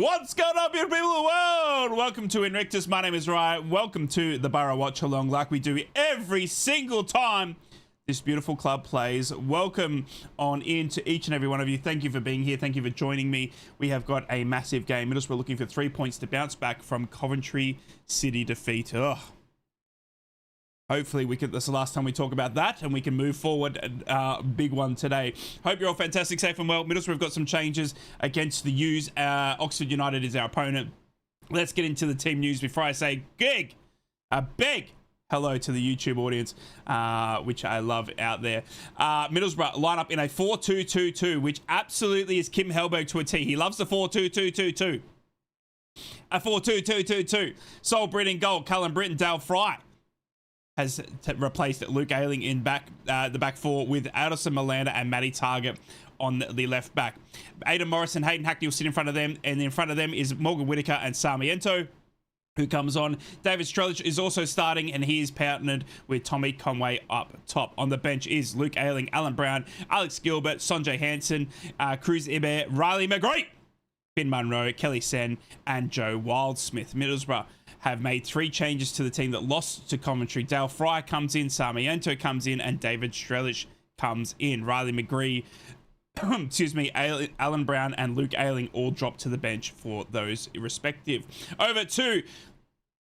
What's going on, beautiful people of the world? Welcome to Inrictus. My name is Ryan. Welcome to the Boro Watch Along, like we do every single time this beautiful club plays. Welcome on in to each and every one of you. Thank you for being here. Thank you for joining me. We have got a massive game. Middlesbrough looking for 3 points to bounce back from Coventry City defeat. Ugh. Hopefully we can, this is the last time we talk about that and we can move forward. Big one today. Hope you're all fantastic, safe and well. Middlesbrough have got some changes against the U's. Oxford United is our opponent. Let's get into the team news before I say a big hello to the YouTube audience, which I love out there. Middlesbrough line up in a 4-2-2-2, which absolutely is Kim Hellberg to a T. He loves the 4-2-2-2-2. A 4-2-2-2-2. Sol Britt in goal. Callum Britton, Dale Fry has replaced Luke Ayling in the back four with Addison Malanda and Matty Target on the left back. Aidan Morris and Hayden Hackney will sit in front of them, and in front of them is Morgan Whitaker and Sarmiento, who comes on. David Strelich is also starting, and he is partnered with Tommy Conway up top. On the bench is Luke Ayling, Alan Brown, Alex Gilbert, Sanjay Hansen, Cruz Iber, Riley McGree, Finn Munro, Kelly Sen, and Joe Wildsmith. Middlesbrough have made 3 changes to the team that lost to Coventry. Dale Fry comes in, Sarmiento comes in, and David Strelich comes in. Riley McGree, excuse me, Alan Brown and Luke Ayling all drop to the bench for those respective. Over to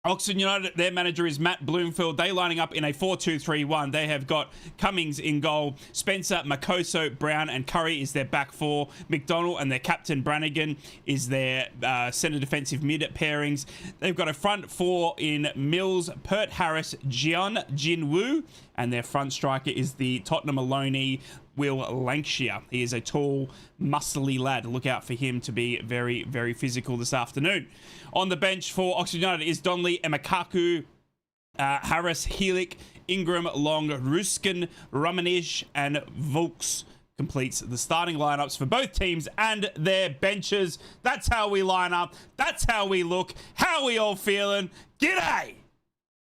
Oxford United, their manager is Matt Bloomfield. They lining up in a 4-2-3-1. They have got Cummings in goal. Spencer, Makoso, Brown, and Curry is their back four. McDonald and their captain Brannigan is their centre defensive mid pairings. They've got a front four in Mills, Pert Harris, Jian Jinwoo, and their front striker is the Tottenham Maloney, Will Lancashire. He is a tall, muscly lad. Look out for him to be very, very physical this afternoon. On the bench for Oxford United is Donnelly, Emakaku, Harris, Heelick, Ingram, Long, Ruskin, Romanich, and Volks completes the starting lineups for both teams and their benches. That's how we line up. That's how we look. How we all feeling? G'day!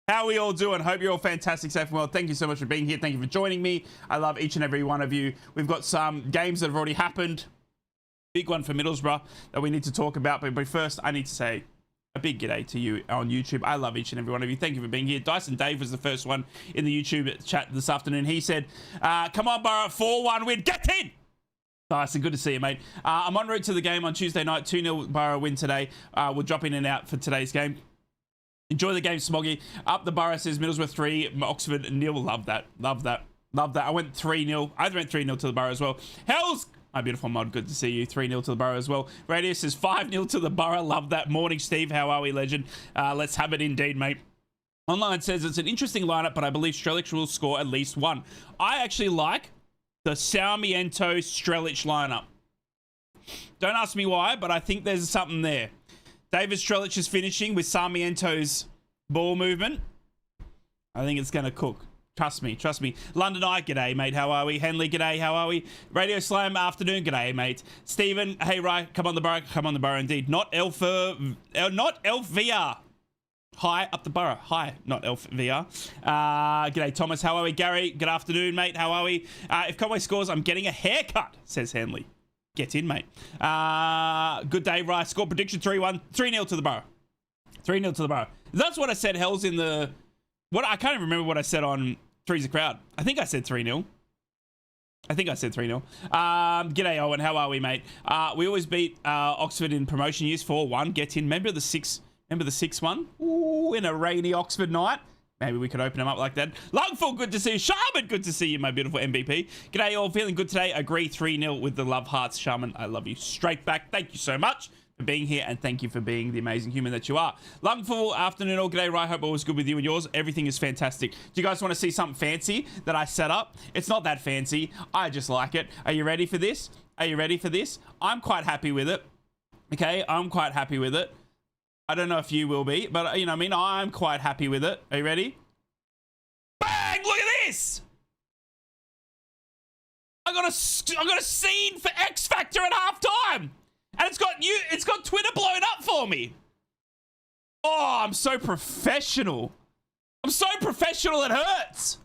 How we all doing? Hope you're all fantastic, safe and well. Thank you so much for being here. Thank you for joining me. I love each and every one of you. We've got some games that have already happened. Big one for Middlesbrough that we need to talk about. But first, I need to say a big g'day to you on YouTube. I love each and every one of you. Thank you for being here. Dyson Dave was the first one in the YouTube chat this afternoon. He said, come on, Boro, 4-1 win. Get in! Dyson, good to see you, mate. I'm en route to the game on Tuesday night. 2-0 Boro win today. We'll drop in and out for today's game. Enjoy the game, Smoggy. Up the Borough says Middlesbrough 3, Oxford 0. Love that. Love that. Love that. I went 3-0. I went 3-0 to the Borough as well. Hells, my beautiful mod. Good to see you. 3-0 to the Borough as well. Radius says 5-0 to the Borough. Love that. Morning, Steve. How are we, legend? Let's have it indeed, mate. Online says it's an interesting lineup, but I believe Strelich will score at least one. I actually like the Sarmiento Strelich lineup. Don't ask me why, but I think there's something there. David Strelich is finishing with Sarmiento's ball movement. I think it's going to cook. Trust me, trust me. London Eye, g'day, mate. How are we? Henley, g'day. How are we? Radio Slam, afternoon, g'day, mate. Stephen, hey, right. Come on the Borough. Come on the Borough, indeed. Not Elf VR. Hi, up the Borough. Hi, not Elf VR. G'day, Thomas. How are we? Gary, good afternoon, mate. How are we? If Conway scores, I'm getting a haircut, says Henley. Get in, mate. Good day, Rice. Score prediction 3-1. 3-0 to the Borough. 3-0 to the Borough. That's what I said, Hells, in the... I can't even remember what I said on Three's a Crowd. I think I said 3-0. I think I said 3-0. G'day, Owen. How are we, mate? We always beat Oxford in promotion years 4-1. Get in. Remember the 6 one? Ooh, in a rainy Oxford night. Maybe we could open them up like that. Longful, good to see you. Shaman, good to see you, my beautiful MVP. G'day, all. Feeling good today. Agree 3-0 with the love hearts. Shaman, I love you straight back. Thank you so much for being here, and thank you for being the amazing human that you are. Longful, afternoon, all. G'day, right. Hope all was good with you and yours. Everything is fantastic. Do you guys want to see something fancy that I set up? It's not that fancy. I just like it. Are you ready for this? Are you ready for this? I'm quite happy with it. Okay, I'm quite happy with it. I don't know if you will be, but you know what I mean? I'm quite happy with it. Are you ready? Bang! Look at this! I got a scene for X Factor at halftime! And it's got Twitter blown up for me. Oh, I'm so professional. I'm so professional it hurts.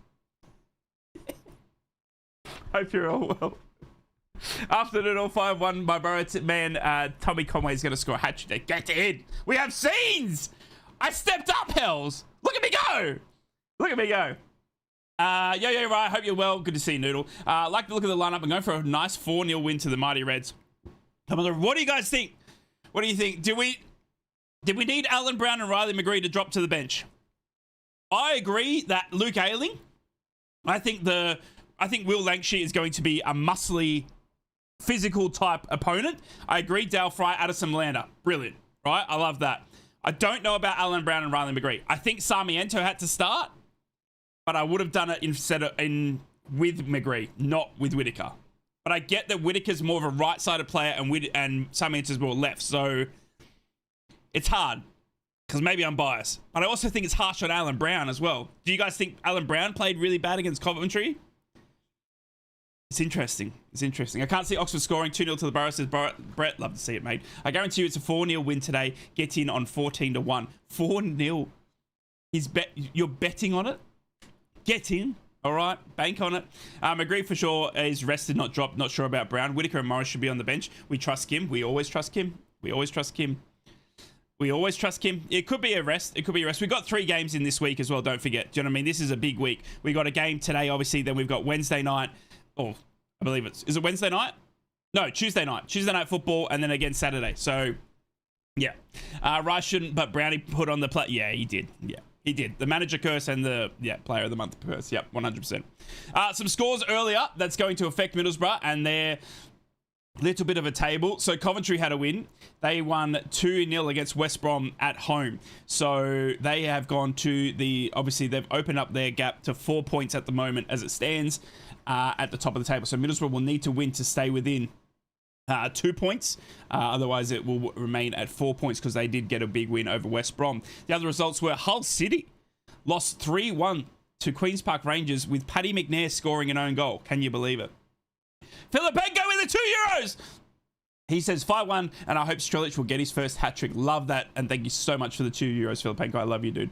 Hope you're all well. After the 5-1 by Boro, man, Tommy Conway is going to score a hat-trick. Get in. We have scenes. I stepped up, Hells. Look at me go. Look at me go. Yo, right. Hope you're well. Good to see you, Noodle. Like to look at the lineup. I'm going for a nice 4-0 win to the Mighty Reds. Come on, what do you guys think? What do you think? Did we need Alan Brown and Riley McGree to drop to the bench? I agree that Luke Ayling. I think Will Lancashire is going to be a muscly, physical type opponent. I agree. Dale Fry, Addison Lander, brilliant, right? I love that. I don't know about Alan Brown and Riley McGree. I think Sarmiento had to start, but I would have done it with McGree, not with Whitaker. But I get that Whitaker's more of a right-sided player and Sarmiento's more left, so it's hard. Because maybe I'm biased. But I also think it's harsh on Alan Brown as well. Do you guys think Alan Brown played really bad against Coventry? It's interesting. It's interesting. I can't see Oxford scoring 2-0 to the Boro. Says Brett, love to see it, mate. I guarantee you it's a 4-0 win today. Get in on 14-1. 4-0. You're betting on it? Get in. All right. Bank on it. McGree for sure is rested, not dropped. Not sure about Brown. Whitaker and Morris should be on the bench. We trust Kim. We always trust Kim. We always trust Kim. We always trust Kim. It could be a rest. It could be a rest. We've got 3 games in this week as well. Don't forget. Do you know what I mean? This is a big week. We got a game today, obviously. Then we've got Wednesday night. Oh, I believe is it Wednesday night? No, Tuesday night. Tuesday night football, and then again Saturday. So, yeah. Rice shouldn't, but Brownie put on the play. Yeah, he did. Yeah, he did. The manager curse and the player of the month curse. Yep, 100%. Some scores earlier that's going to affect Middlesbrough and their little bit of a table. So Coventry had a win. They won 2-0 against West Brom at home. So they have gone to obviously they've opened up their gap to 4 points at the moment as it stands at the top of the table. So Middlesbrough will need to win to stay within 2 points. Otherwise it will remain at 4 points because they did get a big win over West Brom. The other results were Hull City lost 3-1 to Queen's Park Rangers with Paddy McNair scoring an own goal. Can you believe it? Filipenko with the €2. He says 5-1, and I hope Strelic will get his first hat-trick. Love that, and thank you so much for the €2, Filipenko. I love you, dude.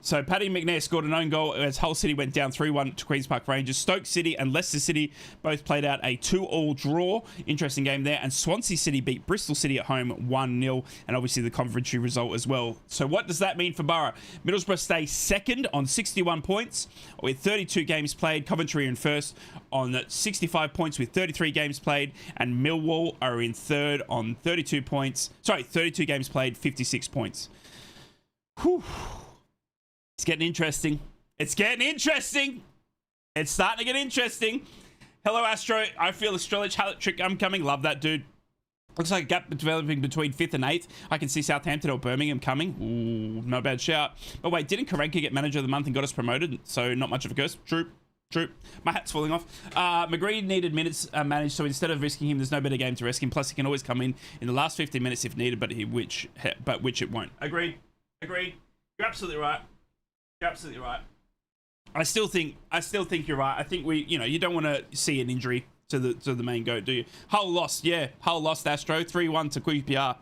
So Paddy McNair scored an own goal as Hull City went down 3-1 to Queen's Park Rangers. Stoke City and Leicester City both played out a 2-2 draw. Interesting game there. And Swansea City beat Bristol City at home 1-0. And obviously the Coventry result as well. So what does that mean for Boro? Middlesbrough stay second on 61 points with 32 games played. Coventry in first on 65 points with 33 games played. And Millwall are in third on 32 points. Sorry, 32 games played, 56 points. Whew. It's getting interesting. It's getting interesting. It's starting to get interesting. Hello, Astro. I feel a Strelic hat-trick coming. Love that, dude. Looks like a gap developing between 5th and 8th. I can see Southampton or Birmingham coming. Ooh, no bad shout. But wait, didn't Karenka get manager of the month and got us promoted? So not much of a curse. True. My hat's falling off. McGree needed minutes managed, so instead of risking him, there's no better game to risk him. Plus, he can always come in the last 15 minutes if needed, which it won't. Agreed. You're absolutely right. You're absolutely right. I still think you're right. I think you don't want to see an injury to the main goat, do you? Hull lost, Astro 3-1 to QPR.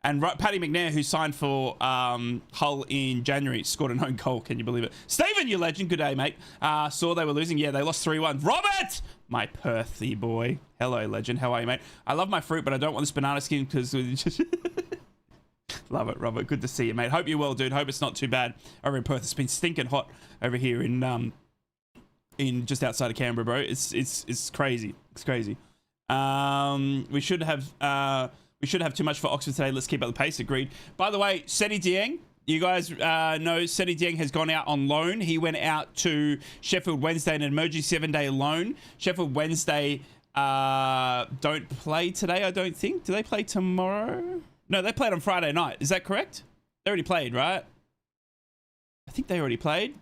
And Paddy McNair, who signed for Hull in January, scored an own goal. Can you believe it? Stephen, you legend. Good day, mate. Saw they were losing. Yeah, they lost 3-1. Robert! My Perthy boy. Hello, legend. How are you, mate? I love my fruit, but I don't want this banana skin because... Love it, Robert. Good to see you, mate. Hope you're well, dude. Hope it's not too bad over in Perth. It's been stinking hot over here in just outside of Canberra, bro. It's crazy. It's crazy. We should have too much for Oxford today. Let's keep up the pace. Agreed. By the way, Seti Dieng. You guys know Seti Dieng has gone out on loan. He went out to Sheffield Wednesday, an emergency 7-day loan. Sheffield Wednesday don't play today, I don't think. Do they play tomorrow? No, they played on Friday night. Is that correct? They already played, right? I think they already played.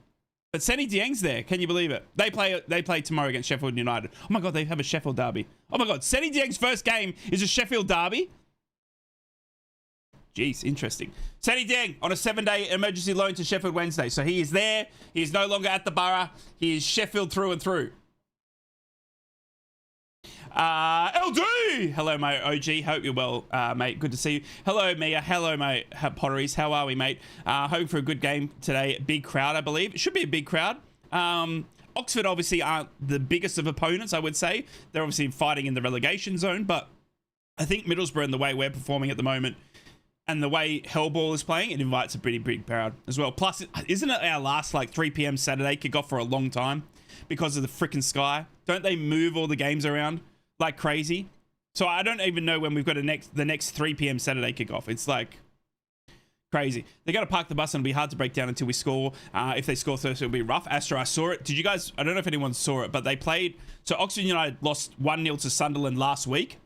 But Seti Dieng's there. Can you believe it? They play tomorrow against Sheffield United. Oh my God, they have a Sheffield derby. Oh my God, Seti Dieng's first game is a Sheffield derby. Jeez, interesting. Seti Dieng on a 7-day emergency loan to Sheffield Wednesday. So he is there. He is no longer at the Borough. He is Sheffield through and through. LD! Hello, mate. OG. Hope you're well, mate. Good to see you. Hello, Mia. Hello, mate. Potteries. How are we, mate? Hoping for a good game today. Big crowd, I believe. It should be a big crowd. Oxford obviously aren't the biggest of opponents, I would say. They're obviously fighting in the relegation zone, but I think Middlesbrough and the way we're performing at the moment and the way Hellball is playing, it invites a pretty big crowd as well. Plus, isn't it our last like 3 p.m. Saturday kickoff for a long time because of the freaking Sky? Don't they move all the games around like crazy? So I don't even know when we've got the next 3 p.m. Saturday kickoff. It's like crazy. They're going to park the bus and it'll be hard to break down until we score. If they score first, it'll be rough. Astro, I saw it. Did you guys, I don't know if anyone saw it, but they played, so Oxford United lost 1-0 to Sunderland last week.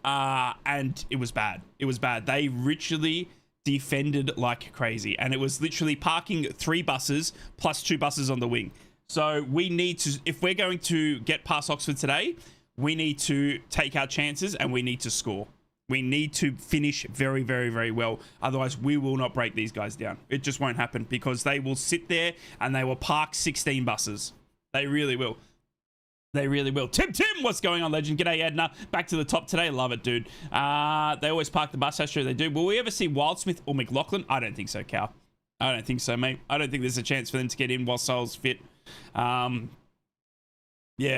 And it was bad. It was bad. They literally defended like crazy. And it was literally parking 3 buses plus 2 buses on the wing. So we need to, if we're going to get past Oxford today, we need to take our chances and we need to score. We need to finish very, very, very well. Otherwise, we will not break these guys down. It just won't happen because they will sit there and they will park 16 buses. They really will. They really will. Tim, what's going on, legend? G'day, Edna. Back to the top today. Love it, dude. They always park the bus. That's true, they do. Will we ever see Wildsmith or McLaughlin? I don't think so, Cal. I don't think so, mate. I don't think there's a chance for them to get in while Sol's fit. Yeah,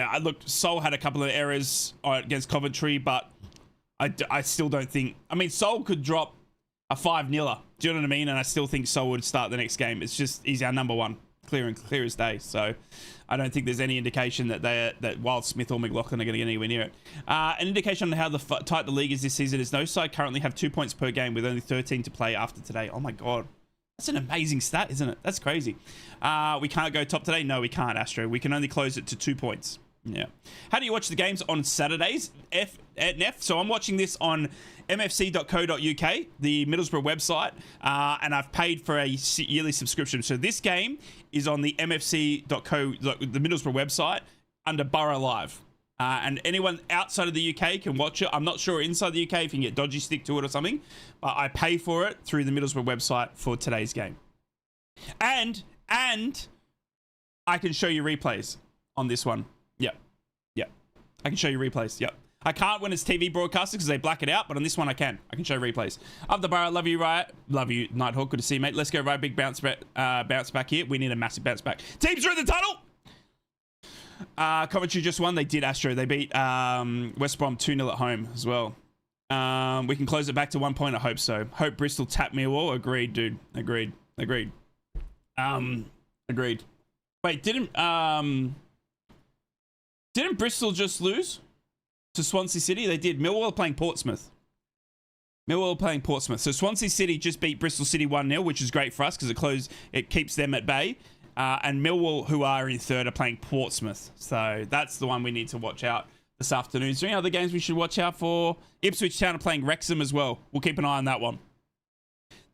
I looked. Sol had a couple of errors against Coventry, but I still don't think. I mean, Sol could drop a 5-0. Do you know what I mean? And I still think Sol would start the next game. It's just he's our number one, clear as day. So I don't think there's any indication that Wildsmith or McLaughlin are going to get anywhere near it. An indication on how tight the league is this season is no side currently have 2 points per game with only 13 to play after today. Oh my god. That's an amazing stat, isn't it? That's crazy. We can't go top today? No, we can't, Astro. We can only close it to 2 points. Yeah. How do you watch the games on Saturdays? So I'm watching this on mfc.co.uk, the Middlesbrough website, and I've paid for a yearly subscription. So this game is on the mfc.co, the Middlesbrough website, under Boro Live. And anyone outside of the UK can watch it. I'm not sure inside the UK if you can get dodgy stick to it or something, but I pay for it through the Middlesbrough website for today's game. And I can show you replays on this one. Yep. I can show you replays. Yep. I can't when it's TV broadcasted because they black it out, but on this one I can. I can show replays. Up the bar, love you, Riot. Love you, Nighthawk. Good to see you, mate. Let's go, Riot. Big bounce back here. We need a massive bounce back. Teams are in the tunnel. Coventry just won. They did, Astro. They beat West Brom 2-0 at home as well. We can close it back to 1 point. I hope so. Hope Bristol tap Millwall. Agreed, dude. Agreed. Agreed. Wait, didn't Bristol just lose to Swansea City? They did. Millwall playing Portsmouth. So Swansea City just beat Bristol City 1-0, which is great for us because it keeps them at bay. And Millwall, who are in third, are playing Portsmouth. So that's the one we need to watch out this afternoon. Is there any other games we should watch out for? Ipswich Town are playing Wrexham as well. We'll keep an eye on that one.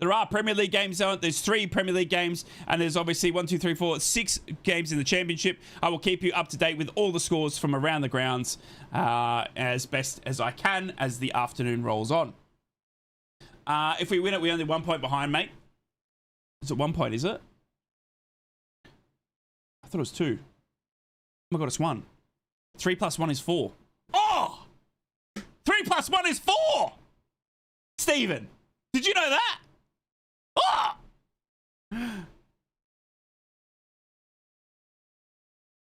There are Premier League games out. There's 3 Premier League games, and there's obviously 6 games in the Championship. I will keep you up to date with all the scores from around the grounds as best as I can as the afternoon rolls on. If we win it, we're only 1 point behind, mate. Is it 1 point, is it? I thought it was 2. Oh my god, it's 1. 3 plus 1 is 4. Oh! 3 plus 1 is 4! Steven, did you know that? Oh!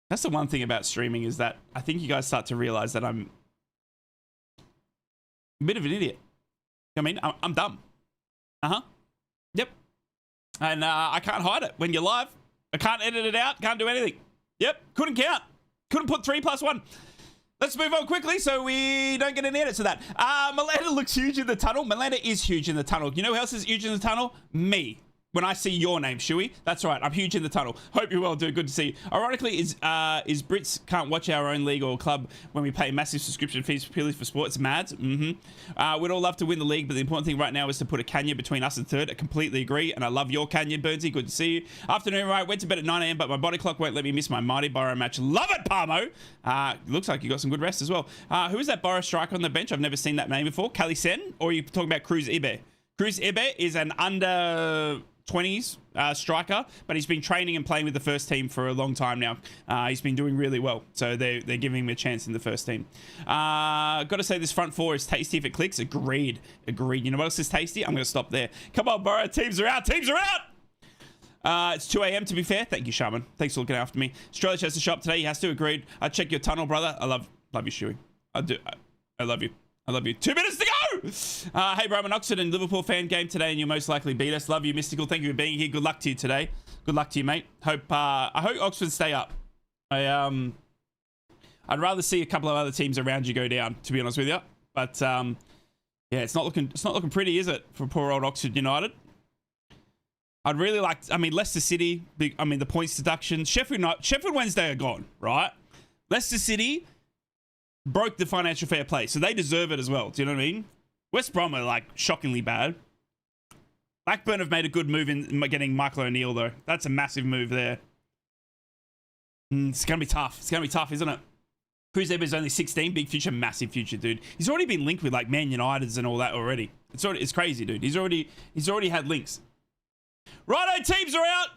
That's the one thing about streaming is that I think you guys start to realize that I'm a bit of an idiot. I mean, I'm dumb. Yep. And I can't hide it. When you're live, I can't edit it out. Can't do anything. Yep. Couldn't count. Couldn't put 3 plus 1. Let's move on quickly so we don't get any edits to that. Milanda looks huge in the tunnel. Milanda is huge in the tunnel. You know who else is huge in the tunnel? Me. When I see your name, Shuey. That's right. I'm huge in the tunnel. Hope you're well, dude. Good to see you. Ironically, is Brits can't watch our own league or club when we pay massive subscription fees purely for sport. It's mad. We'd all love to win the league, but the important thing right now is to put a Canyon between us and third. I completely agree, and I love your Canyon, Burnsy. Good to see you. Afternoon, right? Went to bed at 9 a.m., but my body clock won't let me miss my mighty Boro match. Love it, Parmo. Looks like you got some good rest as well. Who is that Boro striker on the bench? I've never seen that name before. Kali Sen, or are you talking about Cruz Ibe? Cruz Ibe is an under 20s striker, but he's been training and playing with the first team for a long time now. He's been doing really well, so they're giving him a chance in the first team. Got to say this front four is tasty if it clicks. Agreed. You know what else is tasty? I'm going to stop there. Come on, Boro. Teams are out. It's 2 a.m. to be fair. Thank you, Shaman. Thanks for looking after me. Australia has to shop today. He has to. Agreed. I check your tunnel, brother. I love you, Shuey. I do. I love you. I love you. 2 minutes to go. Hey, bro, I'm an Oxford and Liverpool fan game today, and you'll most likely beat us. Love you, Mystical. Thank you for being here. Good luck to you today. Good luck to you, mate. I hope Oxford stay up. I'd rather see a couple of other teams around you go down, to be honest with you. But yeah, it's not looking pretty, is it, for poor old Oxford United? I'd really like. I mean, Leicester City. The points deduction. Sheffield Wednesday are gone, right? Leicester City broke the financial fair play, so they deserve it as well. Do you know what I mean? West Brom are like shockingly bad. Blackburn have made a good move in getting Michael O'Neill, though. That's a massive move there. It's gonna be tough. It's gonna be tough, isn't it? Cruz Eber's only 16. Big future, massive future, dude. He's already been linked with like Man Uniteds and all that already. It's crazy, dude. He's already had links. Righto, teams are out.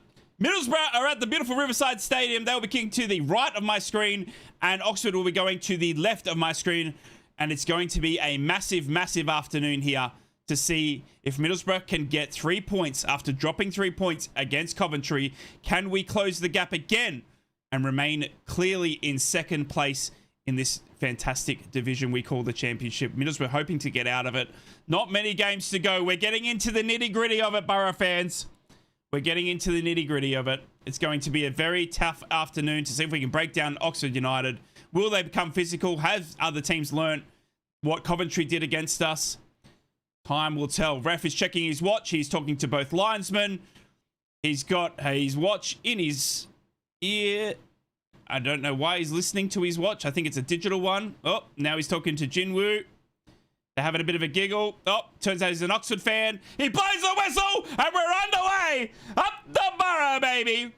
Middlesbrough are at the beautiful Riverside Stadium. They will be kicking to the right of my screen, and Oxford will be going to the left of my screen. And it's going to be a massive, massive afternoon here to see if Middlesbrough can get 3 points after dropping 3 points against Coventry. Can we close the gap again and remain clearly in second place in this fantastic division we call the Championship? Middlesbrough hoping to get out of it. Not many games to go. We're getting into the nitty-gritty of it, Boro fans. We're getting into the nitty-gritty of it. It's going to be a very tough afternoon to see if we can break down Oxford United. Will they become physical? Have other teams learnt what Coventry did against us? Time will tell. Ref is checking his watch. He's talking to both linesmen. He's got his watch in his ear. I don't know why he's listening to his watch. I think it's a digital one. Oh, now he's talking to Jinwoo. They're having a bit of a giggle. Oh, turns out he's an Oxford fan. He blows the whistle, and we're underway. Up the Boro, baby.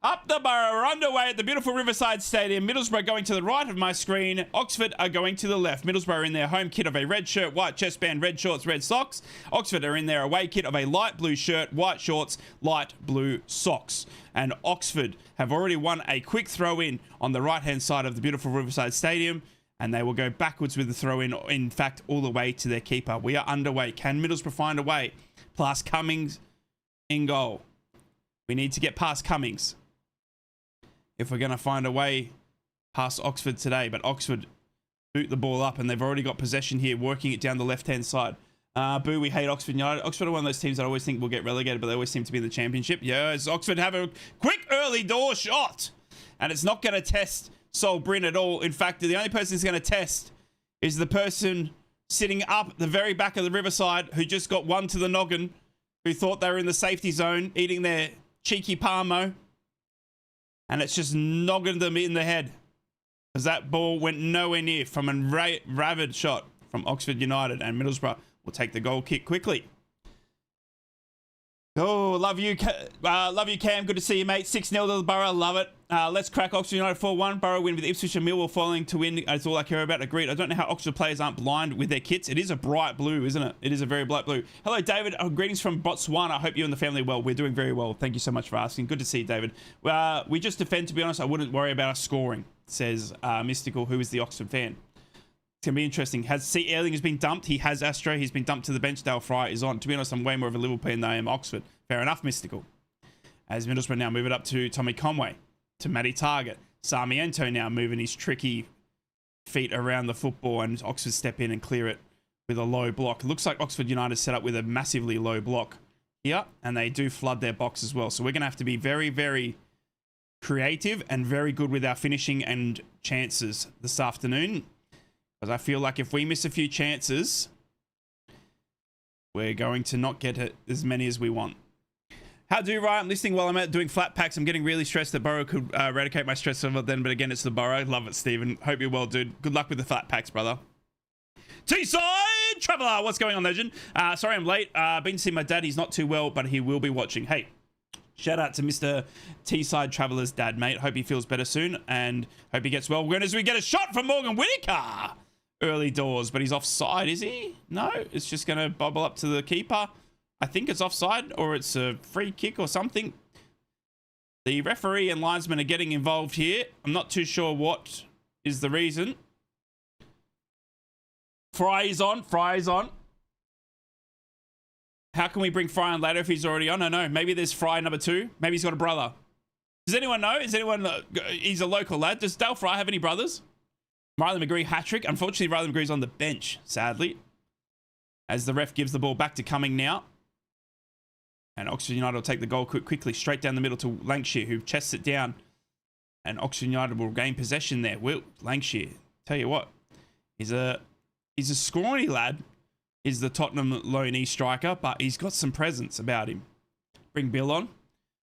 Up the Boro. We're underway at the beautiful Riverside Stadium. Middlesbrough going to the right of my screen. Oxford are going to the left. Middlesbrough are in their home kit of a red shirt, white chest band, red shorts, red socks. Oxford are in their away kit of a light blue shirt, white shorts, light blue socks. And Oxford have already won a quick throw-in on the right-hand side of the beautiful Riverside Stadium. And they will go backwards with the throw-in fact, all the way to their keeper. We are underway. Can Middlesbrough find a way? Plus Cummings in goal. We need to get past Cummings if we're going to find a way past Oxford today. But Oxford boot the ball up, and they've already got possession here, working it down the left-hand side. Boo, we hate Oxford United. Oxford are one of those teams that I always think will get relegated, but they always seem to be in the Championship. Yes, Oxford have a quick early door shot, and it's not going to test Sol Bryn at all. In fact, the only person who's going to test is the person sitting up the very back of the Riverside who just got one to the noggin, who thought they were in the safety zone eating their cheeky parmo, and it's just noggin them in the head because that ball went nowhere near from a ravid shot from Oxford United, and Middlesbrough will take the goal kick quickly. Oh, love you, Cam. Good to see you, mate. 6-0 to the Borough. Love it. Let's crack Oxford United 4-1. Borough win with Ipswich and Millwall falling to win. That's all I care about. Agreed. I don't know how Oxford players aren't blind with their kits. It is a bright blue, isn't it? It is a very bright blue. Hello, David. Greetings from Botswana. I hope you and the family are well. We're doing very well. Thank you so much for asking. Good to see you, David. We just defend, to be honest. I wouldn't worry about us scoring, says Mystical, who is the Oxford fan. It's going to be interesting. Erling has been dumped. He has Astro. He's been dumped to the bench. Dale Fry is on. To be honest, I'm way more of a Liverpool fan than I am Oxford. Fair enough, Mystical. As Middlesbrough now move it up to Tommy Conway, to Matty Target. Sarmiento now moving his tricky feet around the football, and Oxford step in and clear it with a low block. It looks like Oxford United set up with a massively low block here, and they do flood their box as well. So we're going to have to be very, very creative and very good with our finishing and chances this afternoon. Because I feel like if we miss a few chances, we're going to not get as many as we want. How do right? I'm listening while I'm out doing flat packs. I'm getting really stressed that Boro could eradicate my stress over then, but again, it's the Boro. Love it, Stephen. Hope you're well, dude. Good luck with the flat packs, brother. T-side Traveller, what's going on, legend? Sorry I'm late. Been to see my dad. He's not too well, but he will be watching. Hey, shout out to Mr. T-side Traveller's dad, mate. Hope he feels better soon, and hope he gets well. As we get a shot from Morgan Whittaker. Early doors, but he's offside, is he? No, it's just going to bobble up to the keeper. I think it's offside, or it's a free kick or something. The referee and linesman are getting involved here. I'm not too sure what is the reason. Fry is on. How can we bring Fry on later if he's already on? I don't know. Maybe there's Fry number 2. Maybe he's got a brother. Does anyone know? Is anyone... he's a local lad. Does Dale Fry have any brothers? Riley McGree hat-trick. Unfortunately, Riley McGree's on the bench, sadly. As the ref gives the ball back to Cumming now. And Oxford United will take the goal quickly straight down the middle to Lancashire, who chests it down. And Oxford United will gain possession there. Will Lancashire, tell you what, he's a scrawny lad. He's the Tottenham loanee striker, but he's got some presence about him. Bring Bill on.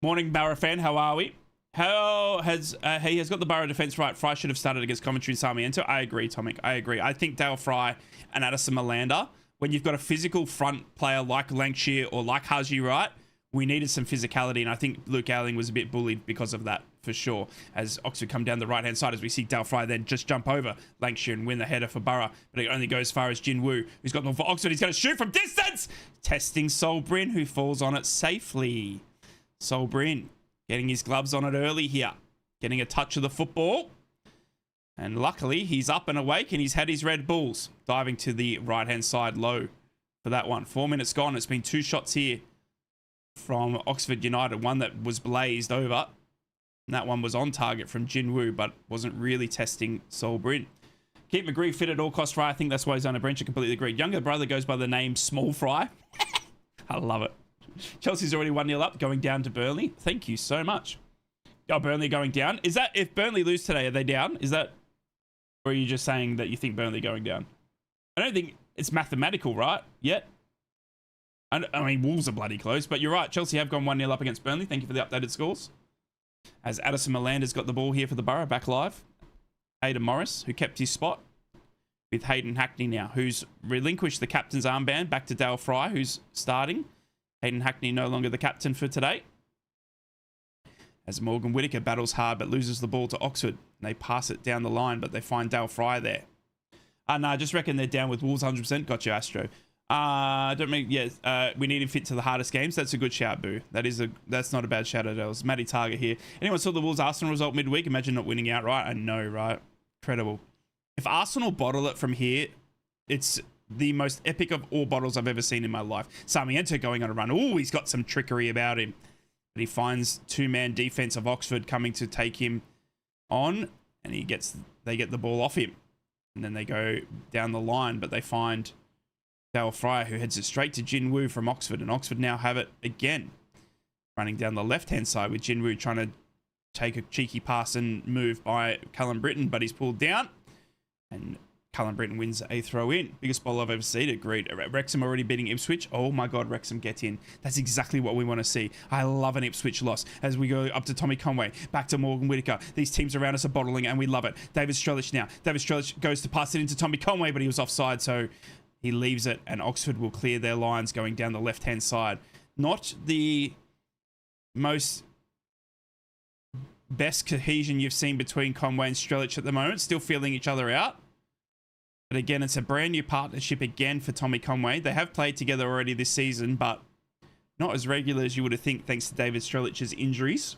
Morning, Boro fan. How are we? How has he has got the Boro defence right? Fry should have started against Coventry and Sarmiento. I agree, Tomic. I agree. I think Dale Fry and Addison Malander, when you've got a physical front player like Lancashire or like Haji, right? We needed some physicality, and I think Luke Ayling was a bit bullied because of that, for sure. As Oxford come down the right-hand side, as we see Dale Fry then just jump over Lancashire and win the header for Boro, but it only goes as far as Jin Woo, who's got one for Oxford. He's going to shoot from distance! Testing Sol Bryn, who falls on it safely. Sol Bryn getting his gloves on it early here, getting a touch of the football. And luckily, he's up and awake, and he's had his Red Bulls. Diving to the right-hand side low for that one. 4 minutes gone. It's been 2 shots here from Oxford United. One that was blazed over. And that one was on target from Jin Woo, but wasn't really testing Sol Bryn. Keep McGree fit at all costs, Fry. I think that's why he's on a bench. I completely agree. Younger brother goes by the name Small Fry. I love it. Chelsea's already 1-0 up, going down to Burnley. Thank you so much. Oh, Burnley going down. Is that, if Burnley lose today, are they down? Is that, or are you just saying that you think Burnley going down? I don't think it's mathematical, right? Yet. I mean, Wolves are bloody close, but you're right. Chelsea have gone 1-0 up against Burnley. Thank you for the updated scores. As Addison Malander's got the ball here for the Borough, back live. Aidan Morris, who kept his spot, with Hayden Hackney now, who's relinquished the captain's armband back to Dale Fry, who's starting. Hayden Hackney no longer the captain for today. As Morgan Whittaker battles hard but loses the ball to Oxford. They pass it down the line, but they find Dale Fry there. No, I just reckon they're down with Wolves 100%. Got you, Astro. Don't mean, yeah, we need him fit to the hardest games. That's a good shout, Boo. That's not a bad shout at all. It's Matty Target here. Anyone saw the Wolves Arsenal result midweek? Imagine not winning outright. I know, right? Incredible. If Arsenal bottle it from here, it's the most epic of all bottles I've ever seen in my life. Sarmiento going on a run. Oh, he's got some trickery about him. But he finds 2-man defense of Oxford coming to take him on, and they get the ball off him. And then they go down the line, but they find Dale Fry, who heads it straight to Jin Woo from Oxford, and Oxford now have it again. Running down the left-hand side with Jin Woo trying to take a cheeky pass and move by Callum Britton, but he's pulled down. And Callum Britton wins a throw-in. Biggest ball I've ever seen. Agreed. Wrexham already beating Ipswich. Oh my God, Wrexham, get in. That's exactly what we want to see. I love an Ipswich loss. As we go up to Tommy Conway, back to Morgan Whittaker. These teams around us are bottling, and we love it. David Strelich now. David Strelich goes to pass it into Tommy Conway, but he was offside, so he leaves it, and Oxford will clear their lines going down the left-hand side. Not the most best cohesion you've seen between Conway and Strelich at the moment. Still feeling each other out. But again, it's a brand new partnership again for Tommy Conway. They have played together already this season, but not as regular as you would have think thanks to David Strelich's injuries.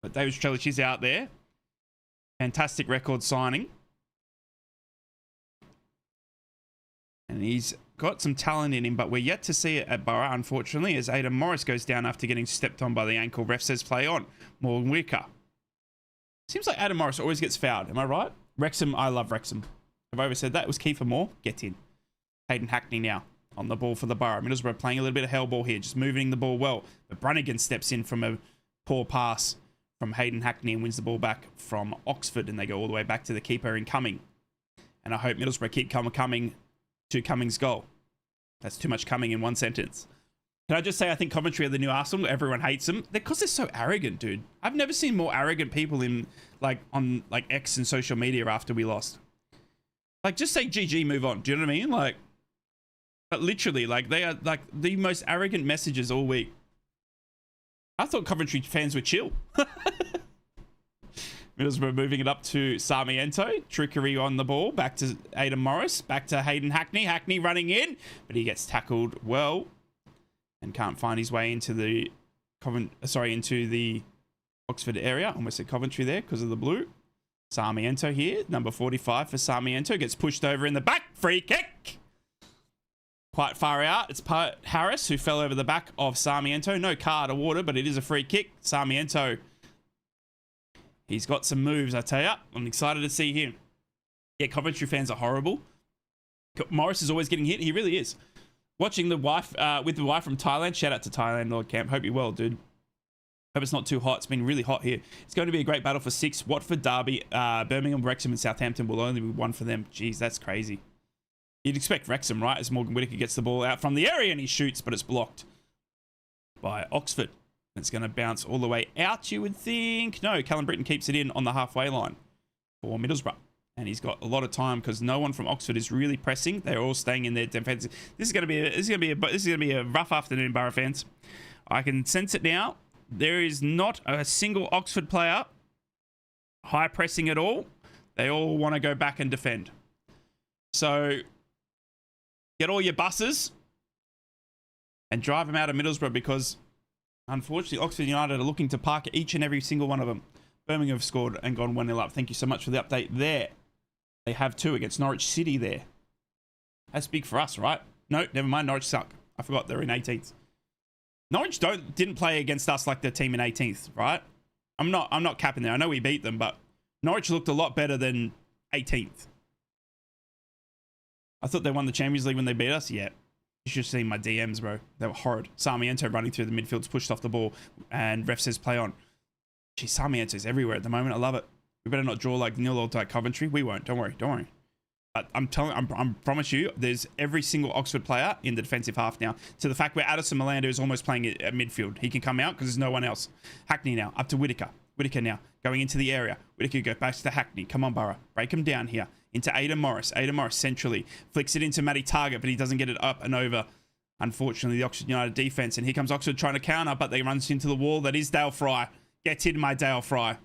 But David Strelich is out there. Fantastic record signing. And he's got some talent in him, but we're yet to see it at Borough, unfortunately, as Aidan Morris goes down after getting stepped on by the ankle. Ref says play on. Morgan Whittaker. Seems like Aidan Morris always gets fouled. Am I right? Wrexham, I love Wrexham. Have I ever said that? It was Kiefer Moore. Get in. Hayden Hackney now on the ball for the Borough. Middlesbrough playing a little bit of hell ball here, just moving the ball well. But Brannigan steps in from a poor pass from Hayden Hackney and wins the ball back from Oxford, and they go all the way back to the keeper in Cumming. And I hope Middlesbrough keep coming to Cummings' goal. That's too much coming in one sentence. Can I just say I think Coventry are the new Arsenal? Everyone hates them. Because they're so arrogant, dude. I've never seen more arrogant people in on X and social media after we lost. Like, just say GG, move on. Do you know what I mean? Like, but literally, like, they are like the most arrogant messages all week. I thought Coventry fans were chill. Middlesbrough moving it up to Sarmiento. Trickery on the ball. Back to Aidan Morris. Back to Hayden Hackney. Hackney running in, but he gets tackled well and can't find his way into the into the Oxford area. Almost at Coventry there because of the blue. Sarmiento here, number 45 for Sarmiento, gets pushed over in the back. Free kick. quite far out. It's Harris who fell over the back of Sarmiento. No card awarded, but it is a free kick. Sarmiento, he's got some moves, I tell you. I'm excited to see him. Yeah, Coventry fans are horrible. Morris is always getting hit. He really is. Watching the wife with the wife from Thailand. Shout out to Thailand, Lord Camp. Hope you're well, dude. Hope it's not too hot. It's been really hot here. It's going to be a great battle for 6. Watford, Derby, Birmingham, Wrexham, and Southampton will only be 1 for them. Jeez, that's crazy. You'd expect Wrexham, right? As Morgan Whittaker gets the ball out from the area and he shoots, but it's blocked by Oxford. It's going to bounce all the way out, you would think. No, Callum Britton keeps it in on the halfway line for Middlesbrough. And he's got a lot of time because no one from Oxford is really pressing. They're all staying in their defense. This is going to be a rough afternoon, Boro fans. I can sense it now. There is not a single Oxford player high pressing at all. They all want to go back and defend. So get all your buses and drive them out of Middlesbrough because unfortunately Oxford United are looking to park each and every single one of them. Birmingham have scored and gone 1-0 up. Thank you so much for the update there. They have 2 against Norwich City there. That's big for us, right? No, never mind. Norwich suck. I forgot they're in 18th. Norwich didn't play against us like the team in 18th, right? I'm not capping there. I know we beat them, but Norwich looked a lot better than 18th. I thought they won the Champions League when they beat us. Yeah. You should have seen my DMs, bro. They were horrid. Sarmiento running through the midfields, pushed off the ball, and ref says play on. Gee, Sarmiento's everywhere at the moment. I love it. We better not draw like 0 like Coventry. We won't. Don't worry. Don't worry. But I promise you, there's every single Oxford player in the defensive half now. To the fact where Addison Melander is almost playing at midfield. He can come out because there's no one else. Hackney now, up to Whittaker. Whittaker now, going into the area. Whittaker go back to Hackney. Come on, Borough. Break him down here. Into Aidan Morris. Aidan Morris centrally. Flicks it into Matty Target, but he doesn't get it up and over. Unfortunately, the Oxford United defense. And here comes Oxford trying to counter, but they runs into the wall. That is Dale Fry. Gets in my Dale Fry.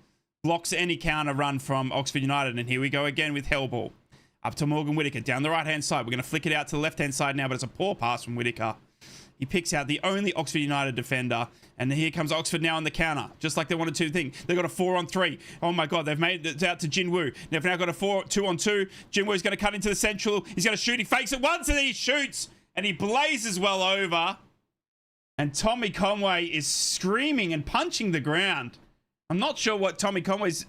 Blocks any counter run from Oxford United. And here we go again with Hellball. Up to Morgan Whittaker, down the right-hand side. We're going to flick it out to the left-hand side now, but it's a poor pass from Whittaker. He picks out the only Oxford United defender, and here comes Oxford now on the counter, just like they wanted to think. They've got a 4-on-3. Oh my God, they've made it out to Jin Woo. They've now got a 2-on-2. Jin Woo's going to cut into the central. He's going to shoot. He fakes it once, and then he shoots, and he blazes well over. And Tommy Conway is screaming and punching the ground. I'm not sure what Tommy Conway's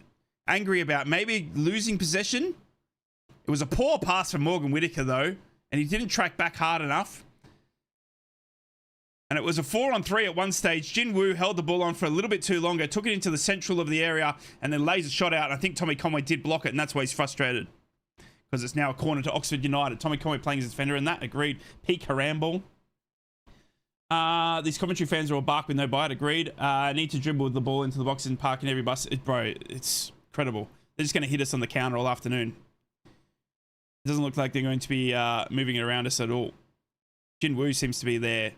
angry about. Maybe losing possession? It was a poor pass from Morgan Whittaker, though, and he didn't track back hard enough. And it was a 4-on-3 at one stage. Jin Woo held the ball on for a little bit too longer, took it into the central of the area, and then lays a shot out. I think Tommy Conway did block it, and that's why he's frustrated. Because it's now a corner to Oxford United. Tommy Conway playing as a defender in that. Agreed. Peak Haramball. These Coventry fans are all bark with no bite. Agreed. Need to dribble the ball into the box and park in every bus. Bro, it's incredible. They're just going to hit us on the counter all afternoon. It doesn't look like they're going to be moving it around us at all. Jin Woo seems to be their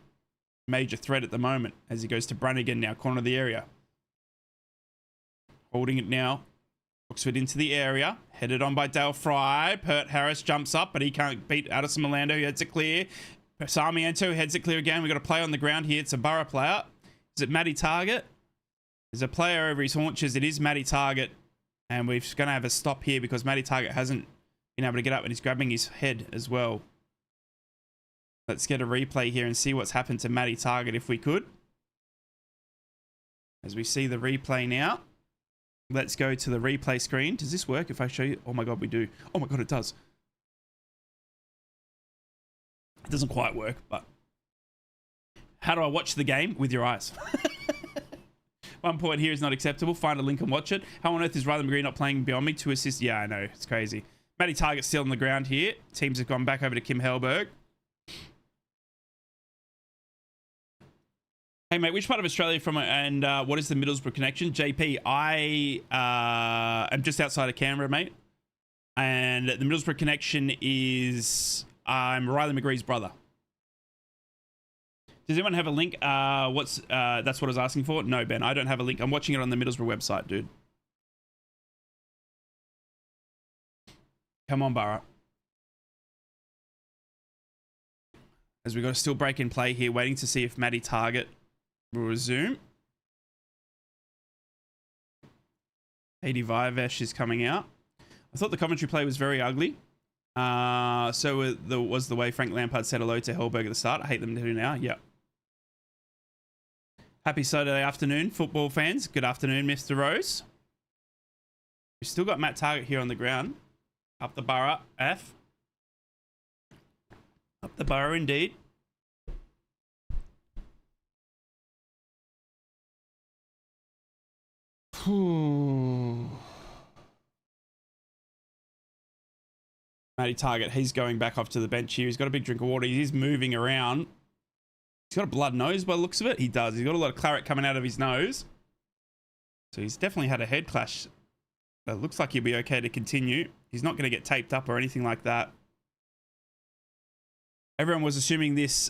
major threat at the moment as he goes to Brannigan now, corner of the area. Holding it now. Oxford into the area. Headed on by Dale Fry. Pert Harris jumps up, but he can't beat Addison Melander, who heads it clear. Sarmiento heads it clear again. We've got a play on the ground here. It's a Borough player. Is it Matty Target? There's a player over his haunches. It is Matty Target. And we're going to have a stop here because Matty Target hasn't been able to get up, and he's grabbing his head as well. Let's get a replay here and see what's happened to Matty Target if we could. As we see the replay now. Let's go to the replay screen. Does this work if I show you? Oh my God, we do. Oh my God, it does. It doesn't quite work, but how do I watch the game? With your eyes. 1 point here is not acceptable. Find a link and watch it. How on earth is Ryder McGree not playing beyond me to assist? Yeah, I know. It's crazy. Matty Target still on the ground here. Teams have gone back over to Kim Hellberg. Hey, mate, which part of Australia from and what is the Middlesbrough connection? JP, I am just outside of Canberra, mate. And the Middlesbrough connection is I'm Riley McGree's brother. Does anyone have a link? That's what I was asking for. No, Ben, I don't have a link. I'm watching it on the Middlesbrough website, dude. Come on, Borough. As we got to still break in play here, waiting to see if Matty Target will resume. 80 Vivesh is coming out. I thought the Coventry play was very ugly. So was the way Frank Lampard said hello to Hellberg at the start. I hate them too now. Yep. Happy Saturday afternoon, football fans. Good afternoon, Mr. Rose. We've still got Matt Targett here on the ground. Up the Boro, F. Up the Boro, indeed. Matty Targett, he's going back off to the bench here. He's got a big drink of water. He's moving around. He's got a blood nose by the looks of it. He does. He's got a lot of claret coming out of his nose. So he's definitely had a head clash. But it looks like he'll be okay to continue. He's not going to get taped up or anything like that. Everyone was assuming this...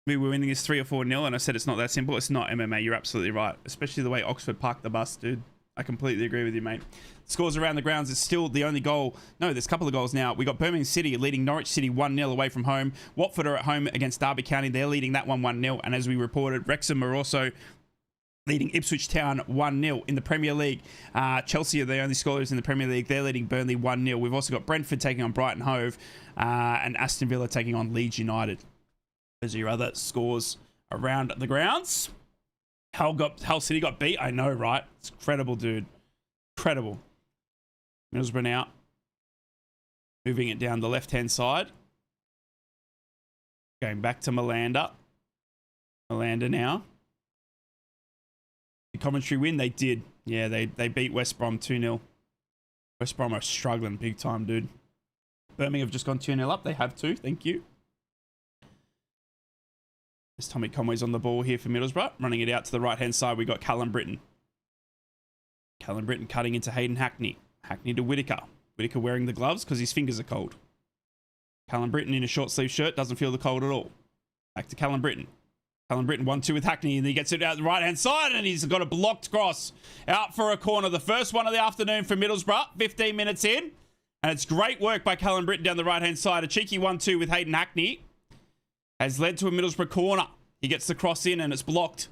we were winning this 3 or 4-0, and I said it's not that simple. It's not MMA. You're absolutely right. Especially the way Oxford parked the bus, dude. I completely agree with you, mate. Scores around the grounds is still the only goal. No, there's a couple of goals now. We got Birmingham City leading Norwich City 1-0 away from home. Watford are at home against Derby County. They're leading that one 1-0. And as we reported, Wrexham are also leading Ipswich Town 1-0 in the Premier League. Chelsea are the only scorers in the Premier League. They're leading Burnley 1-0. We've also got Brentford taking on Brighton Hove and Aston Villa taking on Leeds United. Those are your other scores around the grounds. Hull City got beat. I know, right? It's incredible, dude. Incredible. Middlesbrough now. Moving it down the left-hand side. Going back to Malander. Malander now. The Coventry win, they did. Yeah, they beat West Brom 2-0. West Brom are struggling big time, dude. Birmingham have just gone 2-0 up. They have too. Thank you. As Tommy Conway's on the ball here for Middlesbrough. Running it out to the right-hand side, we got Callum Britton. Callum Britton cutting into Hayden Hackney. Hackney to Whitaker. Whitaker wearing the gloves because his fingers are cold. Callum Britton in a short-sleeve shirt. Doesn't feel the cold at all. Back to Callum Britton. Callum Britton 1-2 with Hackney, and he gets it out the right-hand side, and he's got a blocked cross out for a corner. The first one of the afternoon for Middlesbrough. 15 minutes in. And it's great work by Callum Britton down the right-hand side. A cheeky 1-2 with Hayden Hackney has led to a Middlesbrough corner. He gets the cross in and it's blocked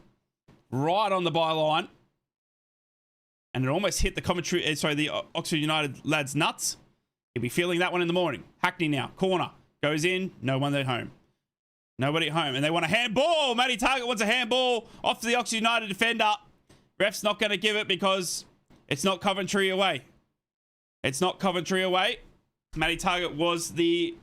right on the byline. And it almost hit the the Oxford United lads' nuts. He'll be feeling that one in the morning. Hackney now, corner. Goes in, no one at home. Nobody at home. And they want a handball. Matty Targett wants a handball off to the Oxford United defender. Ref's not going to give it because it's not Coventry away. It's not Coventry away. Matty Targett was the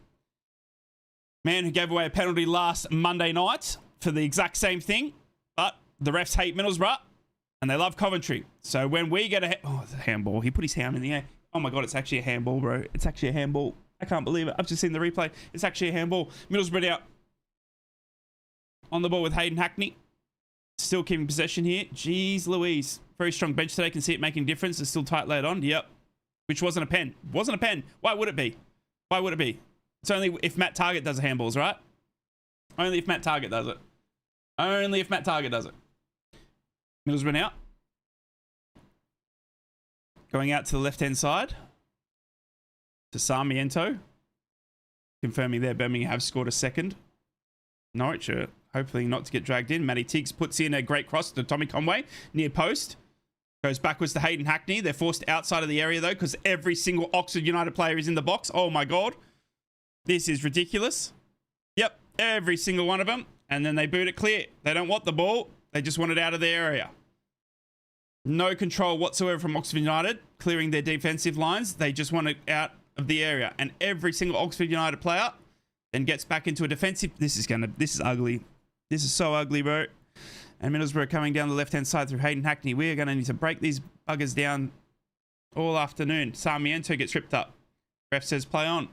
man who gave away a penalty last Monday night for the exact same thing, but the refs hate Middlesbrough and they love Coventry. So when we get a it's a handball. He put his hand in the air. Oh my god, it's actually a handball, bro. It's actually a handball. I can't believe it. I've just seen the replay. It's actually a handball. Middlesbrough out on the ball with Hayden Hackney. Still keeping possession here. Jeez Louise. Very strong bench today. Can see it making a difference. It's still tight laid on. Yep. Which wasn't a pen. Wasn't a pen. Why would it be? Why would it be? It's only if Matt Targett does the handballs, right? Only if Matt Targett does it. Only if Matt Targett does it. Middlesbrough out. Going out to the left-hand side. To Sarmiento. Confirming there Birmingham have scored a second. Norwich are hopefully not to get dragged in. Matty Tiggs puts in a great cross to Tommy Conway. Near post. Goes backwards to Hayden Hackney. They're forced outside of the area though because every single Oxford United player is in the box. Oh my god. This is ridiculous. Yep. Every single one of them. And then they boot it clear. They don't want the ball. They just want it out of the area. No control whatsoever from Oxford United. Clearing their defensive lines. They just want it out of the area. And every single Oxford United player then gets back into a defensive. This is ugly. This is so ugly, bro. And Middlesbrough coming down the left-hand side through Hayden Hackney. We are going to need to break these buggers down all afternoon. Sarmiento gets ripped up. Ref says play on.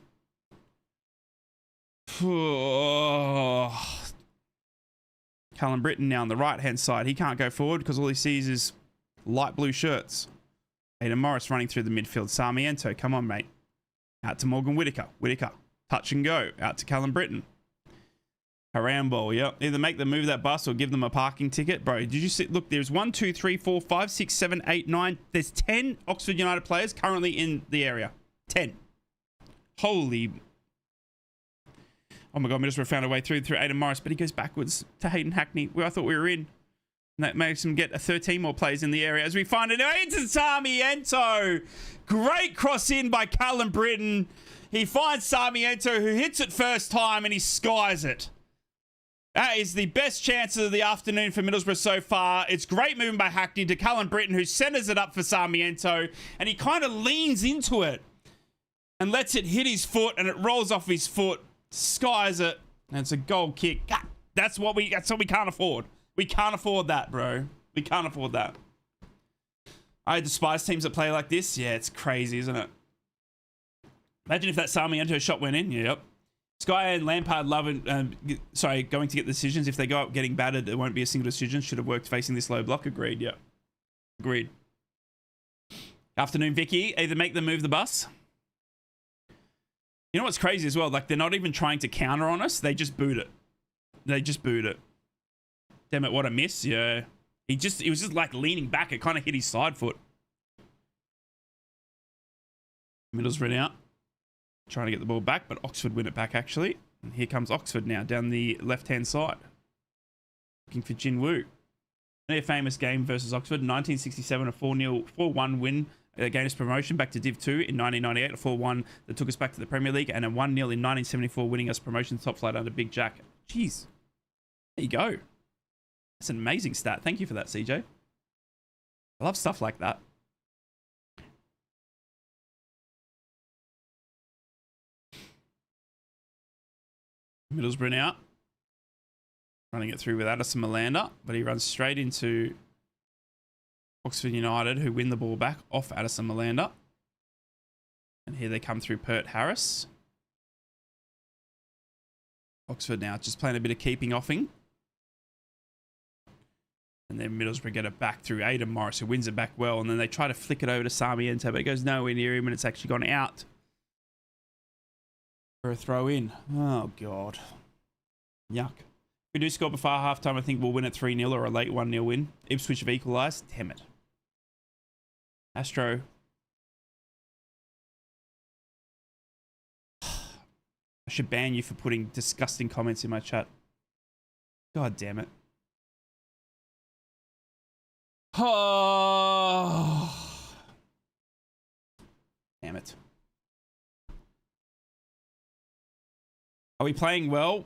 Callum Britton now on the right-hand side. He can't go forward because all he sees is light blue shirts. Aidan Morris running through the midfield. Sarmiento, come on, mate. Out to Morgan Whitaker. Whitaker, touch and go. Out to Callum Britton. Harambol, yep. Either make them move that bus or give them a parking ticket. Bro, did you see? Look, there's 1, 2, 3, 4, 5, 6, 7, 8, 9. There's 10 Oxford United players currently in the area. 10. Holy... Oh my god, Middlesbrough found a way through Aidan Morris, but he goes backwards to Hayden Hackney, where I thought we were in. That makes him get 13 more plays in the area as we find it into Sarmiento. Great cross in by Callum Britton. He finds Sarmiento, who hits it first time, and he skies it. That is the best chances of the afternoon for Middlesbrough so far. It's great movement by Hackney to Callum Britton, who centers it up for Sarmiento, and he kind of leans into it and lets it hit his foot, and it rolls off his foot, skies it, and it's a goal kick. That's what we can't afford. We can't afford that, bro. We can't afford that. I despise teams that play like this. Yeah, it's crazy, isn't it? Imagine if that Sarmiento shot went in. Yep. Sky and Lampard going to get decisions. If they go up getting battered, there won't be a single decision. Should have worked facing this low block. Agreed. Yep. Agreed. Afternoon, Vicky. Either make them move the bus. You know what's crazy as well? Like, they're not even trying to counter on us. They just boot it. They just boot it. Damn it, what a miss. Yeah. He was just like leaning back. It kind of hit his side foot. Middlesbrough out. Trying to get the ball back, but Oxford win it back, actually. And here comes Oxford now down the left-hand side. Looking for Jin Woo. Their famous game versus Oxford. 1967, a 4-1 win against promotion back to Div 2 in 1998. A 4-1 that took us back to the Premier League. And a 1-0 in 1974, winning us promotion to top flight under Big Jack. Jeez. There you go. That's an amazing stat. Thank you for that, CJ. I love stuff like that. Middlesbrough out. Running it through with Addison Malander, but he runs straight into Oxford United, who win the ball back off Addison Malander. And here they come through Pert Harris. Oxford now just playing a bit of keeping offing. And then Middlesbrough get it back through Aidan Morris, who wins it back well. And then they try to flick it over to Sarmiento, but it goes nowhere near him, and it's actually gone out for a throw in. Oh, God. Yuck. If we do score before halftime, I think we'll win at 3-0 or a late 1-0 win. Ipswich have equalised. Damn it. Astro. I should ban you for putting disgusting comments in my chat. God damn it. Oh. Damn it. Are we playing well?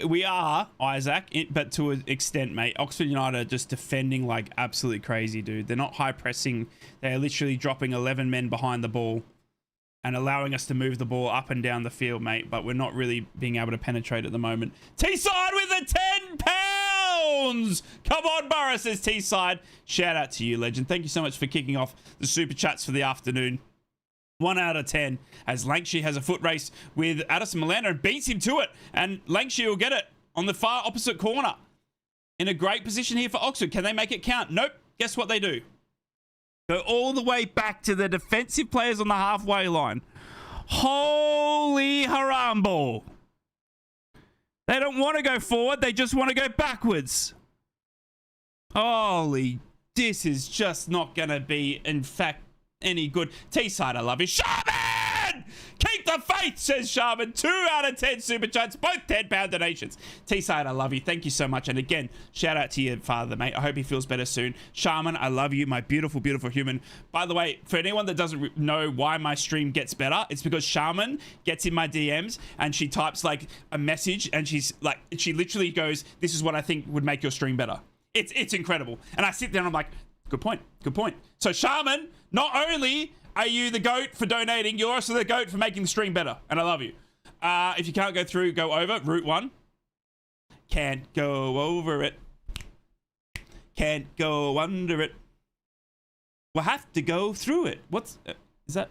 We are, Isaac, but to an extent, mate. Oxford United are just defending like absolutely crazy, dude. They're not high pressing. They're literally dropping 11 men behind the ball and allowing us to move the ball up and down the field, mate. But we're not really being able to penetrate at the moment. T-side with the 10 pounds! Come on, Boro, says T-side. Shout out to you, legend. Thank you so much for kicking off the super chats for the afternoon. 1 out of 10 as Lancashire has a foot race with Addison Malander and beats him to it. And Lancashire will get it on the far opposite corner. In a great position here for Oxford. Can they make it count? Nope. Guess what they do? Go all the way back to the defensive players on the halfway line. Holy haram ball. They don't want to go forward. They just want to go backwards. Holy, this is just not going to be, in fact, any good. T-side, I love you. Sharman! Keep the faith, says Sharman. 2 out of 10 super chats, both £10 donations. T-side, I love you. Thank you so much. And again, shout out to your father, mate. I hope he feels better soon. Sharman, I love you, my beautiful, beautiful human. By the way, for anyone that doesn't know why my stream gets better, it's because Sharman gets in my DMs and she types like a message and she's like, she literally goes, this is what I think would make your stream better. It's incredible. And I sit there and I'm like, good point. Good point. So Sharman, not only are you the GOAT for donating, you're also the GOAT for making the stream better. And I love you. If you can't go through, go over. Route 1. Can't go over it. Can't go under it. We'll have to go through it. What's... is that...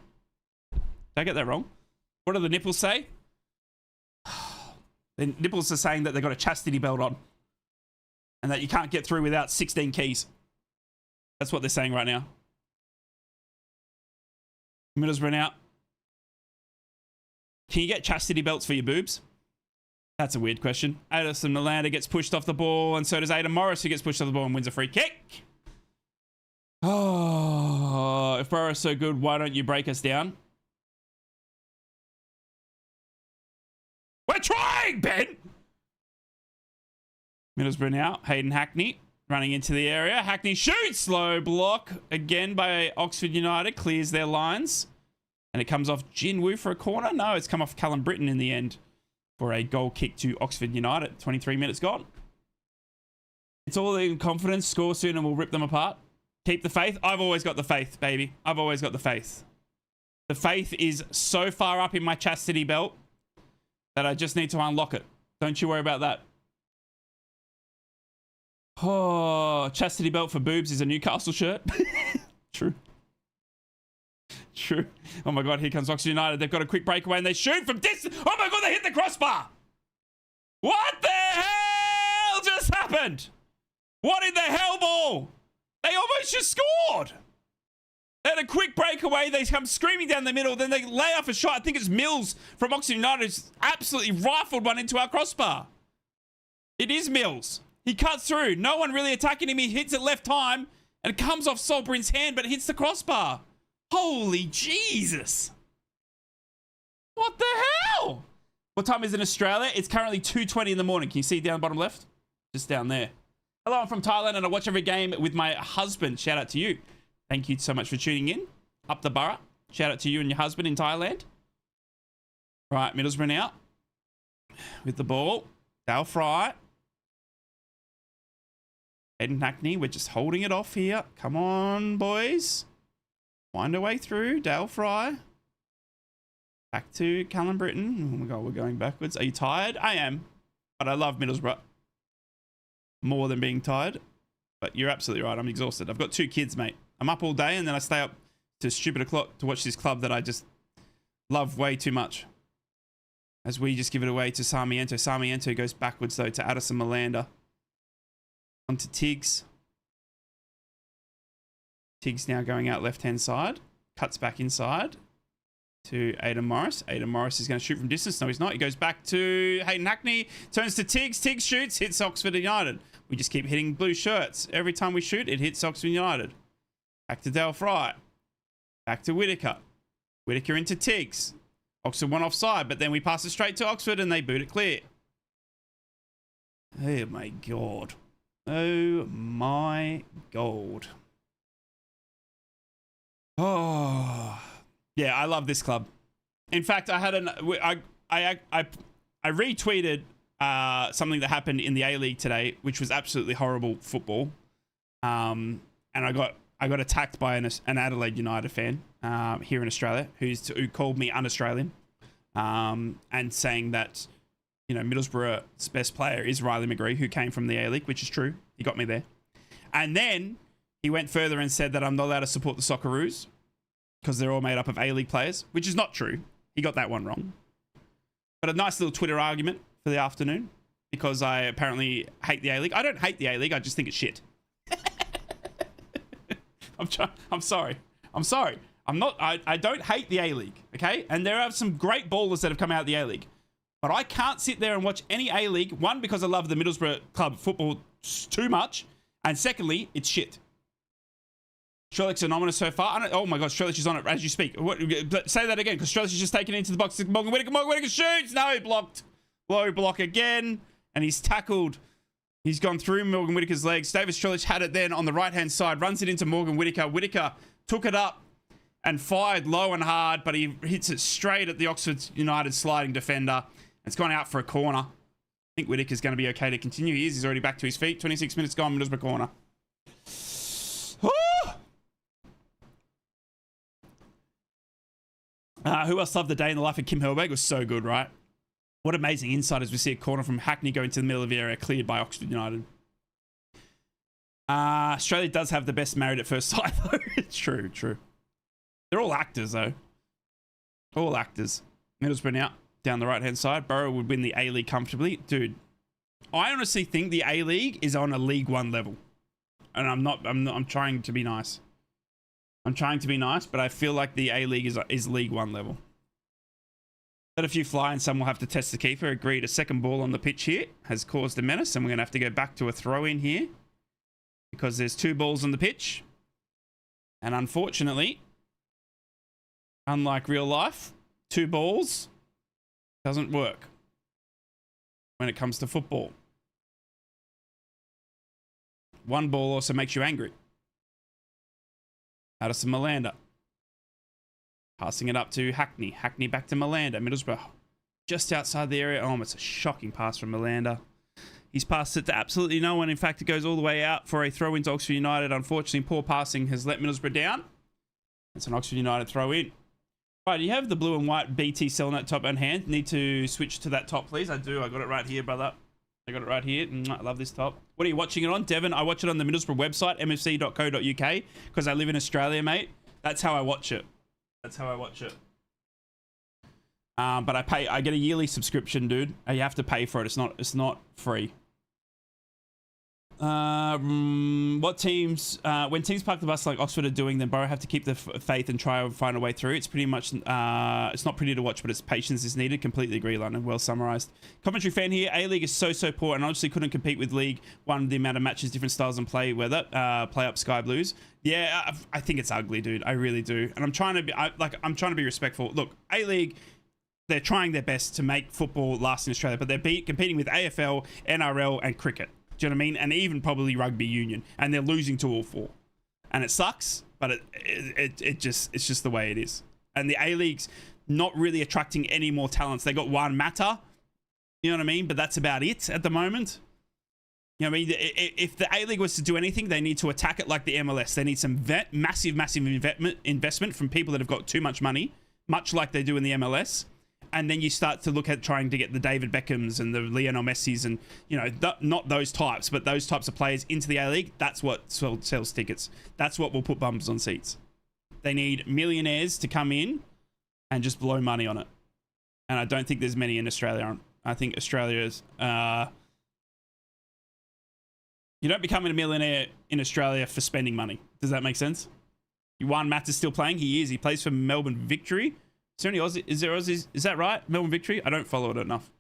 Did I get that wrong? What do the nipples say? The nipples are saying that they've got a chastity belt on. And that you can't get through without 16 keys. That's what they're saying right now. Middlesbrough out. Can you get chastity belts for your boobs? That's a weird question. Addison Malander gets pushed off the ball, and so does Aidan Morris, who gets pushed off the ball and wins a free kick. Oh, if Boro's so good, why don't you break us down? We're trying, Ben! Middlesbrough now. Hayden Hackney. running into the area. Hackney shoots. Low block again by Oxford United. Clears their lines. And it comes off Jinwoo for a corner. No, it's come off Callum Britton in the end for a goal kick to Oxford United. 23 minutes gone. It's all in confidence. Score soon and we'll rip them apart. Keep the faith. I've always got the faith, baby. I've always got the faith. The faith is so far up in my chastity belt that I just need to unlock it. Don't you worry about that. Oh, chastity belt for boobs is a Newcastle shirt. True. True. Oh my God, here comes Oxford United. They've got a quick breakaway and they shoot from distance. Oh my God, they hit the crossbar. What the hell just happened? What in the hell ball? They almost just scored. They had a quick breakaway. They come screaming down the middle. Then they lay off a shot. I think it's Mills from Oxford United who's absolutely rifled one into our crossbar. It is Mills. He cuts through. No one really attacking him. He hits it left time and it comes off Solbrin's hand, but it hits the crossbar. Holy Jesus. What the hell? What time is it in Australia? It's currently 2:20 in the morning. Can you see down bottom left? Just down there. Hello, I'm from Thailand and I watch every game with my husband. Shout out to you. Thank you so much for tuning in. Up the Boro. Shout out to you and your husband in Thailand. Right, Middlesbrough now. With the ball. Dale Fry. Ed Hackney. We're just holding it off here. Come on, boys. Wind our way through. Dale Fry. Back to Callum Britton. Oh my God, we're going backwards. Are you tired? I am. But I love Middlesbrough. More than being tired. But you're absolutely right. I'm exhausted. I've got 2 kids, mate. I'm up all day and then I stay up to stupid o'clock to watch this club that I just love way too much. As we just give it away to Sarmiento. Sarmiento goes backwards though to Addison Malander. On to Tiggs. Tiggs now going out left-hand side. Cuts back inside to Aidan Morris. Aidan Morris is going to shoot from distance. No, he's not. He goes back to Hayden Hackney. Turns to Tiggs. Tiggs shoots. Hits Oxford United. We just keep hitting blue shirts. Every time we shoot, it hits Oxford United. Back to Dale Fry. Back to Whitaker. Whitaker into Tiggs. Oxford went offside, but then we pass it straight to Oxford and they boot it clear. Oh my God. Oh my God. Oh. Yeah, I love this club. In fact, I had I retweeted something that happened in the A-League today, which was absolutely horrible football. And I got attacked by an Adelaide United fan here in Australia who called me un-Australian and saying that, you know, Middlesbrough's best player is Riley McGree, who came from the A-League, which is true. He got me there. And then he went further and said that I'm not allowed to support the Socceroos because they're all made up of A-League players, which is not true. He got that one wrong. But a nice little Twitter argument for the afternoon because I apparently hate the A-League. I don't hate the A-League. I just think it's shit. I'm sorry. I don't hate the A-League, okay? And there are some great ballers that have come out of the A-League. But I can't sit there and watch any A-League. One, because I love the Middlesbrough club football too much. And secondly, it's shit. Strelich's anonymous so far. Oh my God, Strelich is on it as you speak. Say that again, because Strelich is just taken into the box. Morgan Whitaker. Morgan Whitaker shoots. No, blocked. Low block again. And he's tackled. He's gone through Morgan Whitaker's legs. David Strelich had it then on the right-hand side. Runs it into Morgan Whitaker. Whitaker took it up and fired low and hard, but he hits it straight at the Oxford United sliding defender. It's gone out for a corner. I think Whitaker's going to be okay to continue. He is. He's already back to his feet. 26 minutes gone. Middlesbrough corner. Who else loved the day in the life of Kim Helberg? It was so good, right? What amazing insight as we see a corner from Hackney go into the middle of the area, cleared by Oxford United. Australia does have the best Married at First Sight, though. It's true, true. They're all actors, though. All actors. Middlesbrough now, down the right-hand side. Boro would win the A-League comfortably. Dude, I honestly think the A-League is on a League One level. And I'm trying to be nice. I'm trying to be nice, but I feel like the A-League is League One level. Let a few fly and some will have to test the keeper. Agreed, a second ball on the pitch here has caused a menace, and we're going to have to go back to a throw-in here because there's 2 balls on the pitch. And unfortunately, unlike real life, 2 balls doesn't work when it comes to football. one ball also makes you angry. Addison Malander. Passing it up to Hackney. Hackney back to Malander. Middlesbrough just outside the area. Oh, it's a shocking pass from Malander. He's passed it to absolutely no one. In fact, it goes all the way out for a throw into Oxford United. Unfortunately, poor passing has let Middlesbrough down. It's an Oxford United throw in. Right, you have the blue and white BT Cellnet top on hand. Need to switch to that top, please. I do. I got it right here, brother. I got it right here. I love this top. What are you watching it on, Devon? I watch it on the Middlesbrough website, mfc.co.uk, because I live in Australia, mate. That's how I watch it. That's how I watch it. But I get a yearly subscription, dude. You have to pay for it. It's not free. What teams, when teams park the bus like Oxford are doing, then Boro have to keep the faith and try and find a way through. It's pretty much, it's not pretty to watch, but it's patience is needed. Completely agree, London. Well summarized. Coventry fan here. A-League is so poor and honestly couldn't compete with League One. The amount of matches, different styles and play up Sky Blues. Yeah, I think it's ugly, dude. I really do. And I'm trying to be, I'm trying to be respectful. Look, A-League, they're trying their best to make football last in Australia, but they're competing with AFL, NRL, and cricket. Do you know what I mean? And even probably rugby union, and they're losing to all four, and it sucks. But it's just the way it is. And the A-League's not really attracting any more talents. They got one Mata, you know what I mean? But that's about it at the moment. You know what I mean? If the A-League was to do anything, they need to attack it like the MLS. They need some massive investment from people that have got too much money, much like they do in the MLS. And then you start to look at trying to get the David Beckhams and the Lionel Messis and, you know, not those types, but those types of players into the A-League. That's what sells tickets. That's what will put bums on seats. They need millionaires to come in and just blow money on it. And I don't think there's many in Australia. I think Australia's... you don't become a millionaire in Australia for spending money. Does that make sense? Juan Matt is still playing. He is. He plays for Melbourne Victory. Is there any Aussie? Is there Aussies? Is that right? Melbourne Victory? I don't follow it enough.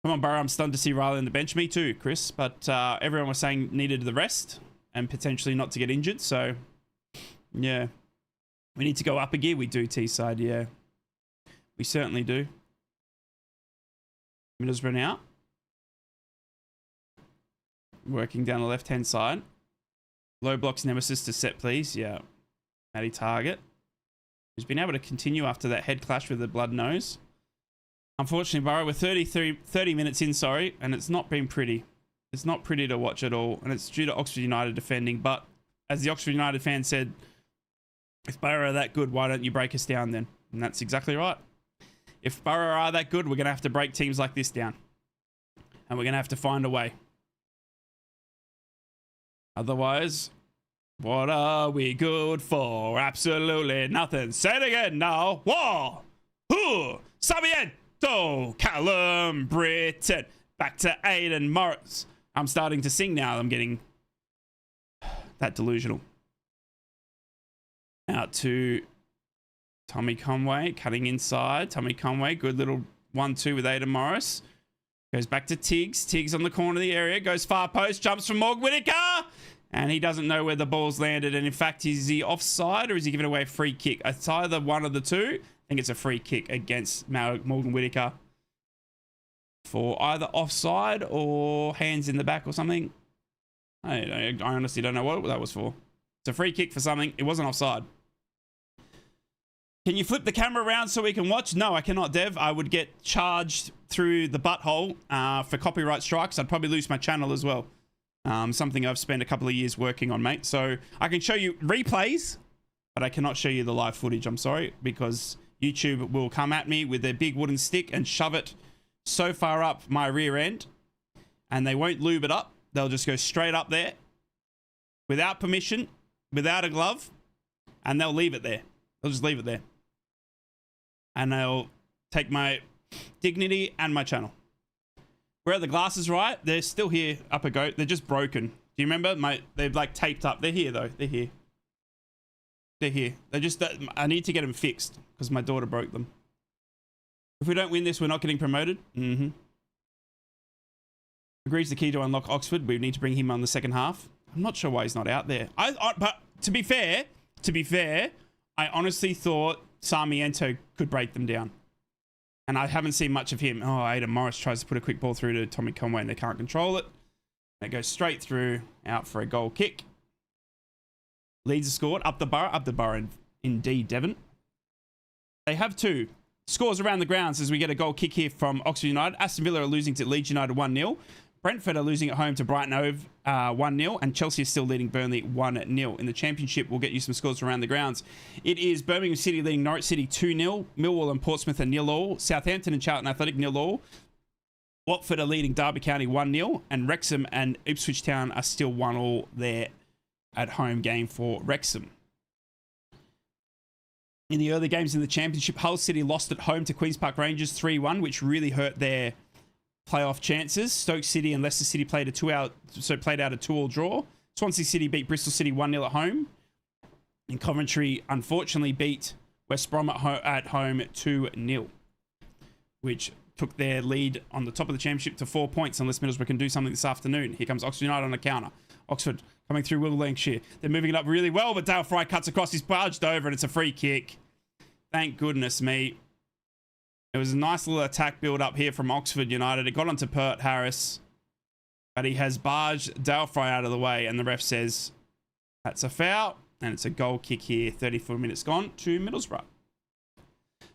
Come on, Boro. I'm stunned to see Riley on the bench. Me too, Chris. But everyone was saying needed the rest and potentially not to get injured. So, yeah. We need to go up a gear. We do, T-side. Yeah. We certainly do. Middlesbrough now. Working down the left-hand side. Low blocks Nemesis to set, please. Yeah. Matty target. He's been able to continue after that head clash with the blood nose. Unfortunately, Boro, we're 30 minutes in, sorry, and it's not been pretty. It's not pretty to watch at all, and it's due to Oxford United defending. But as the Oxford United fan said, if Boro are that good, why don't you break us down then? And that's exactly right. If Boro are that good, we're going to have to break teams like this down. And we're going to have to find a way. Otherwise... what are we good for? Absolutely nothing. Say it again now. War. Who? Sabiento. Callum Britton. Back to Aiden Morris. I'm starting to sing now. I'm getting that delusional. Out to Tommy Conway. Cutting inside. Tommy Conway. Good little 1-2 with Aiden Morris. Goes back to Tiggs. Tiggs on the corner of the area. Goes far post. Jumps from Morgan Whittaker. And he doesn't know where the ball's landed. And in fact, is he offside or is he giving away a free kick? It's either one of the two. I think it's a free kick against Morgan Whittaker for either offside or hands in the back or something. I honestly don't know what that was for. It's a free kick for something. It wasn't offside. Can you flip the camera around so we can watch? No, I cannot, Dev. I would get charged through the butthole for copyright strikes. I'd probably lose my channel as well. Something I've spent a couple of years working on, mate. So I can show you replays, but I cannot show you the live footage. I'm sorry, because YouTube will come at me with their big wooden stick and shove it so far up my rear end, and they won't lube it up. They'll just go straight up there without permission, without a glove, and they'll leave it there. They'll just leave it there. And they'll take my dignity and my channel. Where are the glasses, right? They're still here, up a goat. They're just broken. Do you remember? They've like taped up. They're here though. They're here. They're here. They're just, I need to get them fixed because my daughter broke them. If we don't win this, we're not getting promoted. Agrees the key to unlock Oxford. We need to bring him on the second half. I'm not sure why he's not out there. But to be fair, I honestly thought Sarmiento could break them down. And I haven't seen much of him. Oh, Aiden Morris tries to put a quick ball through to Tommy Conway and they can't control it. That goes straight through, out for a goal kick. Leeds are scored. Up the Boro indeed, Devon. They have two. Scores around the grounds as we get a goal kick here from Oxford United. Aston Villa are losing to Leeds United 1-0. Brentford are losing at home to Brighton Hove 1-0. And Chelsea is still leading Burnley 1-0. In the Championship, we'll get you some scores around the grounds. It is Birmingham City leading Norwich City 2-0. Millwall and Portsmouth are 0-0. Southampton and Charlton Athletic 0-0. Watford are leading Derby County 1-0. And Wrexham and Ipswich Town are still 1-1 there at home game for Wrexham. In the early games in the Championship, Hull City lost at home to Queen's Park Rangers 3-1, which really hurt their playoff chances. Stoke City and Leicester City played out a 2-2 draw. Swansea City beat Bristol City 1-0 at home. And Coventry, unfortunately, beat West Brom at home 2-0, which took their lead on the top of the Championship to 4 points, unless Middlesbrough can do something this afternoon. Here comes Oxford United on a counter. Oxford coming through Will Lancashire. They're moving it up really well, but Dale Fry cuts across. He's barged over, and it's a free kick. Thank goodness me. It was a nice little attack build up here from Oxford United. It got onto Pert Harris, but he has barged Dale Fry out of the way, and the ref says that's a foul, and it's a goal kick here. 34 minutes gone to Middlesbrough.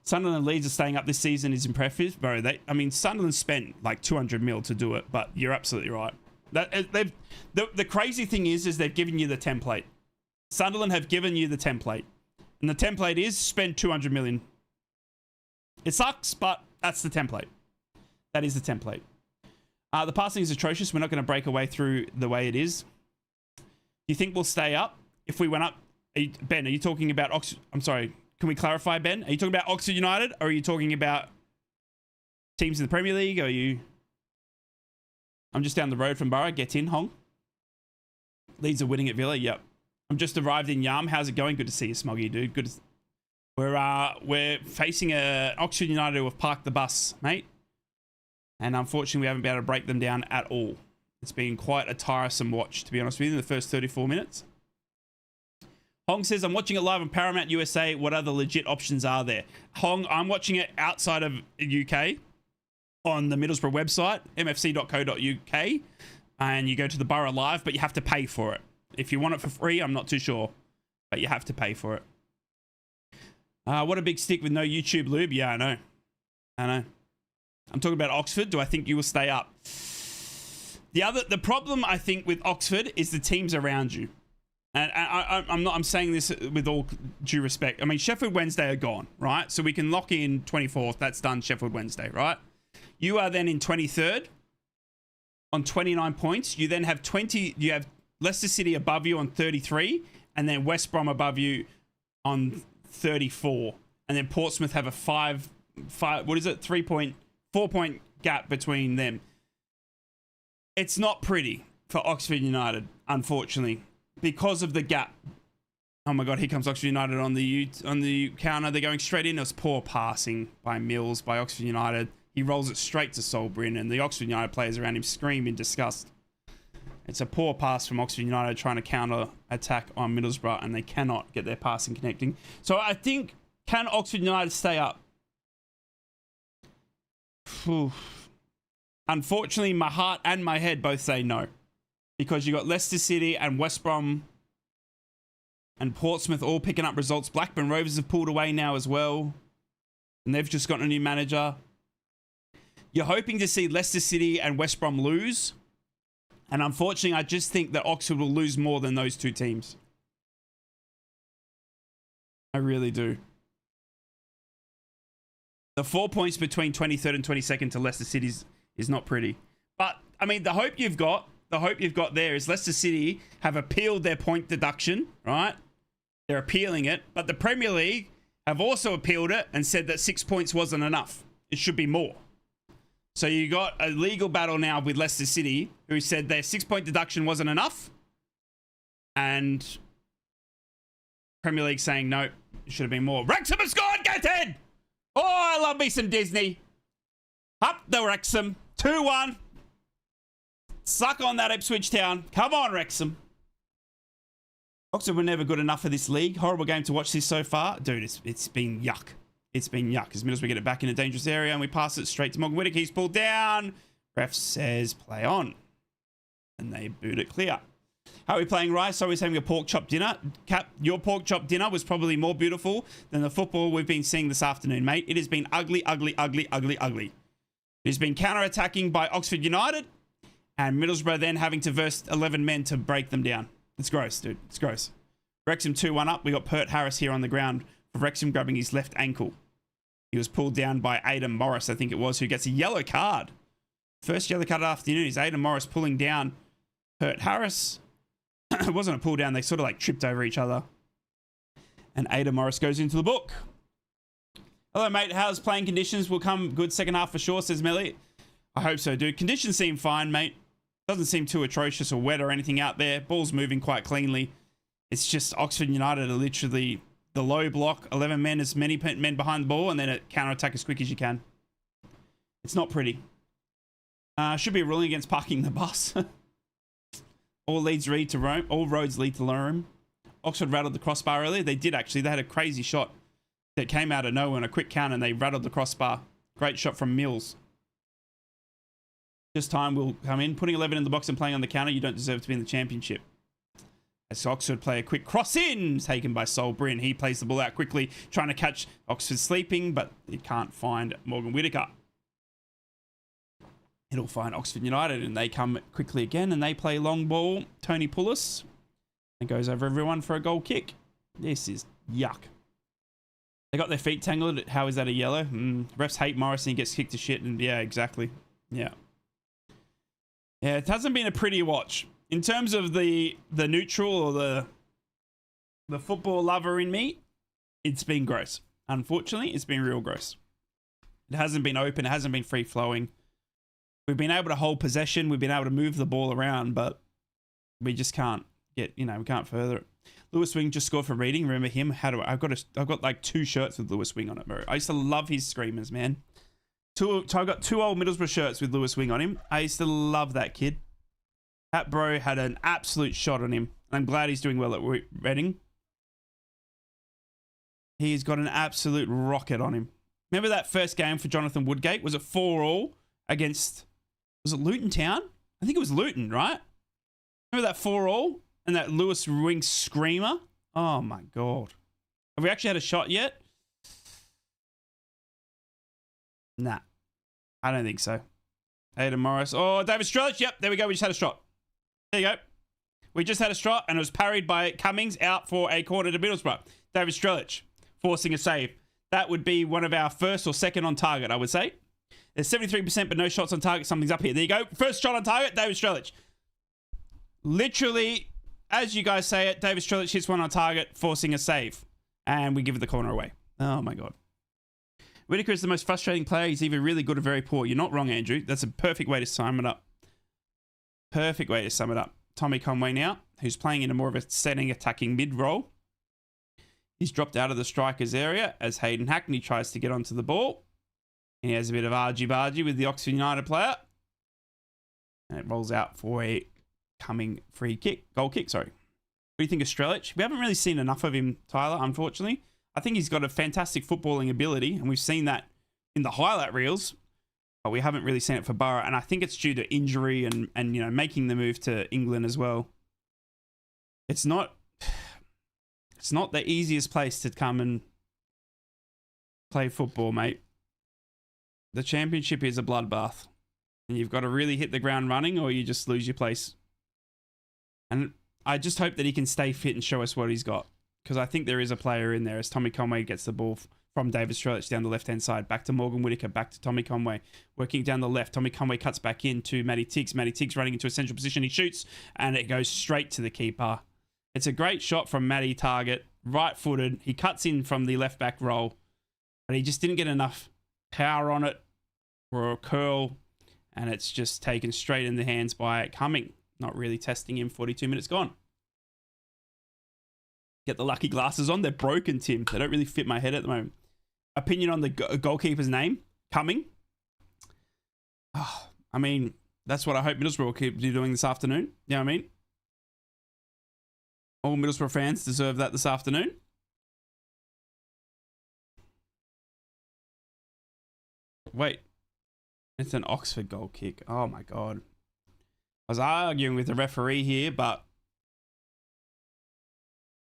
Sunderland and Leeds are staying up this season is impressive, bro. Sunderland spent like 200 mil to do it, but you're absolutely right. The crazy thing is they've given you the template. Sunderland have given you the template, and the template is spend 200 million. It sucks, but that's the template. That is the template. The passing is atrocious. We're not going to break away through the way it is. Do you think we'll stay up if we went up? Ben, are you talking about Oxford? I'm sorry. Can we clarify, Ben? Are you talking about Oxford United, or are you talking about teams in the Premier League? Or are you... I'm just down the road from Boro. Get in, Hong. Leeds are winning at Villa. Yep. I'm just arrived in Yarm. How's it going? Good to see you, Smoggy, dude. Good. We're facing Oxford United who have parked the bus, mate. And unfortunately, we haven't been able to break them down at all. It's been quite a tiresome watch, to be honest with you, in the first 34 minutes. Hong says, I'm watching it live on Paramount USA. What other legit options are there? Hong, I'm watching it outside of UK on the Middlesbrough website, mfc.co.uk. And you go to the Borough Live, but you have to pay for it. If you want it for free, I'm not too sure. But you have to pay for it. What a big stick with no YouTube lube. Yeah, I know. I'm talking about Oxford. Do I think you will stay up? The problem I think with Oxford is the teams around you. And I'm saying this with all due respect. I mean, Sheffield Wednesday are gone, right? So we can lock in 24th. That's done, Sheffield Wednesday, right? You are then in 23rd on 29 points. You then have you have Leicester City above you on 33, and then West Brom above you on 34. And then Portsmouth have a 4-point gap between them. It's not pretty for Oxford United, unfortunately, because of the gap. Oh my God, here comes Oxford United on the counter. They're going straight in. It was poor passing by Mills, by Oxford United. He rolls it straight to Solbrin, and the Oxford United players around him scream in disgust. It's a poor pass from Oxford United trying to counter attack on Middlesbrough, and they cannot get their passing connecting. So I think, can Oxford United stay up? Unfortunately, my heart and my head both say no, because you got Leicester City and West Brom and Portsmouth all picking up results. Blackburn Rovers have pulled away now as well, and they've just gotten a new manager. You're hoping to see Leicester City and West Brom lose, and unfortunately, I just think that Oxford will lose more than those two teams. I really do. The 4 points between 23rd and 22nd to Leicester City is not pretty. But, I mean, the hope you've got there is Leicester City have appealed their point deduction, right? They're appealing it. But the Premier League have also appealed it and said that 6 points wasn't enough. It should be more. So you got a legal battle now with Leicester City, who said their 6 point deduction wasn't enough. And Premier League saying, no, it should have been more. Wrexham has scored, get in! Oh, I love me some Disney. Up the Wrexham. 2-1. Suck on that Ipswich Town. Come on, Wrexham. Oxford were never good enough for this league. Horrible game to watch this so far. Dude, it's been yuck. It's been yuck. As Middlesbrough get it back in a dangerous area, and we pass it straight to Morgan Whittaker. He's pulled down. Ref says play on. and they boot it clear. How are we playing, Rice? So we're having a pork chop dinner. Cap, your pork chop dinner was probably more beautiful than the football we've been seeing this afternoon, mate. It has been ugly, ugly, ugly, ugly, ugly. It has been counter-attacking by Oxford United, and Middlesbrough then having to verse 11 men to break them down. It's gross, dude. It's gross. Wrexham 2-1 up. We got Pert Harris here on the ground for Wrexham grabbing his left ankle. He was pulled down by Aidan Morris, I think it was, who gets a yellow card. First yellow card of the afternoon is Aidan Morris pulling down Pert Harris. It wasn't a pull down. They sort of like tripped over each other. And Aidan Morris goes into the book. Hello, mate. How's playing conditions? Will come good second half for sure, says Melly. I hope so, dude. Conditions seem fine, mate. Doesn't seem too atrocious or wet or anything out there. Ball's moving quite cleanly. It's just Oxford United are literally the low block, 11 men, as many men behind the ball, and then a counter-attack as quick as you can. It's not pretty. Should be a ruling against parking the bus. All roads lead to Rome. Oxford rattled the crossbar earlier. They did, actually. They had a crazy shot that came out of nowhere on a quick counter, and they rattled the crossbar. Great shot from Mills. This time will come in. Putting 11 in the box and playing on the counter, you don't deserve to be in the championship. As Oxford play a quick cross in, taken by Sol Bryn. He plays the ball out quickly, trying to catch Oxford sleeping, but it can't find Morgan Whittaker. It'll find Oxford United, and they come quickly again, and they play long ball. Tony Pullis, and goes over everyone for a goal kick. This is yuck. They got their feet tangled. How is that a yellow? Refs hate Morrison. He gets kicked to shit, and yeah, exactly. Yeah. Yeah, it hasn't been a pretty watch. In terms of the neutral or the football lover in me, it's been gross. Unfortunately, it's been real gross. It hasn't been open. It hasn't been free-flowing. We've been able to hold possession. We've been able to move the ball around, but we just can't get, we can't further it. Lewis Wing just scored for Reading. Remember him? I've got like 2 shirts with Lewis Wing on it, bro. I used to love his screamers, man. I got 2 old Middlesbrough shirts with Lewis Wing on him. I used to love that kid. That bro had an absolute shot on him. I'm glad he's doing well at Reading. He's got an absolute rocket on him. Remember that first game for Jonathan Woodgate? Was it 4-4 against... Was it Luton Town? I think it was Luton, right? Remember that 4-4 and that Lewis Wing screamer? Oh my God. Have we actually had a shot yet? Nah. I don't think so. Aidan Morris. Oh, David Strelic. Yep, there we go. We just had a shot. There you go. We just had a shot, and it was parried by Cummings out for a corner to Middlesbrough. David Strelic forcing a save. That would be one of our first or second on target, I would say. There's 73%, but no shots on target. Something's up here. There you go. First shot on target, David Strelic. Literally, as you guys say it, David Strelic hits one on target, forcing a save. And we give the corner away. Oh, my God. Whittaker is the most frustrating player. He's either really good or very poor. You're not wrong, Andrew. That's a perfect way to sum it up. Perfect way to sum it up. Tommy Conway now, who's playing in a more of a setting attacking mid role. He's dropped out of the striker's area as Hayden Hackney tries to get onto the ball. He has a bit of argy-bargy with the Oxford United player. And it rolls out for a coming goal kick, sorry. What do you think of Strelic? We haven't really seen enough of him, Tyler, unfortunately. I think he's got a fantastic footballing ability, and we've seen that in the highlight reels, but we haven't really seen it for Boro, and I think it's due to injury and making the move to England as well. It's not the easiest place to come and play football, mate. The championship is a bloodbath, and you've got to really hit the ground running or you just lose your place. And I just hope that he can stay fit and show us what he's got, because I think there is a player in there as Tommy Conway gets the ball from David Strelic down the left-hand side, back to Morgan Whittaker, back to Tommy Conway, working down the left. Tommy Conway cuts back into Matty Tiggs. Matty Tiggs running into a central position. He shoots, and it goes straight to the keeper. It's a great shot from Matty Target, right-footed. He cuts in from the left-back roll, but he just didn't get enough power on it or a curl, and it's just taken straight in the hands by Cumming. Not really testing him. 42 minutes gone. Get the lucky glasses on. They're broken, Tim. They don't really fit my head at the moment. Opinion on the goalkeeper's name? Cumming? Oh, I mean, that's what I hope Middlesbrough will keep doing this afternoon. You know what I mean? All Middlesbrough fans deserve that this afternoon. Wait. It's an Oxford goal kick. Oh, my God. was arguing with the referee here, but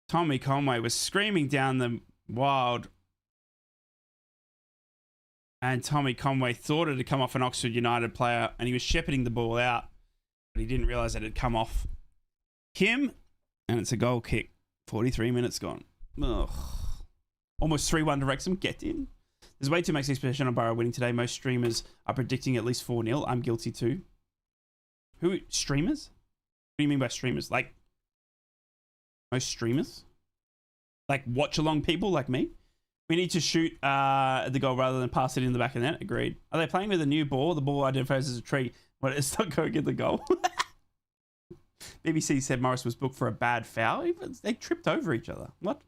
Tommy Conway was screaming down the wild, and Tommy Conway thought it had come off an Oxford United player, and he was shepherding the ball out, but he didn't realise that it had come off him, and it's a goal kick. 43 minutes gone. Ugh. Almost 3-1 to Wrexham. Get in. There's way too much expectation on Boro winning today. Most streamers are predicting at least 4-0. I'm guilty too. Who? Streamers? What do you mean by streamers? Like, most streamers? Like watch-along people like me? We need to shoot the goal rather than pass it in the back of the net. Agreed. Are they playing with a new ball? The ball identifies as a tree. What, it's not going to get the goal? BBC said Morris was booked for a bad foul. They tripped over each other. What?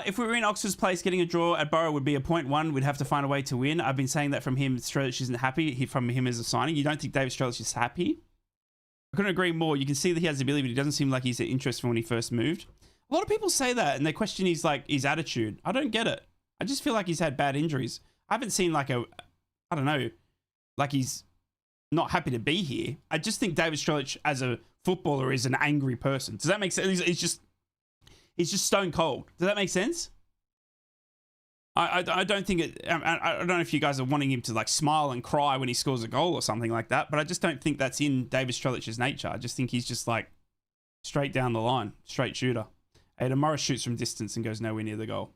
If we were in Oxford's place, getting a draw at Boro would be a 0.1. We'd have to find a way to win. I've been saying that from him. Strelic isn't happy from him as a signing. You don't think David Strelic is happy? I couldn't agree more. You can see that he has the ability, but he doesn't seem like he's interested from when he first moved. A lot of people say that, and they question his attitude. I don't get it. I just feel like he's had bad injuries. I haven't seen I don't know, like he's not happy to be here. I just think David Strelic as a footballer is an angry person. Does that make sense? He's just stone cold. Does that make sense? I don't think it. I don't know if you guys are wanting him to like smile and cry when he scores a goal or something like that, but I just don't think that's in David Strelic's nature. I just think he's just like straight down the line, straight shooter. Aidan Morris shoots from distance and goes nowhere near the goal.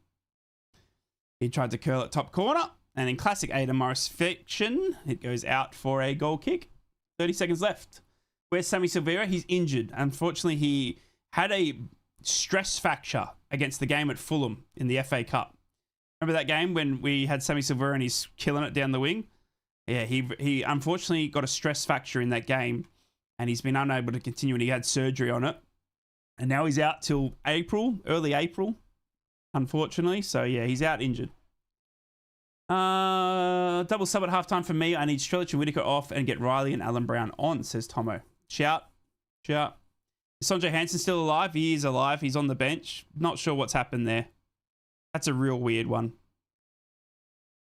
He tried to curl it top corner, and in classic Aidan Morris fiction, it goes out for a goal kick. 30 seconds left. Where's Sammy Silvera? He's injured. Unfortunately, he had a stress fracture against the game at Fulham in the FA Cup. Remember that game when we had Sammy Silvera and he's killing it down the wing? Yeah, he unfortunately got a stress fracture in that game, and he's been unable to continue, and he had surgery on it. And now he's out till April, early April, unfortunately. So, yeah, he's out injured. Double sub at halftime for me. I need Strelic and Whittaker off and get Riley and Alan Brown on, says Tomo. Shout. Shout. Is Sanjay Hansen still alive? He is alive. He's on the bench. Not sure what's happened there. That's a real weird one.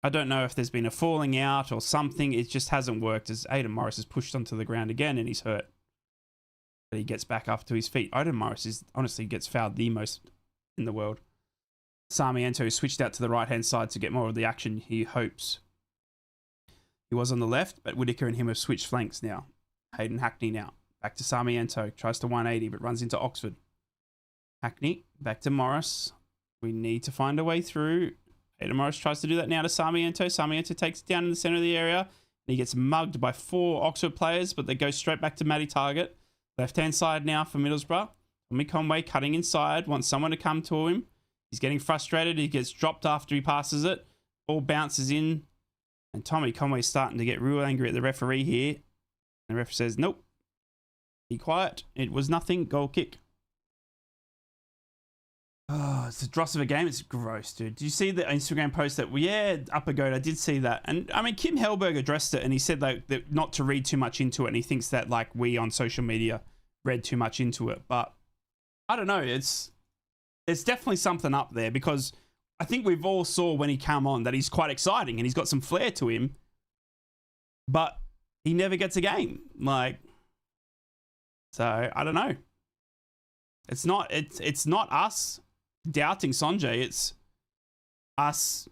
I don't know if there's been a falling out or something. It just hasn't worked as Aidan Morris is pushed onto the ground again and he's hurt. But he gets back up to his feet. Aidan Morris is honestly gets fouled the most in the world. Sarmiento switched out to the right-hand side to get more of the action he hopes. He was on the left, but Whittaker and him have switched flanks now. Hayden Hackney now. Back to Sarmiento. Tries to 180, but runs into Oxford. Hackney, back to Morris. We need to find a way through. Aidan Morris tries to do that now to Sarmiento. Sarmiento takes it down in the centre of the area. And he gets mugged by 4 Oxford players, but they go straight back to Matty Target. Left-hand side now for Middlesbrough. Tommy Conway cutting inside. Wants someone to come to him. He's getting frustrated. He gets dropped after he passes it. Ball bounces in. And Tommy Conway's starting to get real angry at the referee here. The ref says, nope. Be quiet. It was nothing. Goal kick. Oh, it's a dross of a game. It's gross, dude. Did you see the Instagram post that, yeah, upper goat? I did see that. And I mean, Kim Hellberg addressed it and he said that not to read too much into it. And he thinks that like we on social media read too much into it. But I don't know. There's definitely something up there because I think we've all saw when he came on that he's quite exciting and he's got some flair to him. But he never gets a game. Like, so I don't know. It's not us doubting Sanjay, it's us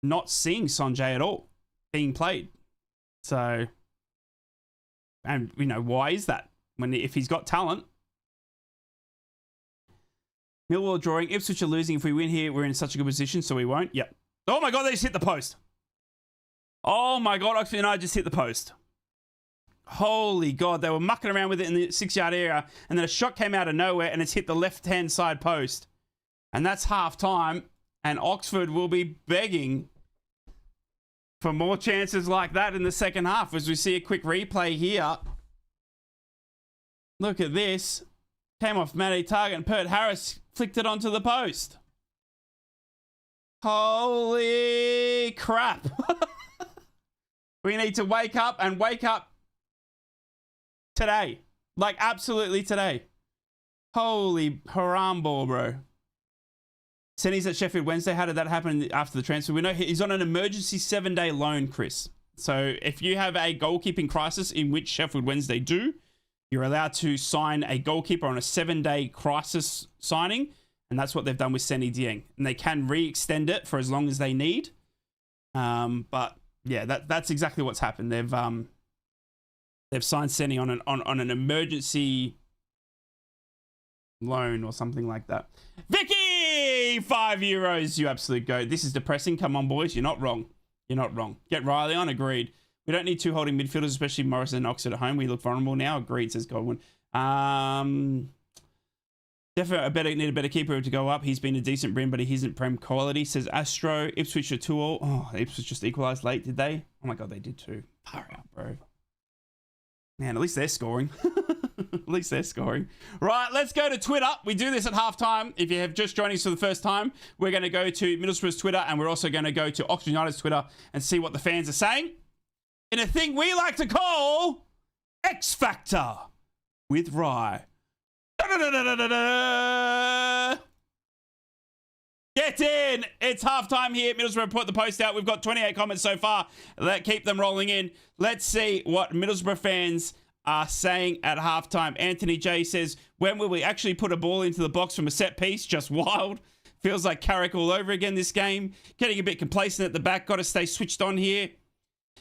not seeing Sanjay at all being played. So, and you know, why is that? If he's got talent. Millwall drawing, Ipswich are losing. If we win here, we're in such a good position, so we won't. Yep. Oh my God, they just hit the post. Oh my God, Oxford United just hit the post. Holy God, they were mucking around with it in the 6-yard area, and then a shot came out of nowhere, and it's hit the left-hand side post. And that's half-time, and Oxford will be begging for more chances like that in the second half, as we see a quick replay here. Look at this. Came off Matty Target, and Pert Harris flicked it onto the post. Holy crap. We need to wake up and wake up today. Like, absolutely today. Holy haram ball, bro. Senny's at Sheffield Wednesday. How did that happen after the transfer? We know he's on an emergency 7-day loan, Chris, So if you have a goalkeeping crisis, in which Sheffield Wednesday do, you're allowed to sign a goalkeeper on a 7-day crisis signing. And that's what they've done with Senny Dieng. And they can re-extend it for as long as they need. But yeah, that's exactly what's happened. They've signed Senny on an emergency loan or something like that. Vicky, €5, you absolute goat. This is depressing. Come on, boys. You're not wrong. You're not wrong. Get Riley on. Agreed. We don't need two holding midfielders, especially Morrison and Oxford at home. We look vulnerable now. Agreed, says Godwin. Definitely need a better keeper to go up. He's been a decent Brim, but he isn't Prem quality, says Astro. Ipswich are 2-2. Oh, Ipswich just equalised late, did they? Oh my God, they did too. Far out, bro. Man, at least they're scoring. At least they're scoring. Right, let's go to Twitter. We do this at halftime. If you have just joined us for the first time, we're going to go to Middlesbrough's Twitter, and we're also going to go to Oxford United's Twitter and see what the fans are saying in a thing we like to call X Factor with Rye. Get in! It's halftime here. Middlesbrough put the post out. We've got 28 comments so far. Let's keep them rolling in. Let's see what Middlesbrough fans are saying at halftime. Anthony J says, when will we actually put a ball into the box from a set piece? Just wild. Feels like Carrick all over again this game. Getting a bit complacent at the back. Got to stay switched on here.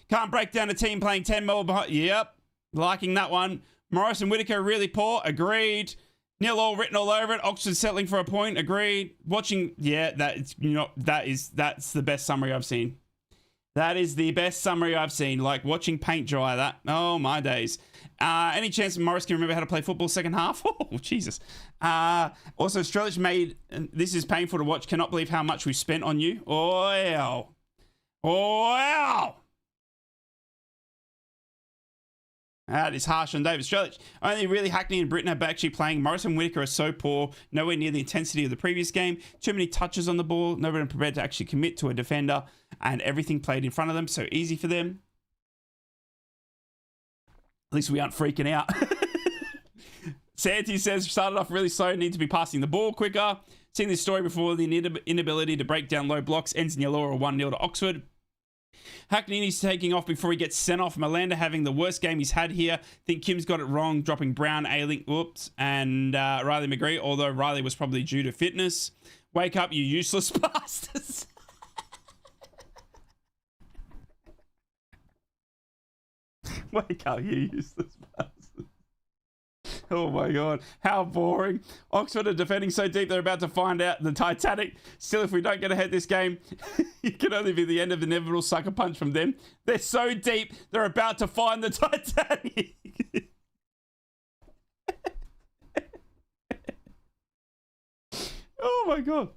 Can't break down a team playing 10 more behind. Yep. Liking that one. Morris and Whitaker really poor. Agreed. Nil all written all over it. Oxford settling for a point. Agreed. Watching, yeah, that's the best summary I've seen. That is the best summary I've seen. Like watching paint dry. That. Oh my days. Any chance Morris can remember how to play football second half? Oh Jesus. Also, Strelic made. This is painful to watch. Cannot believe how much we've spent on you. Oh wow. Oh wow. That is harsh on David Strelic. Only really Hackney and Britton are actually playing. Morris and Whitaker are so poor, nowhere near the intensity of the previous game. Too many touches on the ball, nobody prepared to actually commit to a defender, and everything played in front of them, so easy for them. At least we aren't freaking out. Santi says, started off really slow, need to be passing the ball quicker. Seen this story before, the inability to break down low blocks ends in yellow or 1-0 to Oxford. Hackney's taking off before he gets sent off. Malanda having the worst game he's had here. Think Kim's got it wrong, dropping Brown, Ailing, and Riley McGree, although Riley was probably due to fitness. Wake up, you useless bastards. Wake up, you useless bastards. Oh my God, how boring. Oxford are defending so deep they're about to find out the Titanic. Still, if we don't get ahead this game, it can only be the end of the inevitable sucker punch from them. They're so deep, they're about to find the Titanic. Oh my God.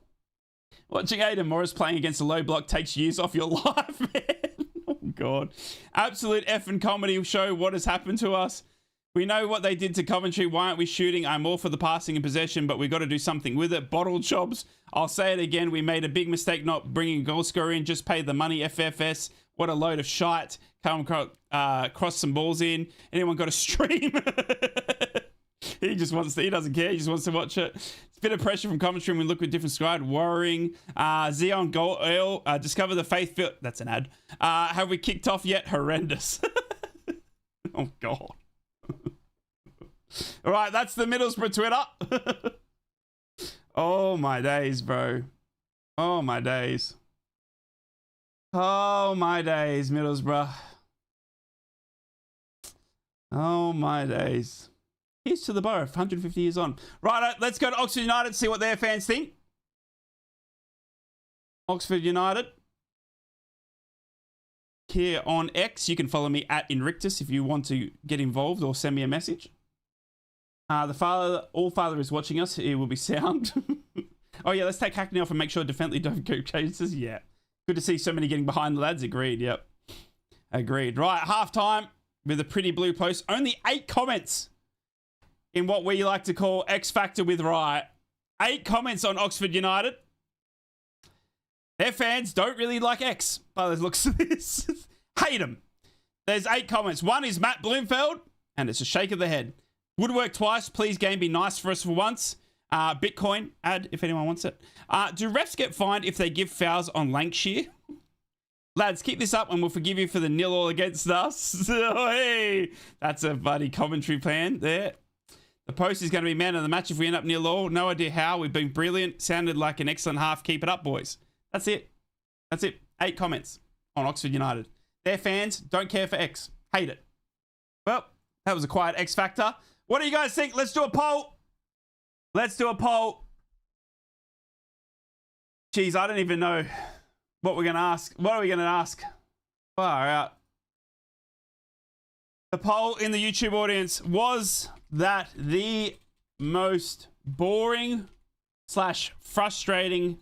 Watching Aidan Morris playing against a low block takes years off your life, man. Oh God. Absolute effing comedy show what has happened to us. We know what they did to Coventry. Why aren't we shooting? I'm all for the passing and possession, but we've got to do something with it. Bottle jobs. I'll say it again. We made a big mistake not bringing a goal scorer in. Just pay the money, FFS. What a load of shite. Come cross some balls in. Anyone got a stream? He doesn't care. He just wants to watch it. It's a bit of pressure from Coventry when we look with different squad. Worrying. Xeon Goal Earl. Discover the faith field. That's an ad. Have we kicked off yet? Horrendous. Oh, God. All right, that's the Middlesbrough Twitter. Oh, my days, bro. Oh, my days. Oh, my days, Middlesbrough. Oh, my days. Here's to the Boro, 150 years on. Right, let's go to Oxford United, see what their fans think. Oxford United. Here on X, you can follow me at Inrictus if you want to get involved or send me a message. All father is watching us. It will be sound. Oh yeah, let's take Hackney off and make sure Defendly don't go cases. Yeah. Good to see so many getting behind the lads. Agreed. Yep. Agreed. Right, halftime with a pretty blue post. Only 8 comments in what we like to call X Factor with Riot. 8 comments on Oxford United. Their fans don't really like X by the looks of this. Hate them. There's 8 comments. One is Matt Bloomfield, and it's a shake of the head. Woodwork twice. Please, game, be nice for us for once. Bitcoin ad if anyone wants it. Do refs get fined if they give fouls on Lancashire? Lads, keep this up and we'll forgive you for the 0-all against us. Oh, hey, that's a bloody Coventry plan there. The post is going to be man of the match if we end up 0-all. No idea how. We've been brilliant. Sounded like an excellent half. Keep it up, boys. That's it. That's it. 8 comments on Oxford United. Their fans don't care for X. Hate it. Well, that was a quiet X factor. What do you guys think? Let's do a poll. Let's do a poll. Jeez, I don't even know what we're going to ask. What are we going to ask? Far out. The poll in the YouTube audience was that the most boring / frustrating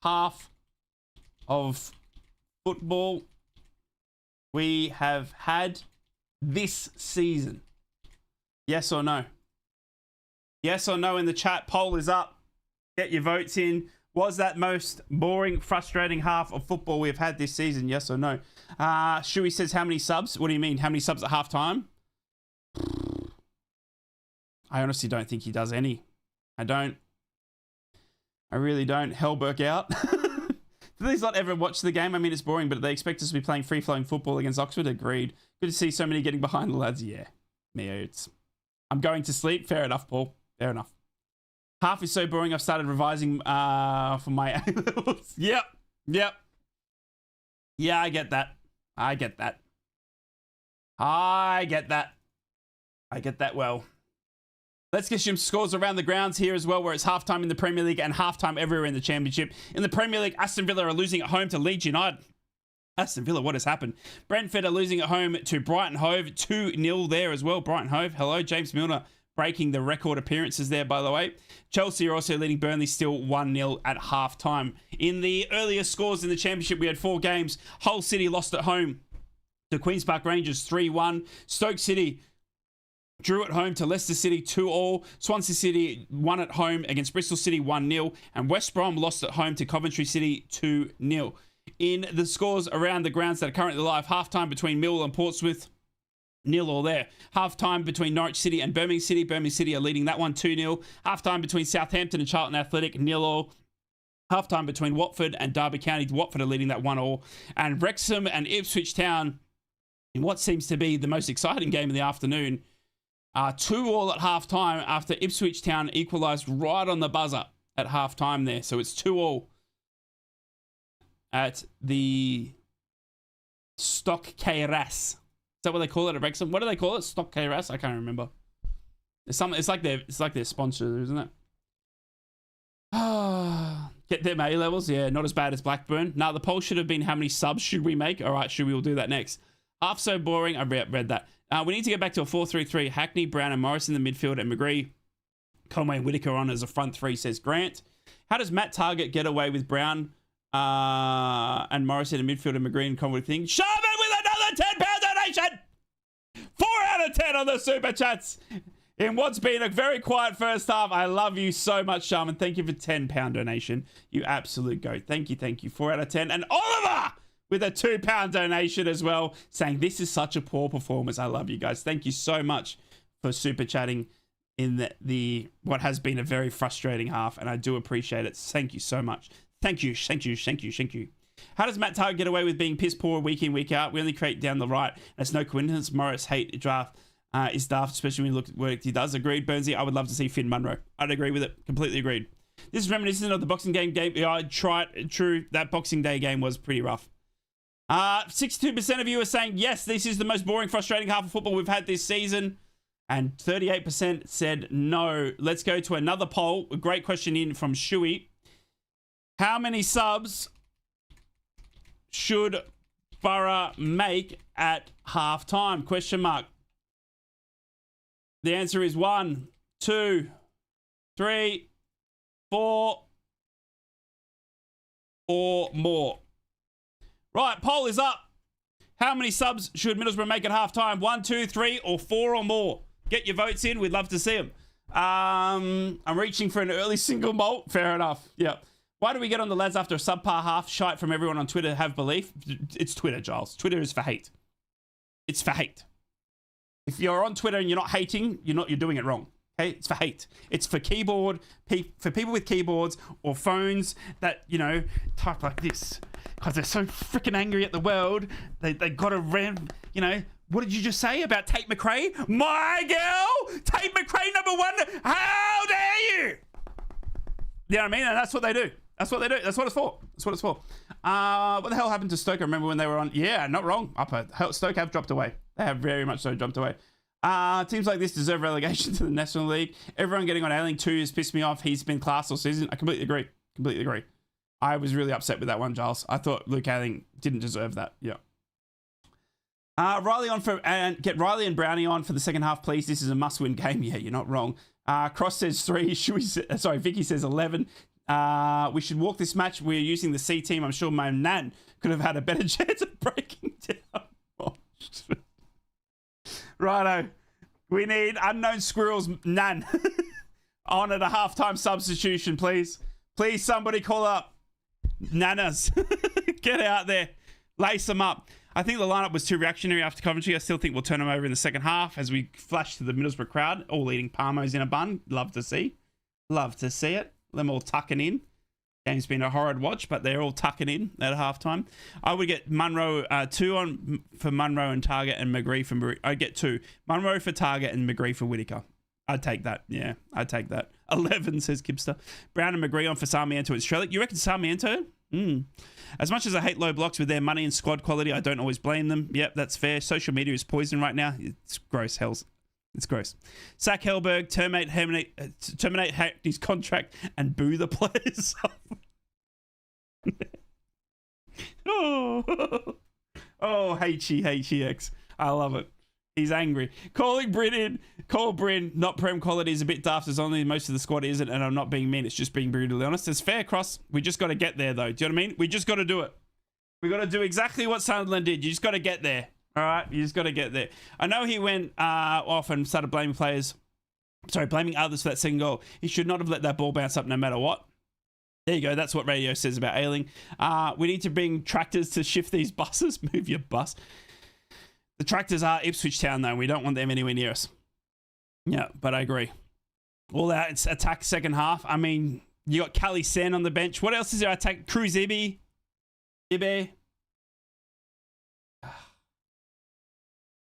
half of football we have had this season. Yes or no? Yes or no in the chat. Poll is up. Get your votes in. Was that most boring, frustrating half of football we've had this season? Yes or no? Shuey says, how many subs? What do you mean? How many subs at halftime? I honestly don't think he does any. I don't. I really don't. Hellberg out. Do these not ever watch the game? I mean, it's boring, but they expect us to be playing free-flowing football against Oxford. Agreed. Good to see so many getting behind the lads. Yeah. Me, I'm going to sleep. Fair enough, Paul. Fair enough. Half is so boring, I've started revising for my A-levels. Yep. Yeah, I get that. I get that well. Let's get some scores around the grounds here as well, where it's halftime in the Premier League and halftime everywhere in the Championship. In the Premier League, Aston Villa are losing at home to Leeds United. Aston Villa, what has happened? Brentford are losing at home to Brighton Hove. 2-0 there as well. Brighton Hove, hello. James Milner breaking the record appearances there, by the way. Chelsea are also leading Burnley still 1-0 at halftime. In the earlier scores in the Championship, we had 4 games. Hull City lost at home to Queen's Park Rangers 3-1. Stoke City drew at home to Leicester City 2-2. Swansea City won at home against Bristol City 1-0. And West Brom lost at home to Coventry City 2-0. In the scores around the grounds that are currently live, halftime between Millwall and Portsmouth, 0-0 there. Halftime between Norwich City and Birmingham City. Birmingham City are leading that one 2-0. Halftime between Southampton and Charlton Athletic, 0-0. Halftime between Watford and Derby County. Watford are leading that 1-1. And Wrexham and Ipswich Town, in what seems to be the most exciting game of the afternoon, 2-2 at halftime after Ipswich Town equalised right on the buzzer at halftime there. So it's 2-2 at the Stock Kairas. Is that what they call it at Wrexham? What do they call it? Stock Kairas? I can't remember. It's like their sponsor, isn't it? Get them A levels. Yeah, not as bad as Blackburn. Now the poll should have been how many subs should we make? All right, we'll do that next. Half so boring. I read that. We need to get back to a 4-3-3. Hackney, Brown, and Morris in the midfield, and McGree, Conway, and Whitaker on as a front three, says Grant. How does Matt Target get away with Brown and Morris in the midfield and McGree and Conway thing? Shove it with another £10 donation! 4 out of 10 on the super chats. In what's been a very quiet first half. I love you so much, Sharman. Thank you for £10 donation. You absolute goat. Thank you. 4 out of 10. And Oliver with a £2 donation as well, saying this is such a poor performance. I love you guys. Thank you so much for super chatting in the what has been a very frustrating half, and I do appreciate it. Thank you so much. Thank you. How does Matt Target get away with being piss poor week in, week out? We only create down the right. It's no coincidence Morris hate draft is daft, especially when you look at what he does. Agreed, Burnsy. I would love to see Finn Munro. I'd agree with it. Completely agreed. This is reminiscent of the Boxing Day game. Yeah, true. That Boxing Day game was pretty rough. 62% of you are saying, yes, this is the most boring, frustrating half of football we've had this season. And 38% said no. Let's go to another poll. A great question in from Shuey. How many subs should Boro make at halftime? Question mark. The answer is 1, 2, 3, 4, or more. Right, poll is up. How many subs should Middlesbrough make at halftime? 1, 2, 3, or 4 or more? Get your votes in. We'd love to see them. I'm reaching for an early single malt. Fair enough. Yep. Why do we get on the lads after a subpar half? Shite from everyone on Twitter have belief. It's Twitter, Giles. Twitter is for hate. It's for hate. If you're on Twitter and you're not hating, you're doing it wrong. Okay, it's for hate. It's for for people with keyboards or phones that, you know, type like this because they're so freaking angry at the world. They got to you know. What did you just say about Tate McRae? My girl, Tate McRae #1. How dare you? You know what I mean? And that's what they do. That's what they do. That's what it's for. That's what it's for. What the hell happened to Stoke? I remember when they were on. Yeah, not wrong. Stoke have dropped away. They have very much so dropped away. Teams like this deserve relegation to the National League. Everyone getting on Ailing 2 has pissed me off. He's been class all season. I completely agree. Completely agree. I was really upset with that one, Giles. I thought Luke Ailing didn't deserve that. Yeah. Riley on for and get Riley and Brownie on for the second half, please. This is a must-win game. Yeah, you're not wrong. Cross says 3. Vicky says 11. We should walk this match. We're using the C team. I'm sure my Nan could have had a better chance of breaking down. Righto. We need unknown squirrels Nan on at a halftime substitution, please. Please, somebody call up Nanas. Get out there. Lace them up. I think the lineup was too reactionary after Coventry. I still think we'll turn them over in the second half as we flash to the Middlesbrough crowd, all eating Parmos in a bun. Love to see. Love to see it. Them all tucking in. Game's been a horrid watch, but they're all tucking in at halftime. I would get Munro 2 on for Munro and Target and McGree for I'd get 2. Munro for Target and McGree for Whittaker. I'd take that. Yeah, I'd take that. 11 says Kipster. Brown and McGree on for Sarmiento and Strelic. You reckon Sarmiento? As much as I hate low blocks with their money and squad quality, I don't always blame them. Yep, that's fair. Social media is poison right now. It's gross, hells. It's gross. Sack Hellberg, terminate his contract, and boo the players. HEX. I love it. He's angry. Calling Bryn in. Call Bryn. Not Prem quality is a bit daft as only most of the squad isn't, and I'm not being mean. It's just being brutally honest. It's fair, Cross. We just got to get there, though. Do you know what I mean? We just got to do it. We got to do exactly what Sunderland did. You just got to get there. All right? You just got to get there. I know he went off and started blaming others for that second goal. He should not have let that ball bounce up no matter what. There you go. That's what radio says about Ailing. We need to bring tractors to shift these buses. Move your bus. The tractors are Ipswich Town, though. We don't want them anywhere near us. Yeah, but I agree. All out, it's attack second half. I mean, you got Callie Sen on the bench. What else is there? Attack Cruz Ibe.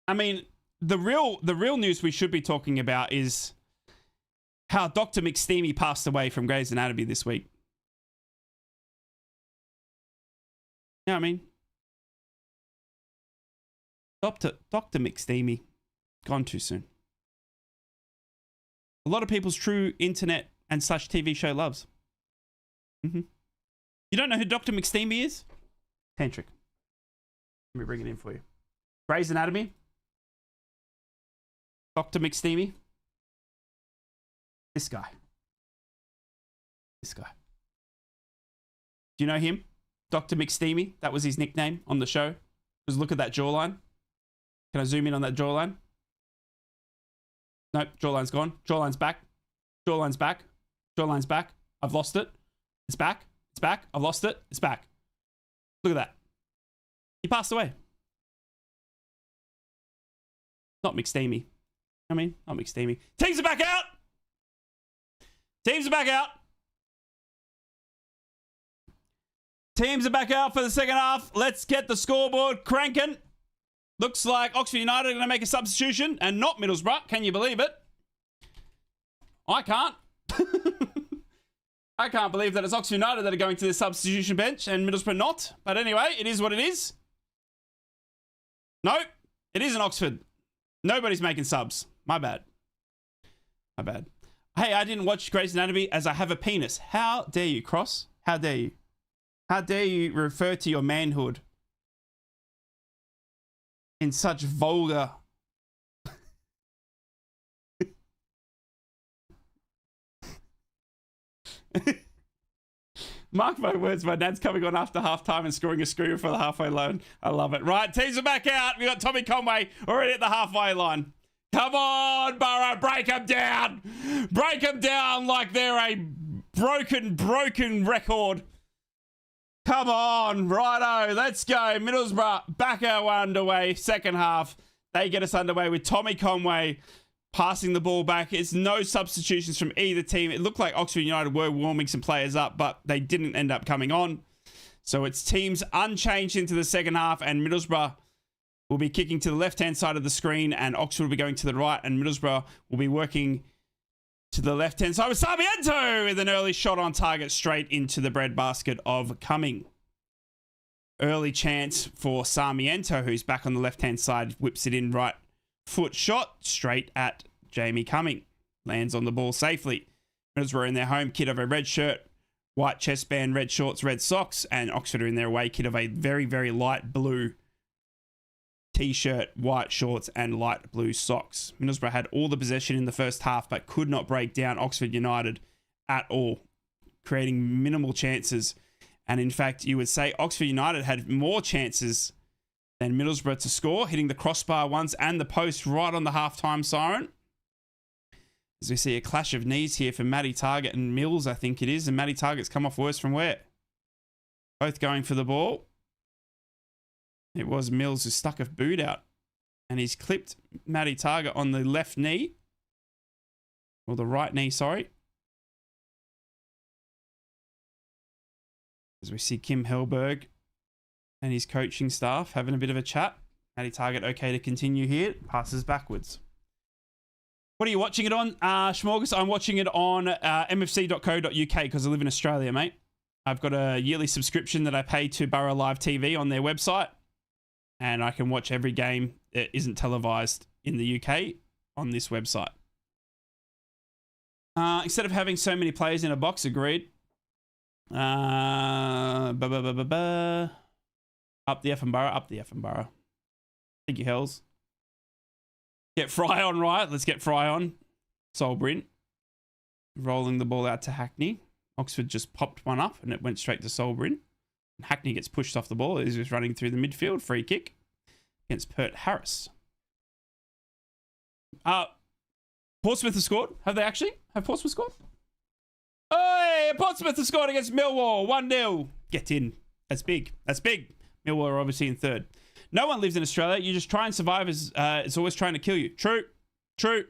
I mean, the real news we should be talking about is how Dr. McSteamy passed away from Grey's Anatomy this week. You know what I mean? Dr. McSteamy, gone too soon. A lot of people's true internet and such TV show loves. You don't know who Dr. McSteamy is? Tantric. Let me bring it in for you. Grey's Anatomy. Dr. McSteamy. This guy. Do you know him? Dr. McSteamy. That was his nickname on the show. Just look at that jawline. Can I zoom in on that jawline? Nope, jawline's gone. Jawline's back. Jawline's back. Jawline's back. I've lost it. It's back. It's back. I've lost it. It's back. Look at that. He passed away. Not McSteamy. I mean, not McSteamy. Teams are back out. Teams are back out. Teams are back out for the second half. Let's get the scoreboard cranking. Looks like Oxford United are going to make a substitution and not Middlesbrough. Can you believe it? I can't. I can't believe that it's Oxford United that are going to the substitution bench and Middlesbrough not. But anyway, it is what it is. Nope, it isn't Oxford. Nobody's making subs. My bad. My bad. Hey, I didn't watch Grey's Anatomy as I have a penis. How dare you, Cross? How dare you? How dare you refer to your manhood in such vulgar... Mark my words, my dad's coming on after half-time and scoring a screamer for the halfway line. I love it. Right, teams are back out. We got Tommy Conway already at the halfway line. Come on, Boro, break them down. Break them down like they're a broken record. Come on, righto, let's go. Middlesbrough back our underway, second half. They get us underway with Tommy Conway passing the ball back. It's no substitutions from either team. It looked like Oxford United were warming some players up, but they didn't end up coming on. So it's teams unchanged into the second half, and Middlesbrough will be kicking to the left-hand side of the screen, and Oxford will be going to the right, and Middlesbrough will be working to the left-hand side with Sarmiento with an early shot on target straight into the breadbasket of Cumming. Early chance for Sarmiento, who's back on the left-hand side, whips it in right foot shot straight at Jamie Cumming. Lands on the ball safely. Middlesbrough in their home kit of a red shirt, white chest band, red shorts, red socks, and Oxford are in their away kit of a very, very light blue t-shirt, white shorts, and light blue socks. Middlesbrough had all the possession in the first half, but could not break down Oxford United at all, creating minimal chances. And in fact, you would say Oxford United had more chances than Middlesbrough to score, hitting the crossbar once and the post right on the halftime siren. As we see a clash of knees here for Matty Targett and Mills, I think it is. And Matty Targett's come off worse from where? Both going for the ball. It was Mills who stuck a boot out. And he's clipped Matty Targett on the left knee. Or the right knee, sorry. As we see Kim Hellberg and his coaching staff having a bit of a chat. Matty Targett okay to continue here. Passes backwards. What are you watching it on, Schmorgas? I'm watching it on mfc.co.uk because I live in Australia, mate. I've got a yearly subscription that I pay to Boro Live TV on their website. And I can watch every game that isn't televised in the UK on this website. Instead of having so many players in a box, agreed. Up the effing Borough, up the effing Borough. Thank you, Hells. Get Fry on right. Let's get Fry on. Solbrint. Rolling the ball out to Hackney. Oxford just popped one up and it went straight to Solbrint. Hackney gets pushed off the ball. He's just running through the midfield. Free kick against Pert Harris. Portsmouth have scored. Have they actually? Have Portsmouth scored? Oh, Portsmouth have scored against Millwall. 1-0. Get in. That's big. That's big. Millwall are obviously in third. No one lives in Australia. You just try and survive as it's always trying to kill you. True. True.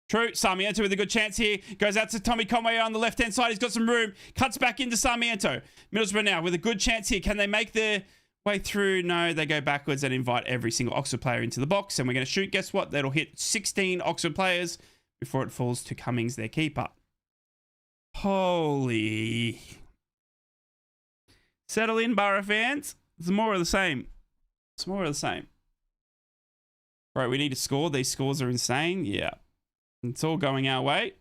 True. Sarmiento with a good chance here. Goes out to Tommy Conway on the left-hand side. He's got some room. Cuts back into Sarmiento. Middlesbrough now with a good chance here. Can they make their way through? No, they go backwards and invite every single Oxford player into the box. And we're going to shoot. Guess what? That'll hit 16 Oxford players before it falls to Cummings, their keeper. Holy. Settle in, Borough fans. It's more of the same. It's more of the same. Right, we need to score. These scores are insane. Yeah. It's all going our way.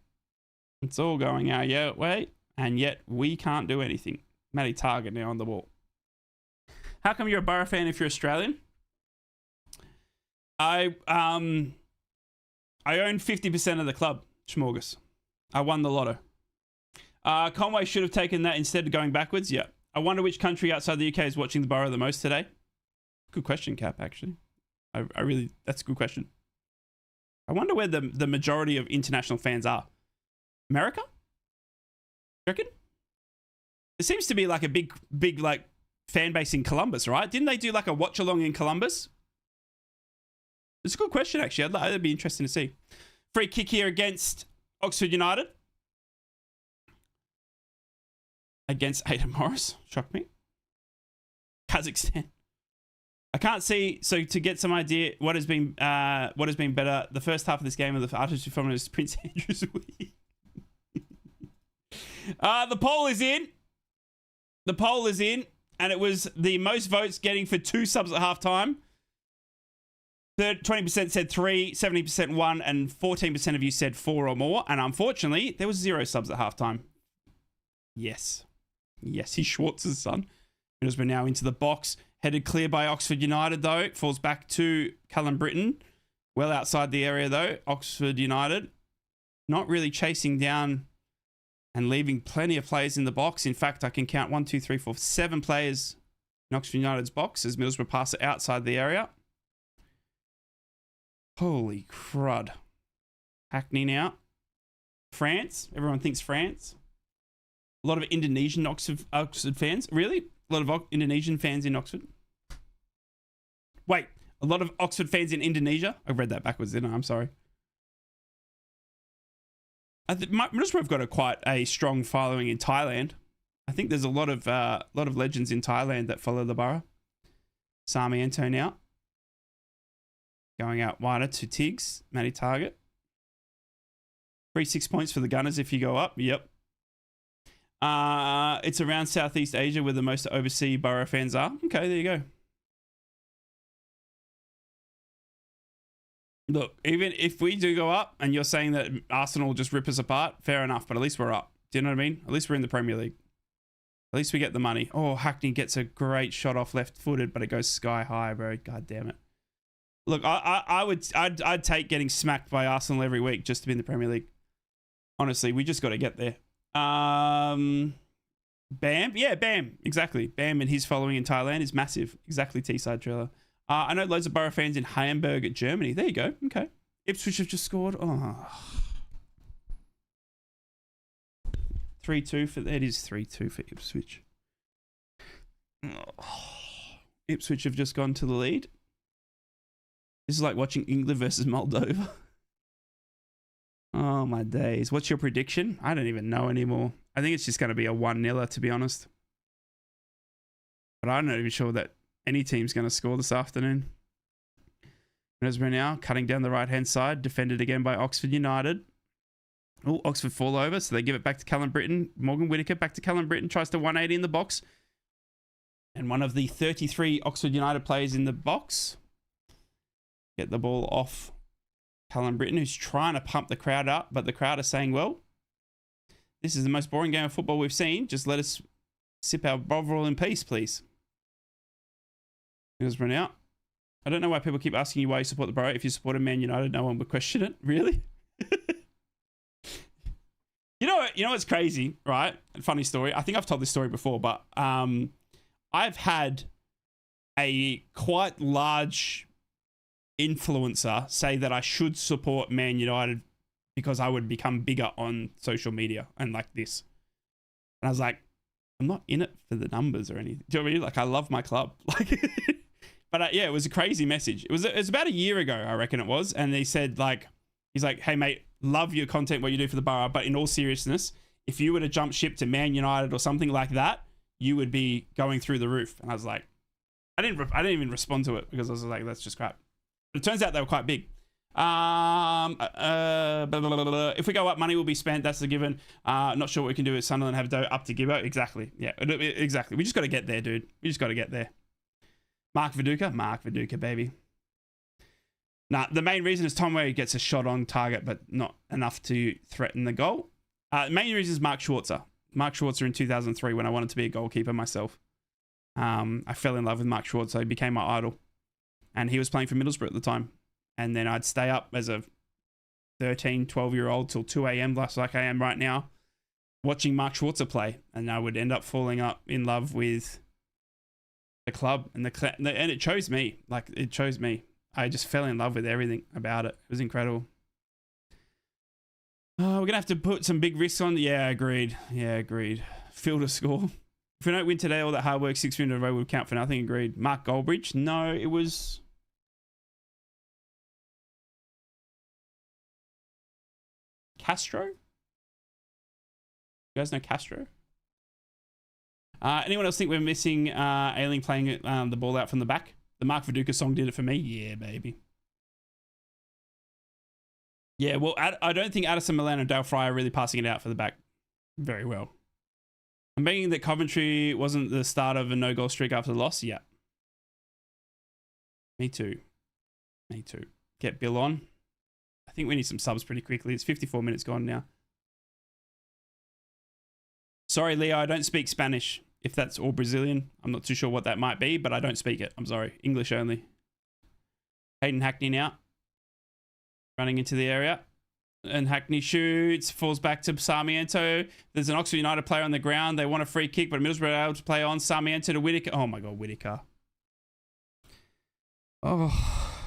It's all going our way. And yet we can't do anything. Matty Targett now on the ball. How come you're a Borough fan if you're Australian? I own 50% of the club, Schmorgas. I won the lotto. Conway should have taken that instead of going backwards. Yeah. I wonder which country outside the UK is watching the Borough the most today. Good question, Cap, actually. I really, that's a good question. I wonder where the majority of international fans are. America? You reckon? There seems to be like a big like fan base in Columbus, right? Didn't they do like a watch along in Columbus? It's a good question, actually. That'd be interesting to see. Free kick here against Oxford United. Against Aidan Morris. Shocked me. Kazakhstan. I can't see, so to get some idea what has been better, the first half of this game of the artist performance is Prince Andrew's Week. The poll is in. The poll is in, and it was the most votes getting for 2 subs at halftime. 20% said 3, 70% 1, and 14% of you said 4 or more. And unfortunately, there was 0 subs at halftime. Yes. Yes, he's Schwartz's son. Middlesbrough now into the box. Headed clear by Oxford United, though. It falls back to Callum Britton. Well outside the area, though. Oxford United not really chasing down and leaving plenty of players in the box. In fact, I can count 1, 2, 3, 4, 7 players in Oxford United's box as Middlesbrough pass it outside the area. Holy crud. Hackney now. France. Everyone thinks France. A lot of Indonesian Oxford fans. Really? A lot of Indonesian fans in Oxford. Wait, a lot of Oxford fans in Indonesia? I read that backwards, didn't I? I'm sorry. Middlesbrough have got quite a strong following in Thailand. I think there's a lot of legends in Thailand that follow the Boro. Sarmiento now. Going out wider to Tiggs. Matty Target. Free 6 points for the Gunners if you go up. Yep. It's around Southeast Asia where the most overseas Boro fans are. Okay, there you go. Look, even if we do go up and you're saying that Arsenal will just rip us apart, fair enough, but at least we're up. Do you know what I mean? At least we're in the Premier League. At least we get the money. Oh, Hackney gets a great shot off left-footed, but it goes sky high, bro. God damn it. Look, I'd take getting smacked by Arsenal every week just to be in the Premier League. Honestly, we just got to get there. Bam. Yeah, Bam. Exactly. Bam and his following in Thailand is massive. Exactly, T-side trailer. I know loads of Boro fans in Hamburg, Germany. There you go. Okay. Ipswich have just scored. Oh. 3-2 for... It is 3-2 for Ipswich. Oh. Ipswich have just gone to the lead. This is like watching England versus Moldova. Oh, my days. What's your prediction? I don't even know anymore. I think it's just going to be a 1-0, to be honest. But I'm not even sure that any team's going to score this afternoon. Middlesbrough now cutting down the right-hand side. Defended again by Oxford United. Oh, Oxford fall over, so they give it back to Callum Britton. Morgan Whittaker back to Callum Britton. Tries to 180 in the box. And one of the 33 Oxford United players in the box. Get the ball off Callum Britton, who's trying to pump the crowd up, but the crowd are saying, well, this is the most boring game of football we've seen. Just let us sip our Bovril in peace, please. Middlesbrough out. I don't know why people keep asking you why you support the Boro. If you support a Man United, no one would question it. Really? You know what's crazy, right? Funny story. I think I've told this story before, but I've had a quite large influencer say that I should support Man United because I would become bigger on social media and like this. And I was like, I'm not in it for the numbers or anything. Do you know what I mean? Like, I love my club. Like, but yeah, it was a crazy message. It was about a year ago, I reckon it was. And they said, like, he's like, hey mate, love your content, what you do for the Boro, but in all seriousness, if you were to jump ship to Man United or something like that, you would be going through the roof. And I was like, I didn't even respond to it because I was like, that's just crap. But it turns out they were quite big. If we go up, money will be spent. That's the given. Not sure what we can do with Sunderland have dough up to Gibbo. Exactly. Yeah, exactly. We just got to get there, dude. We just got to get there. Mark Viduka, baby. Nah, the main reason is Tom Wade gets a shot on target, but not enough to threaten the goal. The main reason is Mark Schwarzer. Mark Schwarzer in 2003 when I wanted to be a goalkeeper myself. I fell in love with Mark Schwarzer. He became my idol. And he was playing for Middlesbrough at the time. And then I'd stay up as a 13, 12-year-old till 2 a.m. like I am right now, watching Mark Schwarzer play. And I would end up falling up in love with the club. And it chose me. Like, it chose me. I just fell in love with everything about it. It was incredible. Oh, we're going to have to put some big risks on. Yeah, agreed. Field a score. If we don't win today, all that hard work, 6 wins in a row would count for nothing. Agreed. Mark Goldbridge? No, it was... Castro? You guys know Castro? Anyone else think we're missing Ailing playing the ball out from the back? The Mark Viduka song did it for me. Yeah, baby. Yeah, well, I don't think Addison Milan and Dale Fry are really passing it out for the back very well. I'm betting that Coventry wasn't the start of a no-goal streak after the loss. Yeah. Me too. Get Bill on. I think we need some subs pretty quickly. It's 54 minutes gone now. Sorry, Leo, I don't speak Spanish. If that's all Brazilian, I'm not too sure what that might be, but I don't speak it. I'm sorry. English only. Hayden Hackney now. Running into the area. And Hackney shoots. Falls back to Sarmiento. There's an Oxford United player on the ground. They want a free kick, but Middlesbrough are able to play on. Sarmiento to Whittaker. Oh my God, Whittaker. Oh.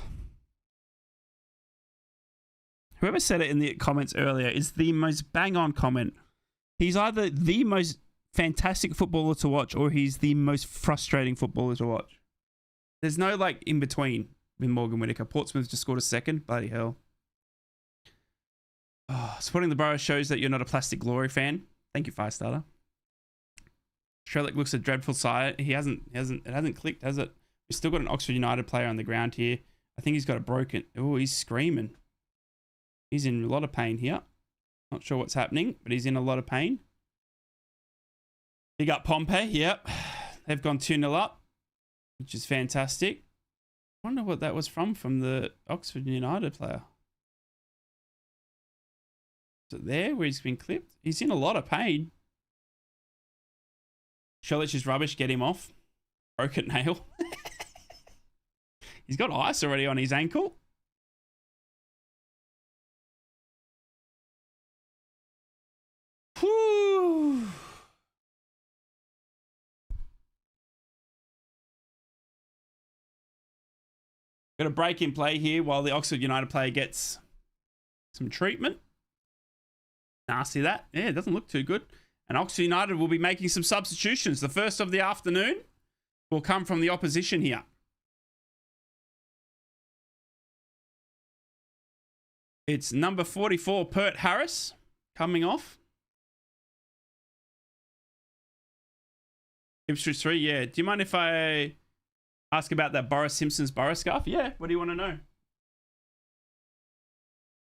Whoever said it in the comments earlier is the most bang-on comment. He's either the most fantastic footballer to watch or he's the most frustrating footballer to watch. There's no, like, in-between with Morgan Whittaker. Portsmouth just scored a second. Bloody hell. Oh, supporting the Boro shows that you're not a Plastic Glory fan. Thank you, Firestarter. Sherlock looks a dreadful side. It hasn't clicked, has it? We've still got an Oxford United player on the ground here. I think he's got a broken. Oh, he's screaming. He's in a lot of pain here. Not sure what's happening, but he's in a lot of pain. Big up Pompey. Yep. They've gone 2-0 up, which is fantastic. I wonder what that was from the Oxford United player. Is it there where he's been clipped? He's in a lot of pain. Sherlock is rubbish. Get him off. Broken nail. He's got ice already on his ankle. Whew. Got a break in play here while the Oxford United player gets some treatment. Nasty that. Yeah, it doesn't look too good. And Oxford United will be making some substitutions. The first of the afternoon will come from the opposition here. It's number 44, Pert Harris, coming off. Ipswich 3, yeah. Do you mind if I ask about that Boris Simpson's Boro scarf? Yeah, what do you want to know?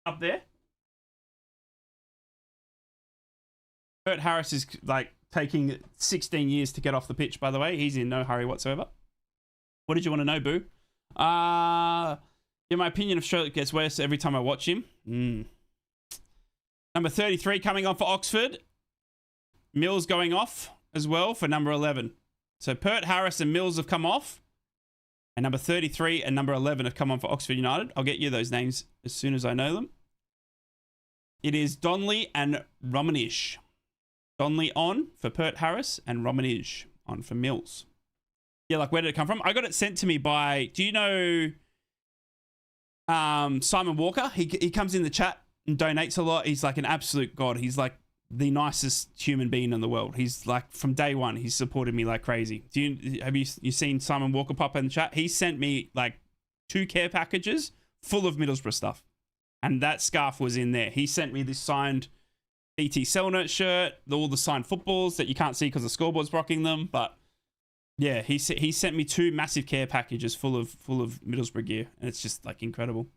Up there? Pert Harris is like taking 16 years to get off the pitch, by the way. He's in no hurry whatsoever. What did you want to know, Boo? In my opinion, Australia gets worse every time I watch him. Number 33 coming on for Oxford. Mills going off as well for number 11. So Pert Harris and Mills have come off. And number 33 and number 11 have come on for Oxford United. I'll get you those names as soon as I know them. It is Donnelly and Romanich. Donnelly on for Pert Harris and Romanich on for Mills. Yeah, like where did it come from? I got it sent to me by, do you know Simon Walker? He comes in the chat and donates a lot. He's like an absolute god. He's like the nicest human being in the world. He's like, from day one, he's supported me like crazy. Have you seen Simon Walker pop in the chat? He sent me like 2 care packages full of Middlesbrough stuff. And that scarf was in there. He sent me this signed BT Selnet shirt, all the signed footballs that you can't see because the scoreboard's blocking them. But yeah, he sent me 2 massive care packages full of Middlesbrough gear, and it's just like incredible.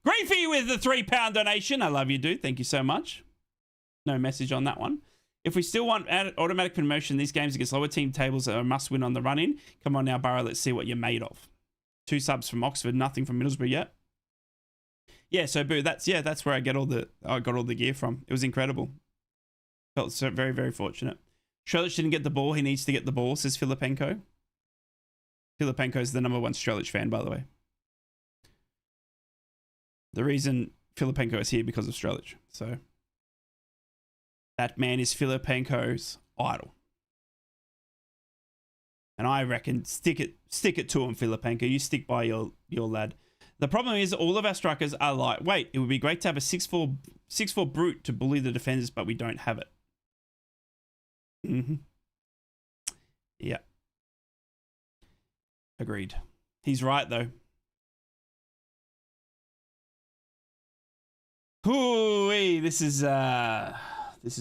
Griefy with the £3 donation. I love you, dude. Thank you so much. No message on that one. If we still want automatic promotion, these games against lower team tables are a must win on the run in. Come on now, Boro. Let's see what you're made of. 2 subs from Oxford, nothing from Middlesbrough yet. Yeah, so Boo, that's where I got all the gear from. It was incredible. Felt so very, very fortunate. Strelic didn't get the ball. He needs to get the ball, says Filipenko. Filipenko is the #1 Strelic fan, by the way. The reason Filipenko is here because of Strelic. So that man is Filipenko's idol. And I reckon stick it to him, Filipenko. You stick by your lad. The problem is all of our strikers are lightweight. It would be great to have a 6'4" brute to bully the defenders, but we don't have it. Yeah. Agreed. He's right though. Hooey, this is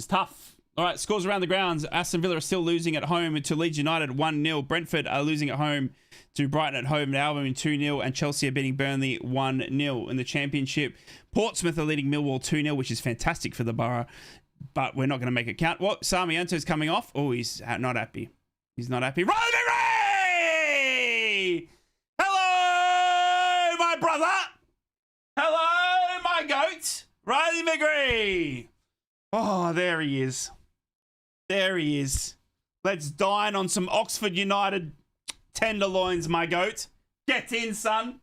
tough. All right, scores around the grounds. Aston Villa are still losing at home to Leeds United 1-0. Brentford are losing at home to Brighton at home and Albion 2-0. And Chelsea are beating Burnley 1-0 in the Championship. Portsmouth are leading Millwall 2-0, which is fantastic for the Borough. But we're not going to make it count. What? Sarmiento's coming off. Oh, he's not happy. He's not happy. Riley McGree! Hello, my brother. Hello, my goat. Riley McGree. Oh, there he is. There he is. Let's dine on some Oxford United tenderloins, my goat. Get in, son.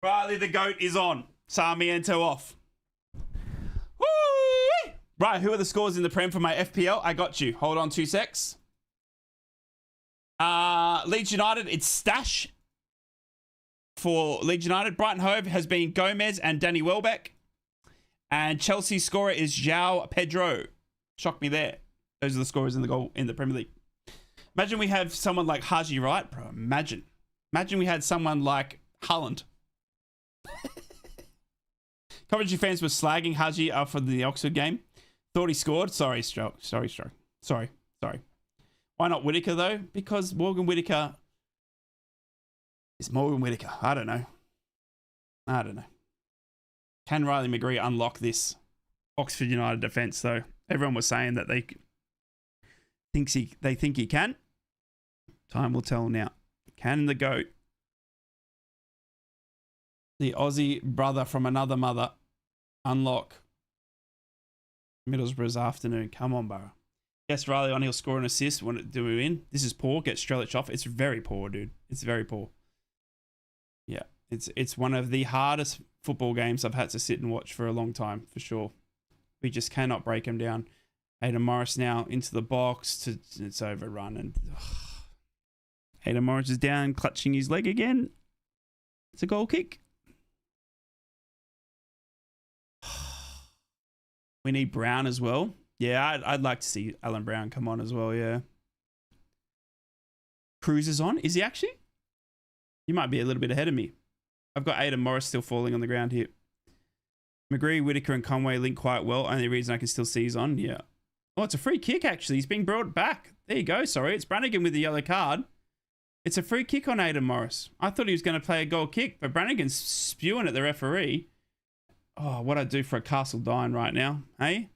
Riley the goat is on. Sarmiento off. Woo! Right, who are the scores in the Prem for my FPL? I got you. Hold on 2 secs. Leeds United, it's Stash for Leeds United. Brighton Hove has been Gomez and Danny Welbeck. And Chelsea's scorer is João Pedro. Shocked me there. Those are the scorers in the Premier League. Imagine we have someone like Haji Wright, bro. Imagine we had someone like Haaland. Coventry fans were slagging Haji after the Oxford game. Thought he scored. Sorry. Why not Whittaker, though? Because Morgan Whittaker is Morgan Whittaker. I don't know. Can Riley McGree unlock this Oxford United defence, though? Everyone was saying that they think he can. Time will tell now. Can the GOAT, the Aussie brother from another mother, unlock Middlesbrough's afternoon? Come on, Boro. Yes, Riley on, he'll score an assist. Do we win? This is poor. Get Strelic off. It's very poor, dude. It's very poor. Yeah, it's one of the hardest football games I've had to sit and watch for a long time, for sure. We just cannot break him down. Aidan Morris now into the box. It's overrun. And Aidan Morris is down, clutching his leg again. It's a goal kick. We need Brown as well. Yeah, I'd like to see Alan Brown come on as well, yeah. Cruz is on. Is he actually? You might be a little bit ahead of me. I've got Aidan Morris still falling on the ground here. McGree, Whittaker and Conway link quite well. Only reason I can still see he's on, yeah. Oh, it's a free kick, actually. He's being brought back. There you go, sorry. It's Brannigan with the yellow card. It's a free kick on Aidan Morris. I thought he was going to play a goal kick, but Brannigan's spewing at the referee. Oh, what I'd do for a Castle Dine right now, hey?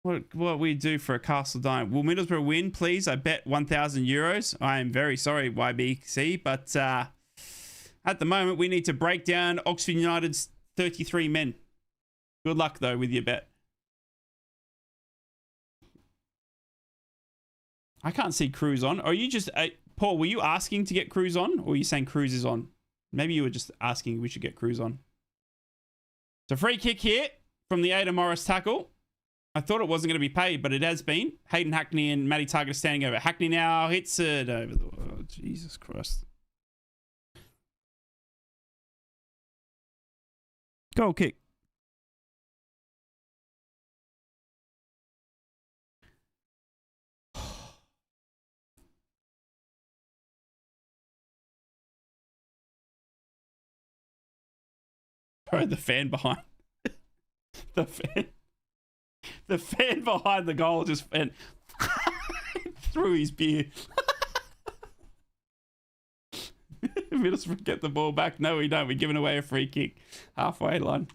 What we do for a Castle Dine? Will Middlesbrough win, please? I bet 1,000 euros. I am very sorry, YBC, but at the moment, we need to break down Oxford United's 33 men. Good luck, though, with your bet. I can't see Cruz on. Are you just... Paul, were you asking to get Cruz on? Or were you saying Cruz is on? Maybe you were just asking we should get Cruz on. It's a free kick here from the Aidan Morris tackle. I thought it wasn't going to be paid, but it has been. Hayden Hackney and Matty Target are standing over. Hackney now hits it over the... Oh, Jesus Christ. Goal kick. Bro, the fan behind... The fan behind the goal just went through his beer. Middlesbrough get the ball back. No, we don't. We're giving away a free kick. Halfway line.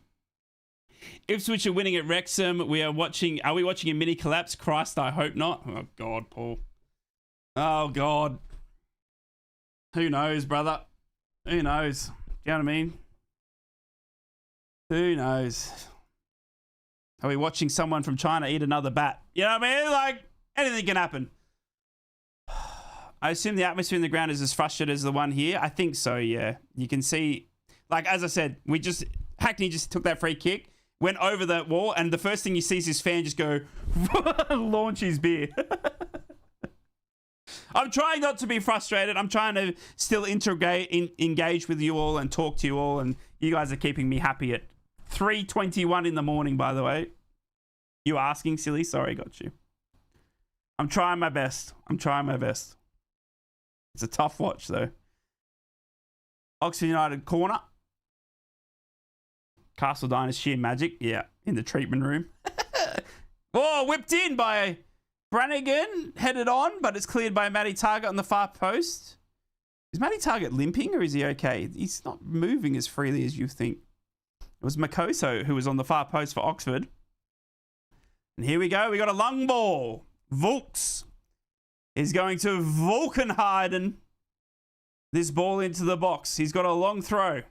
Ipswich are winning at Wrexham. We are watching... Are we watching a mini collapse? Christ, I hope not. Oh, God, Paul. Oh, God. Who knows, brother? Who knows? Do you know what I mean? Who knows? Are we watching someone from China eat another bat? You know what I mean? Like, anything can happen. I assume the atmosphere in the ground is as frustrated as the one here. I think so, yeah. You can see, like, as I said, Hackney just took that free kick, went over that wall, and the first thing you see is his fan just go, launch his beer. I'm trying not to be frustrated. I'm trying to still engage with you all and talk to you all, and you guys are keeping me happy at 3:21 in the morning, by the way. You asking, silly? Sorry, got you. I'm trying my best. It's a tough watch, though. Oxford United corner. Castle Dine is sheer magic. Yeah, in the treatment room. Oh, whipped in by Brannigan. Headed on, but it's cleared by Matty Target on the far post. Is Matty Target limping or is he okay? He's not moving as freely as you think. It was Makoso who was on the far post for Oxford. And here we go. We got a long ball. Volks is going to Volkenheiden this ball into the box. He's got a long throw.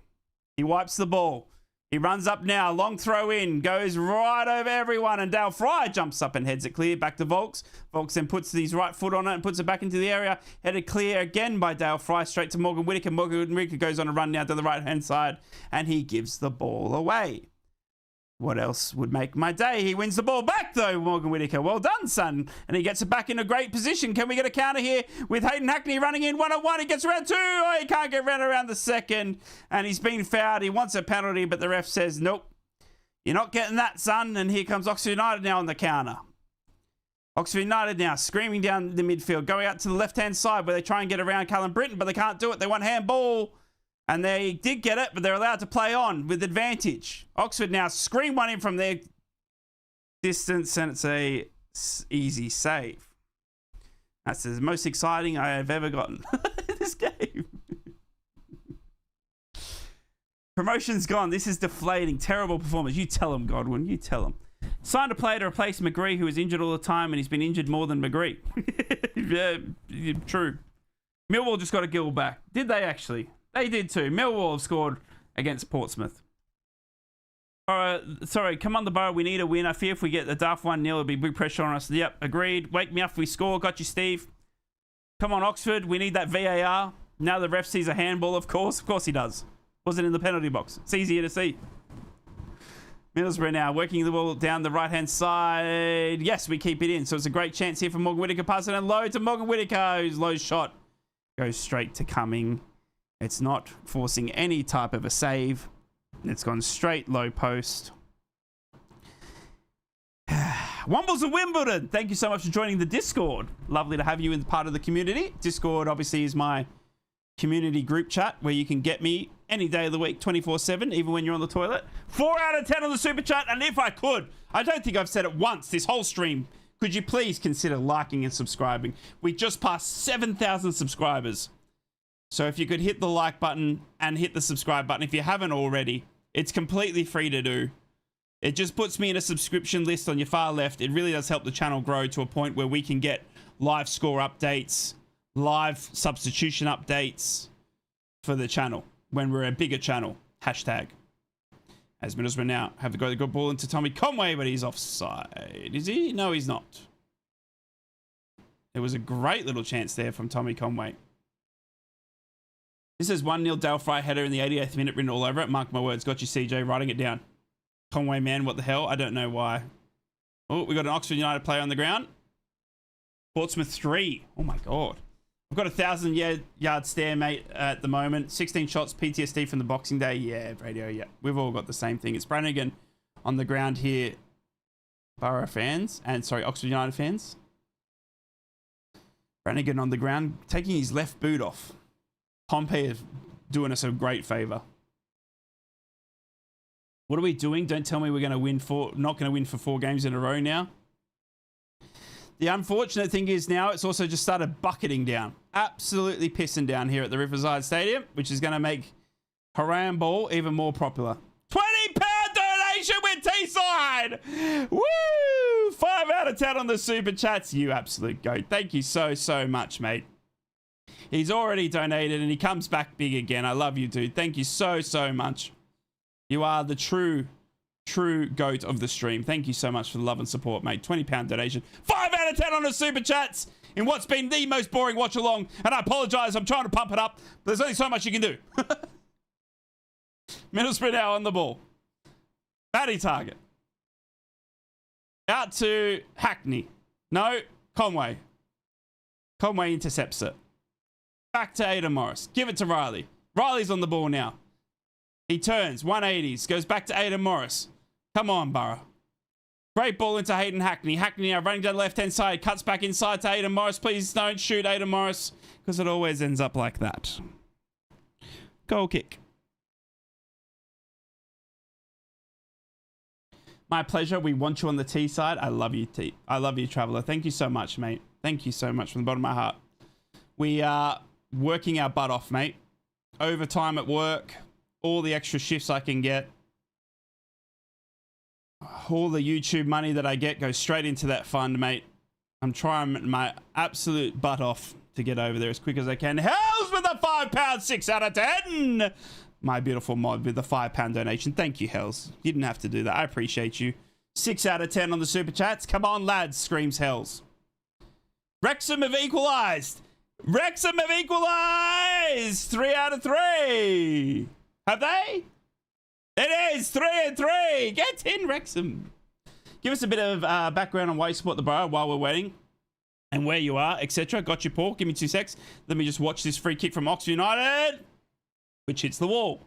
He wipes the ball. He runs up now. Long throw in. Goes right over everyone. And Dale Fry jumps up and heads it clear. Back to Volks. Volks then puts his right foot on it and puts it back into the area. Headed clear again by Dale Fry. Straight to Morgan Whittaker. Morgan Whittaker goes on a run now to the right-hand side. And he gives the ball away. What else would make my day? He wins the ball back, though, Morgan Whittaker. Well done, son. And he gets it back in a great position. Can we get a counter here with Hayden Hackney running in one-on-one? He gets around two. Oh, he can't get around the second. And he's been fouled. He wants a penalty, but the ref says, nope. You're not getting that, son. And here comes Oxford United now on the counter. Oxford United now screaming down the midfield, going out to the left-hand side where they try and get around Callum Britton, but they can't do it. They want handball. And they did get it, but they're allowed to play on with advantage. Oxford now screen one in from their distance, and it's a easy save. That's the most exciting I have ever gotten in this game. Promotion's gone. This is deflating. Terrible performance. You tell him, Godwin. You tell him. Signed a player to replace McGree, who is injured all the time, and he's been injured more than McGree. Yeah, true. Millwall just got a gill back. Did they actually? They did too. Millwall have scored against Portsmouth. Sorry, come on the Borough. We need a win. I fear if we get the Duff 1-0, it'll be big pressure on us. Yep, agreed. Wake me up if we score. Got you, Steve. Come on, Oxford. We need that VAR. Now the ref sees a handball, of course. Of course he does. Wasn't in the penalty box. It's easier to see. Middlesbrough now working the ball down the right-hand side. Yes, we keep it in. So it's a great chance here for Morgan Whittaker. Pass it and low to Morgan Whittaker, whose low shot goes straight to Cumming. It's not forcing any type of a save. It's gone straight low post. Wombles of Wimbledon. Thank you so much for joining the Discord. Lovely to have you in part of the community. Discord obviously is my community group chat where you can get me any day of the week, 24/7, even when you're on the toilet. 4 out of 10 on the super chat. And if I could, I don't think I've said it once this whole stream, could you please consider liking and subscribing? We just passed 7,000 subscribers. So if you could hit the like button and hit the subscribe button if you haven't already, it's completely free to do. It just puts me in a subscription list on your far left. It really does help the channel grow to a point where we can get live score updates, live substitution updates for the channel when we're a bigger channel. Hashtag. As Middlesbrough now have a good ball into Tommy Conway, but he's offside. Is he? No, he's not. It was a great little chance there from Tommy Conway. This is 1-0 Dale Fry header in the 88th minute written all over it. Mark my words. Got you, CJ, writing it down. Conway, man, what the hell? I don't know why. Oh, we got an Oxford United player on the ground. Portsmouth 3. Oh, my God. I've got a 1,000-yard stare, mate, at the moment. 16 shots, PTSD from the Boxing Day. Yeah, radio, yeah. We've all got the same thing. It's Brannigan on the ground here. Boro fans. And, sorry, Oxford United fans. Brannigan on the ground, taking his left boot off. Pompey is doing us a great favour. What are we doing? Don't tell me we're going to win not going to win for 4 games in a row now. The unfortunate thing is now it's also just started bucketing down. Absolutely pissing down here at the Riverside Stadium, which is going to make Haram Ball even more popular. £20 donation with Teesside! Woo! 5 out of 10 on the super chats. You absolute goat. Thank you so much, mate. He's already donated and he comes back big again. I love you, dude. Thank you so much. You are the true goat of the stream. Thank you so much for the love and support, mate. £20 donation. 5 out of 10 on the super chats in what's been the most boring watch along. And I apologize. I'm trying to pump it up. But there's only so much you can do. Middlesbrough now on the ball. Batty target. Out to Hackney. No, Conway. Conway intercepts it. Back to Aidan Morris. Give it to Riley. Riley's on the ball now. He turns, 180s, goes back to Aidan Morris. Come on, Borough. Great ball into Hayden Hackney. Hackney now running down the left-hand side. Cuts back inside to Aidan Morris. Please don't shoot Aidan Morris, because it always ends up like that. Goal kick. My pleasure. We want you on the T side. I love you, T. I love you, Traveller. Thank you so much, mate. Thank you so much from the bottom of my heart. We are working our butt off, mate. Overtime at work. All the extra shifts I can get. All the YouTube money that I get goes straight into that fund, mate. I'm trying my absolute butt off to get over there as quick as I can. Hells with a £5, 6 out of 10. My beautiful mod with the £5 donation. Thank you, Hells. You didn't have to do that. I appreciate you. 6 out of 10 on the super chats. Come on, lads, screams Hells. Wrexham have equalised. Wrexham have equalised. 3 out of 3. Have they? It is 3 and 3. Get in, Wrexham. Give us a bit of background on why you support the Borough while we're waiting and where you are, etc. Got you, Paul. Give me 2 secs. Let me just watch this free kick from Oxford United, which hits the wall.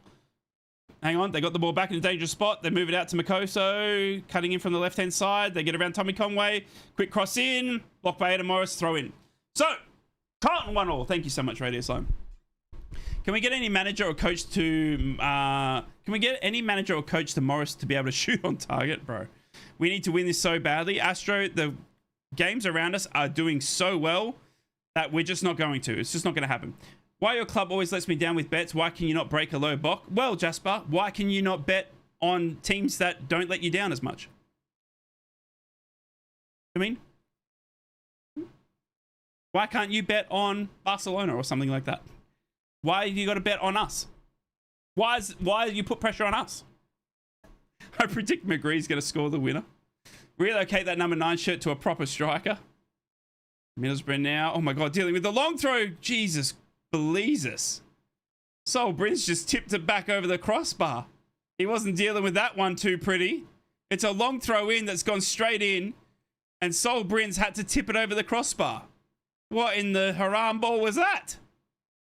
Hang on. They got the ball back in a dangerous spot. They move it out to Makoso, cutting in from the left-hand side. They get around Tommy Conway. Quick cross in. Blocked by Aidan Morris. Throw in. So, Carlton 1-1. Thank you so much, Radio Slime. Can we get any manager or coach to Morris to be able to shoot on target, bro? We need to win this so badly. Astro, the games around us are doing so well that we're just not going to. It's just not going to happen. Why your club always lets me down with bets? Why can you not break a low block? Well, Jasper, why can you not bet on teams that don't let you down as much? I mean, why can't you bet on Barcelona or something like that? Why have you got to bet on us? Why do you put pressure on us? I predict McGree's going to score the winner. Relocate that number 9 shirt to a proper striker. Middlesbrough now. Oh my God, dealing with the long throw. Jesus, Beliezus. Sol Brins just tipped it back over the crossbar. He wasn't dealing with that one too pretty. It's a long throw in that's gone straight in, and Sol Brins had to tip it over the crossbar. What in the haram ball was that?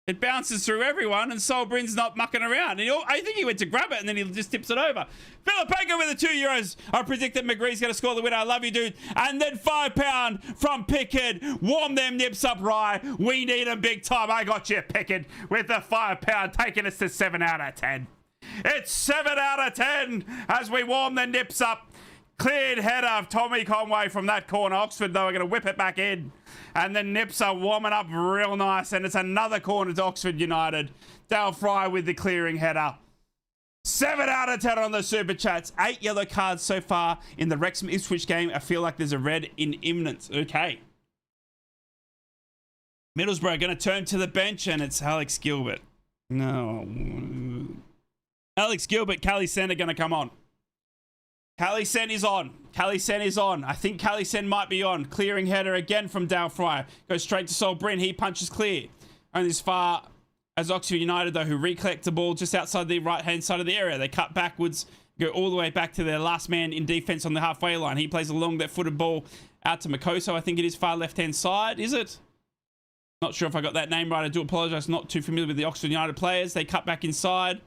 It bounces through everyone, and Sol Brins not mucking around. And I think he went to grab it, and then he just tips it over. Filipenko with the €2. I predict that McGree's going to score the winner. I love you, dude. And then £5 from Pickard. Warm them nips up, Rye. We need them big time. I got you, Pickard, with the £5, taking us to 7 out of 10. It's 7 out of 10 as we warm the nips up. Cleared header of Tommy Conway from that corner. Oxford, though, are going to whip it back in. And the nips are warming up real nice. And it's another corner to Oxford United. Dale Fry with the clearing header. 7 out of 10 on the Super Chats. 8 yellow cards so far in the Wrexham Ipswich game. I feel like there's a red in imminent. Okay. Middlesbrough going to turn to the bench, and it's Alex Gilbert. No. Alex Gilbert, Callie Sen are going to come on. Callie Sen is on. Callie Sen is on. I think Callie Sen might be on. Clearing header again from Dale Fry. Goes straight to Sol Bryn. He punches clear. Only as far as Oxford United, though, who recollect the ball just outside the right-hand side of the area. They cut backwards, go all the way back to their last man in defense on the halfway line. He plays along that footed ball out to Makoso. I think it is far left-hand side. Is it? Not sure if I got that name right. I do apologise. Not too familiar with the Oxford United players. They cut back inside.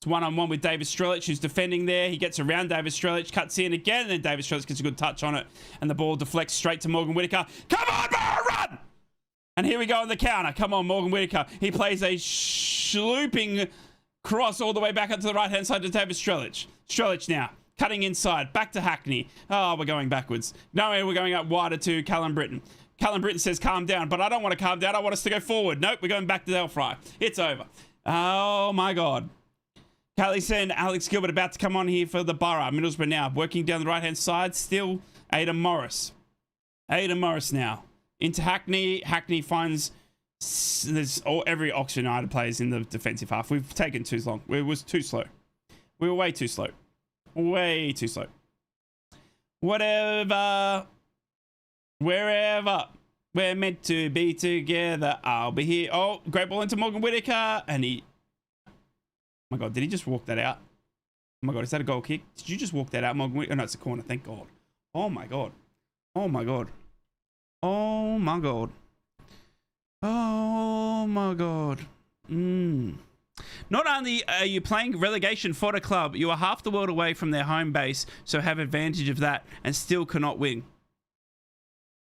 One-on-one with David Strelic, who's defending there. He gets around David Strelic, cuts in again, and then David Strelic gets a good touch on it, and the ball deflects straight to Morgan Whittaker. Come on, Boro, run! And here we go on the counter. Come on, Morgan Whittaker. He plays a slooping cross all the way back up to the right-hand side to David Strelic. Strelic now, cutting inside, back to Hackney. Oh, we're going backwards. No, we're going up wider to Callum Britton. Callum Britton says, calm down, but I don't want to calm down. I want us to go forward. Nope, we're going back to Del Fry. It's over. Oh, my God. Callie Sen, Alex Gilbert about to come on here for the Borough. Middlesbrough now working down the right-hand side. Still Aidan Morris. Aidan Morris now. Into Hackney. Hackney finds every Oxford United players in the defensive half. We've taken too long. It was too slow. We were way too slow. Way too slow. Whatever. Wherever. We're meant to be together. I'll be here. Oh, great ball into Morgan Whittaker. And he... Oh my God, did he just walk that out? Oh my God, is that a goal kick? Did you just walk that out, Morgan? Oh no, it's a corner, thank God. Oh my God. Oh my God. Oh my God. Oh my God. Not only are you playing relegation for the club, you are half the world away from their home base, so have advantage of that and still cannot win.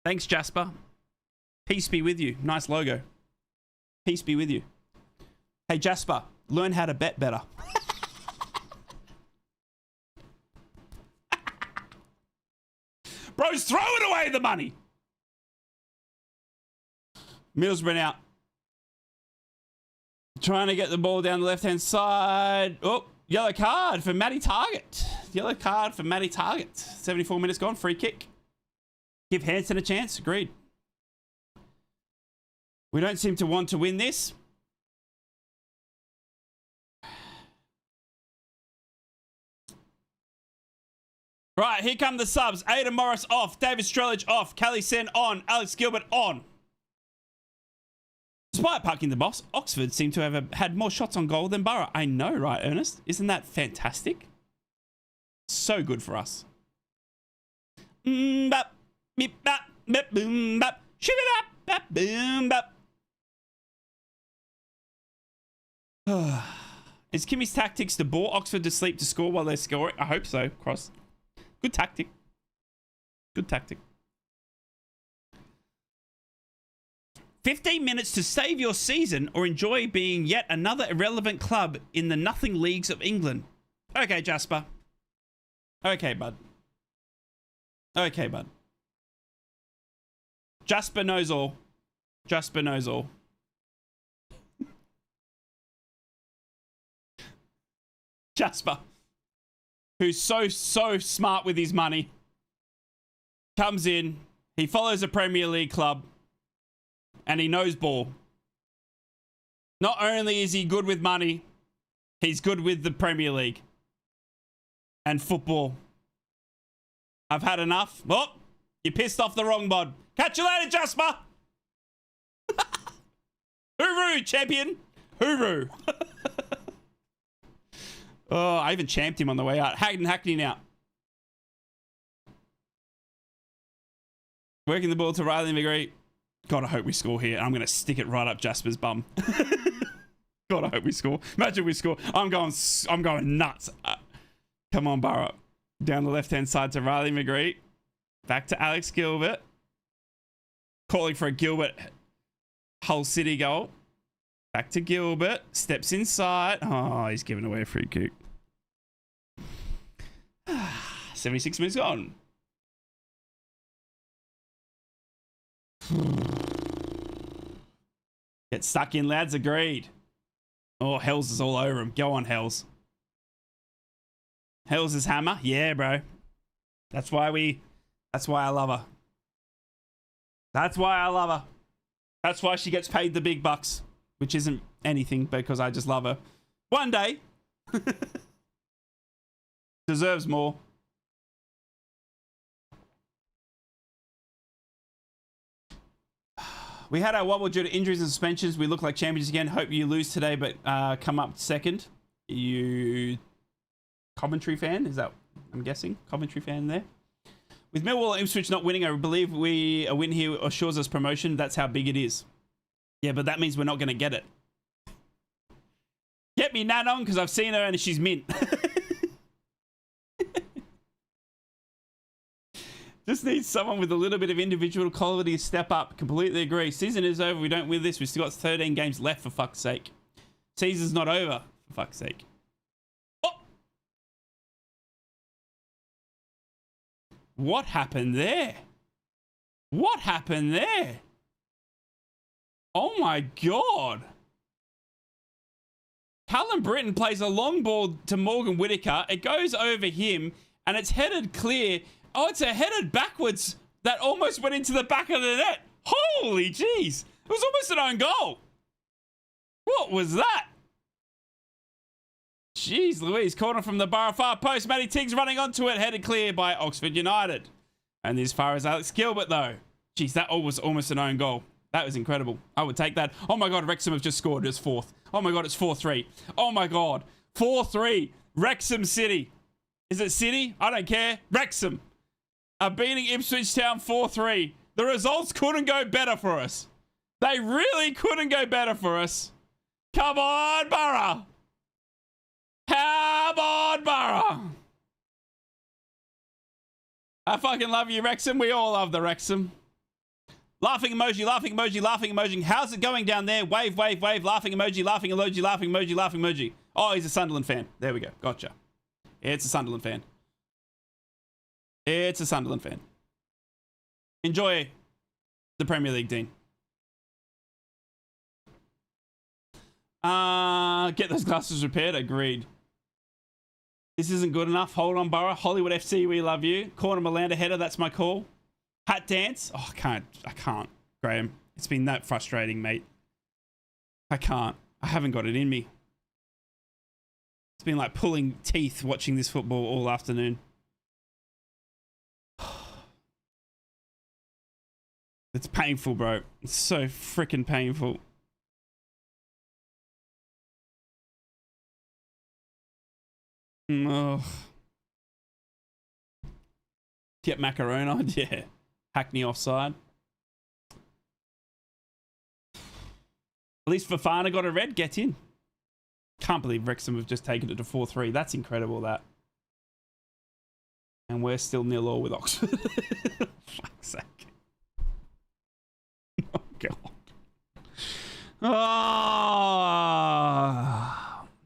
Thanks, Jasper. Peace be with you. Nice logo. Peace be with you. Hey, Jasper. Learn how to bet better. Bro's throwing away the money. Middlesbrough out. Trying to get the ball down the left-hand side. Oh, yellow card for Matty Target. Yellow card for Matty Target. 74 minutes gone. Free kick. Give Hansen a chance. Agreed. We don't seem to want to win this. Right, here come the subs. Aidan Morris off. David Strelic off. Callie Sen on. Alex Gilbert on. Despite parking the boss, Oxford seem to have had more shots on goal than Boro. I know, right, Ernest? Isn't that fantastic? So good for us. Bap, beep, bap, bap, boom, bap, shoot it up, bap, boom, bap. Is Kimmy's tactics to bore Oxford to sleep to score while they're scoring? I hope so, Cross. Good tactic. Good tactic. 15 minutes to save your season or enjoy being yet another irrelevant club in the nothing leagues of England. Okay, Jasper. Okay, bud. Okay, bud. Jasper knows all. Jasper knows all. Jasper, who's so smart with his money, comes in, he follows a Premier League club, and he knows ball. Not only is he good with money, he's good with the Premier League and football. I've had enough. Oh, you pissed off the wrong mod. Catch you later, Jasper. Hooroo, champion. Hooroo. Oh, I even champed him on the way out. Hackney now. Working the ball to Riley McGree. God, I hope we score here. I'm going to stick it right up Jasper's bum. God, I hope we score. Imagine we score. I'm going nuts. Come on, Boro. Down the left-hand side to Riley McGree. Back to Alex Gilbert. Calling for a Gilbert Hull City goal. Back to Gilbert. Steps inside. Oh, he's giving away a free kick. 76 minutes on. Get stuck in, lads. Agreed. Oh, Hells is all over him. Go on, Hells. Hells is hammer. Yeah, bro. That's why I love her. That's why I love her. That's why she gets paid the big bucks, which isn't anything because I just love her. One day. Deserves more. We had our wobble due to injuries and suspensions. We look like champions again. Hope you lose today, but come up second. You Coventry fan? Is that, I'm guessing? Coventry fan there? With Millwall and Ipswich not winning, I believe a win here assures us promotion. That's how big it is. Yeah, but that means we're not going to get it. Get me Nan on because I've seen her and she's mint. Just needs someone with a little bit of individual quality to step up. Completely agree. Season is over. We don't win this. We've still got 13 games left, for fuck's sake. Season's not over, for fuck's sake. Oh! What happened there? What happened there? Oh my God. Callum Britton plays a long ball to Morgan Whittaker. It goes over him and it's headed clear. Oh, it's a headed backwards that almost went into the back of the net. Holy jeez. It was almost an own goal. What was that? Jeez Louise. Corner from the Boro far post. Matty Tiggs running onto it. Headed clear by Oxford United. And as far as Alex Gilbert, though. Jeez, that was almost an own goal. That was incredible. I would take that. Oh my God, Wrexham have just scored. It's fourth. Oh my God, it's 4-3. Oh my God. 4-3. Wrexham City. Is it City? I don't care. Wrexham are beating Ipswich Town 4-3. The results couldn't go better for us. They really couldn't go better for us. Come on, Boro. Come on, Boro. I fucking love you, Wrexham. We all love the Wrexham. Laughing emoji, laughing emoji, laughing emoji. How's it going down there? Wave, wave, wave. Laughing emoji, laughing emoji, laughing emoji, laughing emoji. Oh, he's a Sunderland fan. There we go. Gotcha. It's a Sunderland fan. It's a Sunderland fan. Enjoy the Premier League, Dean. Get those glasses repaired. Agreed. This isn't good enough. Hold on, Boro. Hollywood FC, we love you. Corner Milanda header, that's my call. Hat dance. Oh, I can't, Graham. It's been that frustrating, mate. I can't. I haven't got it in me. It's been like pulling teeth watching this football all afternoon. It's painful, bro. It's so freaking painful. Oh. Get macaroni. Yeah. Hackney offside. At least Fafana got a red. Get in. Can't believe Wrexham have just taken it to 4-3. That's incredible, that. And we're still 0-0 with Oxford. Fuck's sake. Oh, God. Oh,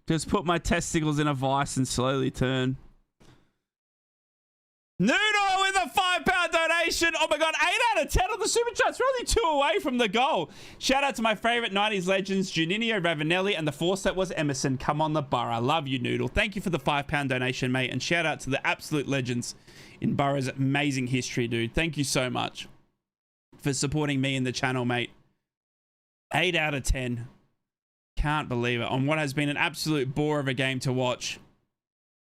just put my testicles in a vice and slowly turn. Noodle with a £5 donation. Oh my God, 8 out of 10 on the super chats. We're only 2 away from the goal. Shout out to my favorite 90s legends, Juninho Ravanelli, and the force that was Emerson. Come on the Borough. Love you, Noodle. Thank you for the £5 donation, mate. And shout out to the absolute legends in Borough's amazing history, dude. Thank you so much for supporting me in the channel, mate. 8 out of 10. Can't believe it. On what has been an absolute bore of a game to watch.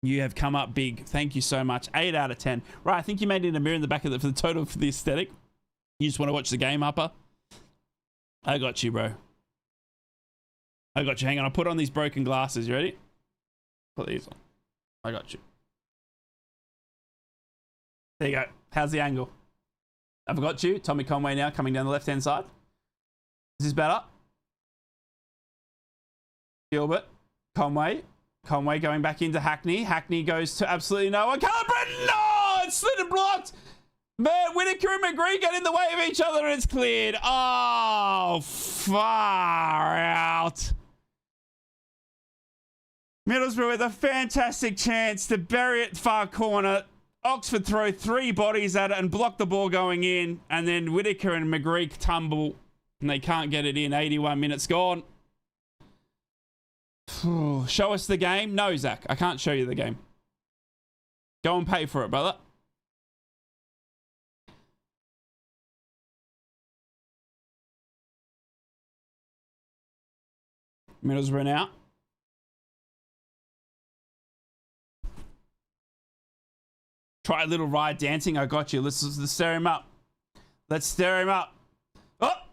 You have come up big. Thank you so much. 8 out of 10. Right, I think you may need a mirror in the back of for the total for the aesthetic. You just want to watch the game, Upper? I got you, bro. I got you. Hang on. I'll put on these broken glasses. You ready? Put these on. I got you. There you go. How's the angle? I've got you. Tommy Conway now coming down the left-hand side. Is this better? Gilbert. Conway. Conway going back into Hackney. Hackney goes to absolutely no one. Callum Britton! No! It's slid and blocked! Man, Whitaker and McGree get in the way of each other and it's cleared. Oh, far out. Middlesbrough with a fantastic chance to bury it far corner. Oxford throw 3 bodies at it and block the ball going in. And then Whitaker and McGree tumble and they can't get it in. 81 minutes gone. Show us the game? No, Zach. I can't show you the game. Go and pay for it, brother. Middlesbrough now. Try a little ride dancing. I got you. Let's stir him up. Let's stir him up. Up!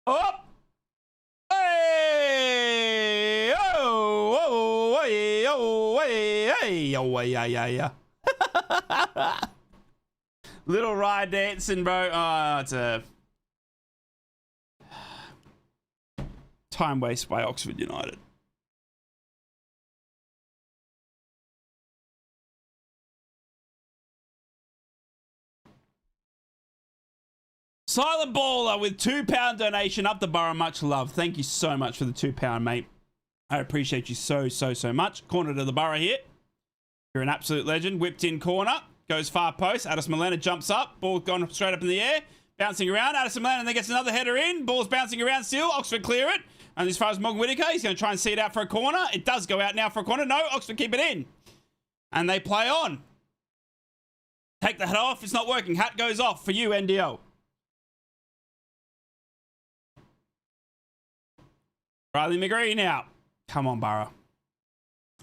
Up! Hey! Oh! Oh! Hey! Oh! Hey! Hey! Oh! Yeah! Yeah! Yeah! Little ride dancing, bro. Oh, it's a time waste by Oxford United. Silent Baller with £2 donation up the Borough. Much love. Thank you so much for the £2, mate. I appreciate you so much. Corner to the Borough here. You're an absolute legend. Whipped in corner. Goes far post. Addison Milena jumps up. Ball gone straight up in the air. Bouncing around. Addison Milena then gets another header in. Ball's bouncing around still. Oxford clear it. And as far as Morgan Whitaker, he's going to try and see it out for a corner. It does go out now for a corner. No, Oxford keep it in. And they play on. Take the hat off. It's not working. Hat goes off for you, NDO. Riley McGree now. Come on, Borough.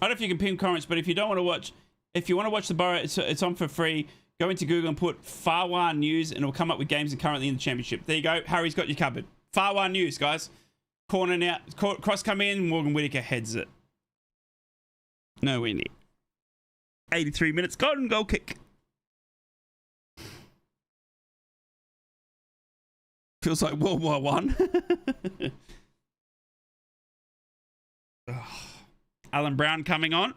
I don't know if you can pin comments, but if you don't want to watch, if you want to watch the Borough, it's on for free. Go into Google and put Farwar News, and it'll come up with games and currently in the championship. There you go. Harry's got you covered. Farwar News, guys. Corner now. Cross come in. Morgan Whitaker heads it. No, we need 83 minutes. Golden goal kick. Feels like World War One. Alan Brown coming on.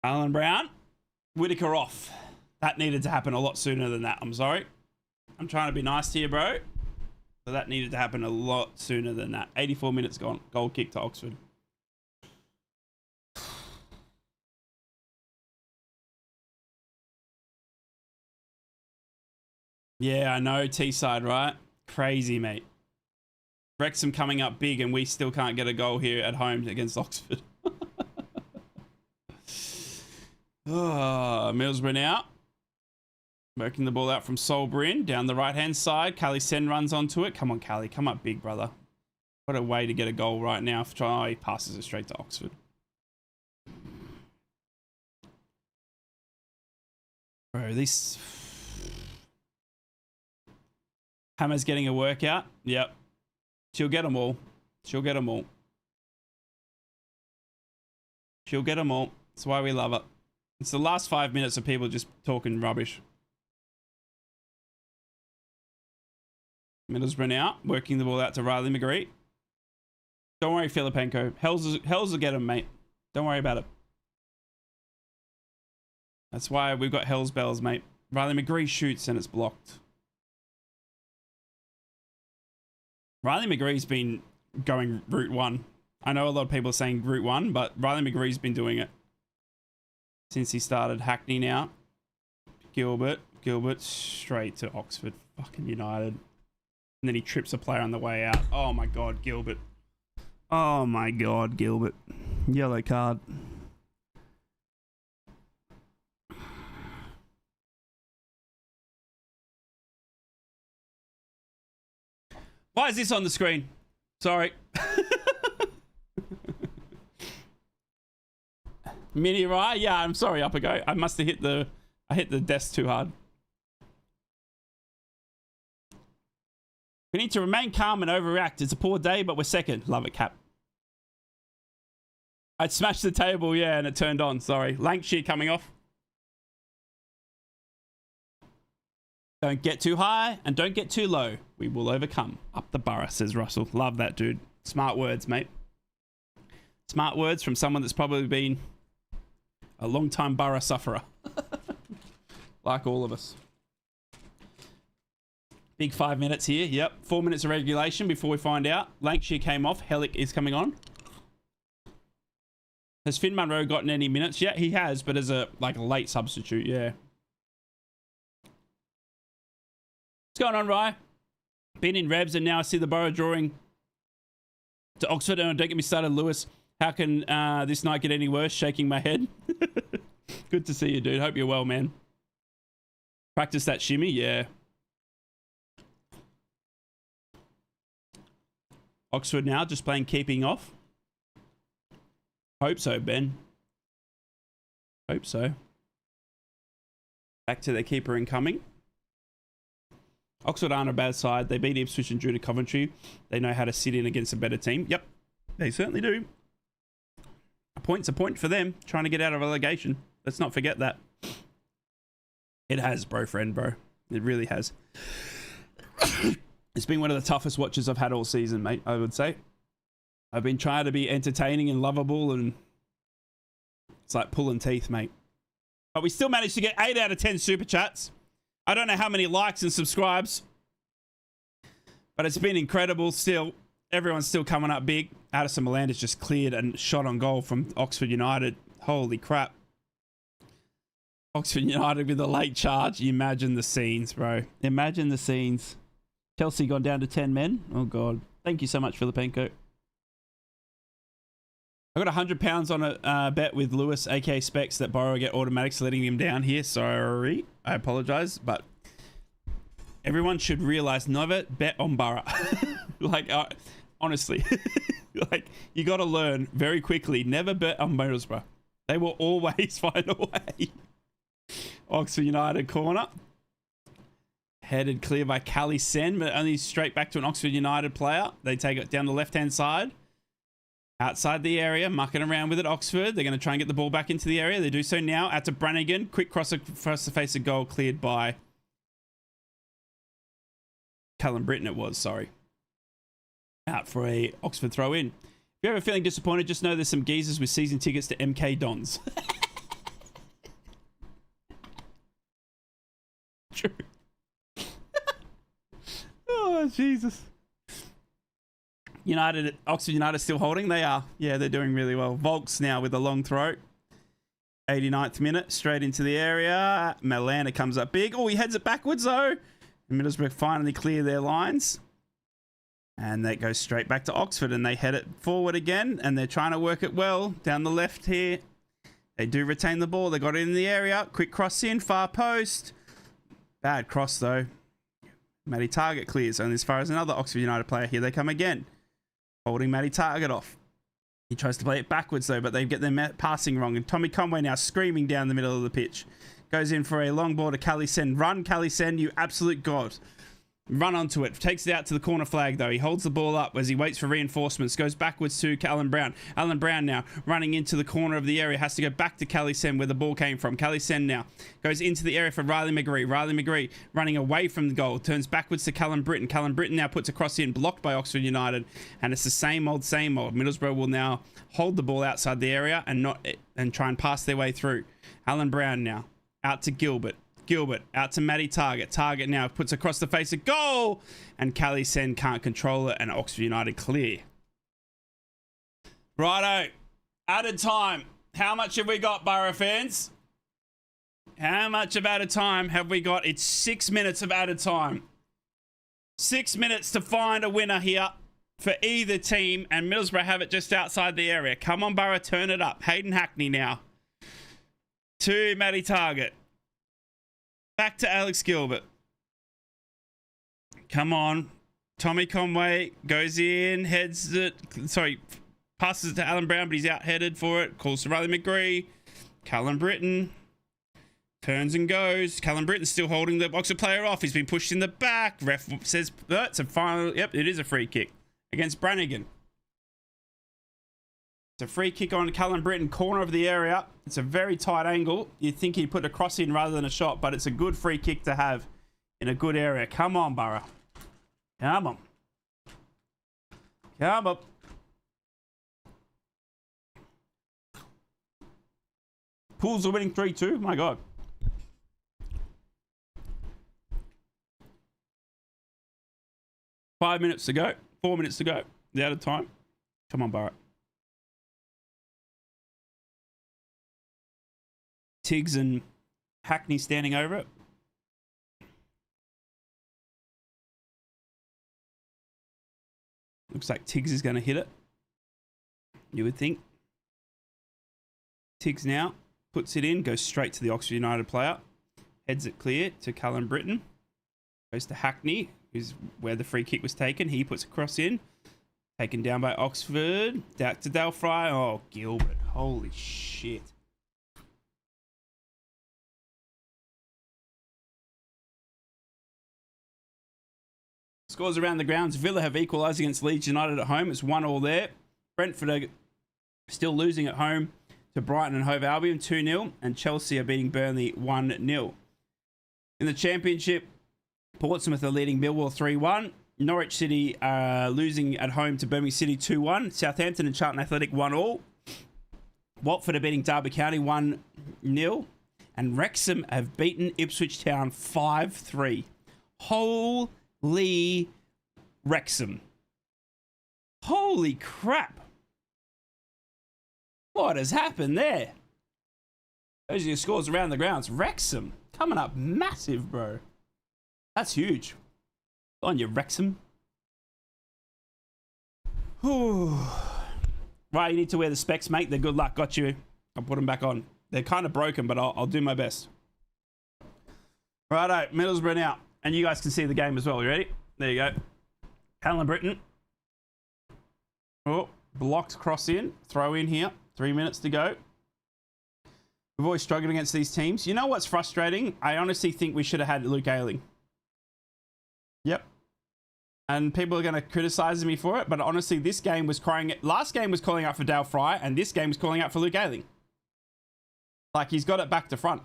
Alan Brown. Whitaker off. That needed to happen a lot sooner than that. I'm sorry. I'm trying to be nice to you, bro. But that needed to happen a lot sooner than that. 84 minutes gone. Goal kick to Oxford. Yeah, I know, T-side, right? Crazy, mate. Wrexham coming up big and we still can't get a goal here at home against Oxford. Oh, Middlesbrough now. Working the ball out from Sol Bryn down the right-hand side. Callie Sen runs onto it. Come on, Callie. Come up big, brother. What a way to get a goal right now. Oh, he passes it straight to Oxford. Bro, this... Hammer's getting a workout. Yep. She'll get them all. She'll get them all. She'll get them all. That's why we love it. It's the last 5 minutes of people just talking rubbish. Middlesbrough now. Working the ball out to Riley McGree. Don't worry, Filipenko. Hells will get him, mate. Don't worry about it. That's why we've got Hell's Bells, mate. Riley McGree shoots and it's blocked. Riley McGree's been going route 1. I know a lot of people are saying route 1, but Riley McGree's been doing it since he started. Hackney now. Gilbert straight to Oxford fucking United. And then he trips a player on the way out. Oh my God, Gilbert. Oh my God, Gilbert. Yellow card. Why is this on the screen? Sorry. Mini Rye? Yeah, I'm sorry, up I go. I must have hit the desk too hard. We need to remain calm and overreact. It's a poor day, but we're second. Love it, Cap. I'd smashed the table, yeah, and it turned on. Sorry. Lancashire coming off. Don't get too high and don't get too low. We will overcome. Up the Boro, says Russell. Love that, dude. Smart words, mate. Smart words from someone that's probably been a long-time Boro sufferer. Like all of us. Big 5 minutes here. Yep. 4 minutes of regulation before we find out. Lancashire came off. Hellick is coming on. Has Finn Munro gotten any minutes? Yeah, he has, but as a late substitute, yeah. What's going on, Rye? Been in Rebs and now I see the Boro drawing to Oxford. And don't get me started, Lewis. How can this night get any worse? Shaking my head. Good to see you, dude. Hope you're well, man. Practice that shimmy, yeah. Oxford now just playing keeping off. Hope so, Ben. Hope so. Back to their keeper incoming. Oxford aren't a bad side. They beat Ipswich and drew to Coventry. They know how to sit in against a better team. Yep, they certainly do. A point's a point for them, trying to get out of relegation. Let's not forget that. It has, bro. It really has. It's been one of the toughest watches I've had all season, mate, I would say. I've been trying to be entertaining and lovable, and it's like pulling teeth, mate. But we still managed to get 8 out of 10 super chats. I don't know how many likes and subscribes, but it's been incredible still. Everyone's still coming up big. Addison Melander's just cleared and shot on goal from Oxford United. Holy crap. Oxford United with a late charge. Imagine the scenes, bro. Imagine the scenes. Chelsea gone down to 10 men. Oh, God. Thank you so much, Filipenko. I got £100 on a bet with Lewis, aka Specs, that Boro get automatics, letting him down here. Sorry, I apologize, but everyone should realize never bet on Boro. Honestly, you got to learn very quickly. Never bet on Middlesbrough. They will always find a way. Oxford United corner, headed clear by Callie Sen, but only straight back to an Oxford United player. They take it down the left-hand side. Outside the area, mucking around with it, Oxford. They're going to try and get the ball back into the area. They do so now. Out to Brannigan. Quick cross across the face of goal, cleared by Callum Britton, it was, sorry. Out for a Oxford throw in. If you're ever feeling disappointed, just know there's some geezers with season tickets to MK Dons. True. Oh, Jesus. Oxford United still holding. They are. Yeah, they're doing really well. Volks now with a long throw. 89th minute, straight into the area. Malana comes up big. Oh, he heads it backwards though. Middlesbrough finally clear their lines. And that goes straight back to Oxford and they head it forward again. And they're trying to work it well down the left here. They do retain the ball. They got it in the area. Quick cross in, far post. Bad cross though. Matty Target clears. And as far as another Oxford United player, here they come again. Holding Matty Target off. He tries to play it backwards though, but they get their passing wrong. And Tommy Conway now screaming down the middle of the pitch. Goes in for a long ball to Callie Sen. Run, Callie Sen, you absolute god. Run onto it. Takes it out to the corner flag though. He holds the ball up as he waits for reinforcements. Goes backwards to Alan Brown. Alan Brown now running into the corner of the area. Has to go back to Callie Sen where the ball came from. Callie Sen now goes into the area for Riley McGree. Riley McGree running away from the goal. Turns backwards to Callum Britton. Callum Britton now puts a cross in. Blocked by Oxford United. And it's the same old, same old. Middlesbrough will now hold the ball outside the area and try and pass their way through. Alan Brown now. Out to Gilbert. Gilbert out to Matty Target. Target now puts across the face of goal. And Callie Sen can't control it. And Oxford United clear. Righto. Added time. How much have we got, Boro fans? How much of added time have we got? It's 6 minutes of added time. 6 minutes to find a winner here for either team. And Middlesbrough have it just outside the area. Come on, Boro, turn it up. Hayden Hackney now. To Matty Target. Back to Alex Gilbert. Come on. Tommy Conway goes in, heads it. Sorry, passes it to Alan Brown, but he's out-headed for it. Calls to Riley McGree. Callum Britton. Turns and goes. Callum Britton's still holding the Oxford player off. He's been pushed in the back. Ref says, oh, it's a final. Yep, it is a free kick against Brannigan. It's a free kick on Callum Britton, corner of the area. It's a very tight angle. You'd think he'd put a cross in rather than a shot, but it's a good free kick to have in a good area. Come on, Boro. Come on. Come on. Pools are winning 3-2. My God. Five minutes to go. 4 minutes to go. The out of time. Come on, Boro. Tiggs and Hackney standing over it. Looks like Tiggs is going to hit it. You would think. Tiggs now puts it in, goes straight to the Oxford United player. Heads it clear to Callum Britton. Goes to Hackney, who's where the free kick was taken. He puts a cross in. Taken down by Oxford. Back to Dale Fry. Oh, Gilbert. Holy shit. Scores around the grounds. Villa have equalised against Leeds United at home. It's 1-1 there. Brentford are still losing at home to Brighton and Hove Albion 2-0. And Chelsea are beating Burnley 1-0. In the Championship, Portsmouth are leading Millwall 3-1. Norwich City are losing at home to Birmingham City 2-1. Southampton and Charlton Athletic 1-1. Watford are beating Derby County 1-0. And Wrexham have beaten Ipswich Town 5-3. Holy Wrexham. Holy crap. What has happened there? Those are your scores around the grounds. Wrexham coming up massive, bro. That's huge. On you, Wrexham. Whew. Right, you need to wear the specs, mate. They're good luck. Got you. I'll put them back on. They're kind of broken, but I'll do my best. Righto, Middlesbrough now. And you guys can see the game as well. You ready? There you go. Callum Britton. Oh, blocked cross in. Throw in here. 3 minutes to go. We've always struggled against these teams. You know what's frustrating? I honestly think we should have had Luke Ayling. Yep. And people are going to criticize me for it, but honestly, this game was crying. Last game was calling out for Dale Fry, and this game was calling out for Luke Ayling. Like, he's got it back to front.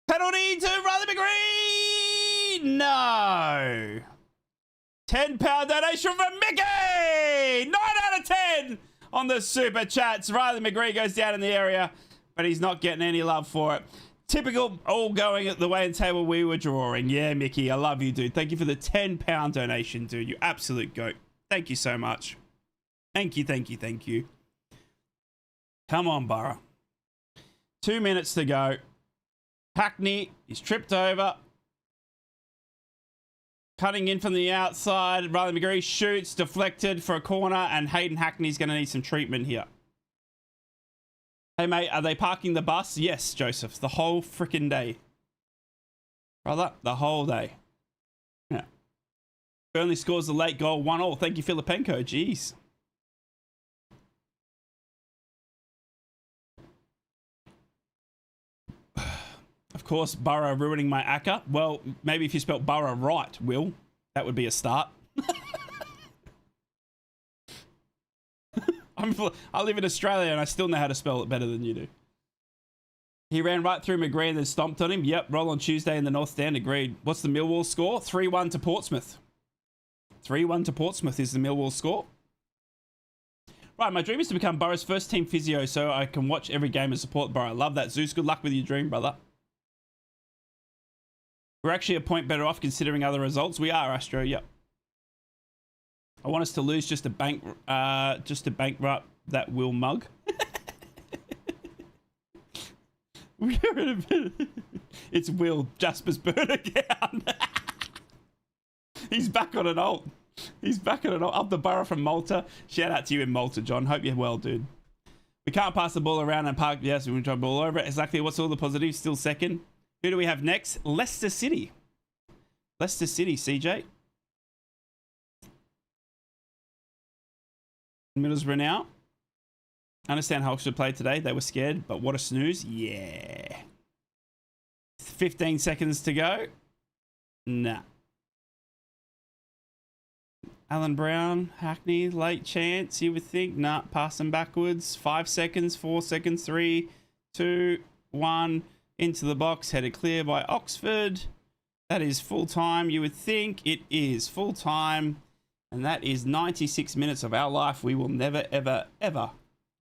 Penalty to Riley McGree! No! £10 donation from Mickey! 9 out of 10 on the super chats. Riley McGree goes down in the area, but he's not getting any love for it. Typical, all going at the weighing table we were drawing. Yeah, Mickey, I love you, dude. Thank you for the £10 donation, dude. You absolute goat. Thank you so much. Thank you, thank you, thank you. Come on, Boro. 2 minutes to go. Hackney is tripped over. Cutting in from the outside. Riley McGree shoots, deflected for a corner, and Hayden Hackney's going to need some treatment here. Hey, mate, are they parking the bus? Yes, Joseph. The whole freaking day. Brother, the whole day. Yeah. Burnley scores the late goal, 1-1. Thank you, Filipenko. Jeez. Of course, Boro ruining my ACCA. Well, maybe if you spelt Boro right, Will, that would be a start. I live in Australia and I still know how to spell it better than you do. He ran right through McGree and then stomped on him. Yep, roll on Tuesday in the North Stand. Agreed. What's the Millwall score? 3-1 to Portsmouth. 3-1 to Portsmouth is the Millwall score. Right, my dream is to become Boro's first team physio so I can watch every game and support Boro. I love that, Zeus. Good luck with your dream, brother. We're actually a point better off considering other results. We are, Astro. Yep. I want us to lose just to bankrupt that Will mug. It's Will, Jasper's burn account. He's back on an alt. He's back on an alt. Up the Borough from Malta. Shout out to you in Malta, John. Hope you're well, dude. We can't pass the ball around and park. Yes, we can try ball over it. Exactly. What's all the positives? Still second. Who do we have next? Leicester City. Leicester City, CJ. Middlesbrough now. I understand Hulk should play today. They were scared, but what a snooze. Yeah. 15 seconds to go. Nah. Alan Brown, Hackney, late chance, you would think. Nah, passing backwards. 5 seconds, 4 seconds, 3, 2, 1. Into the box, headed clear by Oxford. That is full time, you would think. It is full time. And that is 96 minutes of our life we will never, ever, ever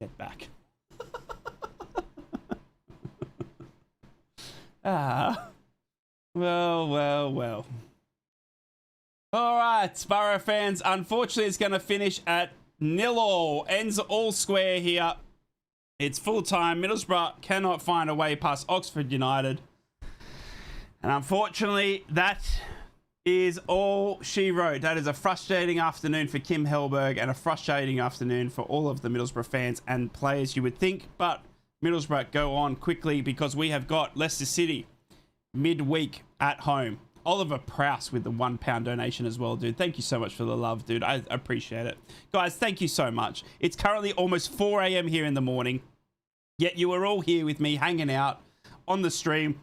get back. Well. All right, Boro fans. Unfortunately, it's going to finish at 0-0. Ends all square here. It's full time. Middlesbrough cannot find a way past Oxford United. And unfortunately, that is all she wrote. That is a frustrating afternoon for Kim Hellberg and a frustrating afternoon for all of the Middlesbrough fans and players, you would think. But Middlesbrough go on quickly because we have got Leicester City midweek at home. Oliver Prowse with the £1 donation as well, dude. Thank you so much for the love, dude. I appreciate it. Guys, thank you so much. It's currently almost 4 a.m. here in the morning, yet you are all here with me hanging out on the stream.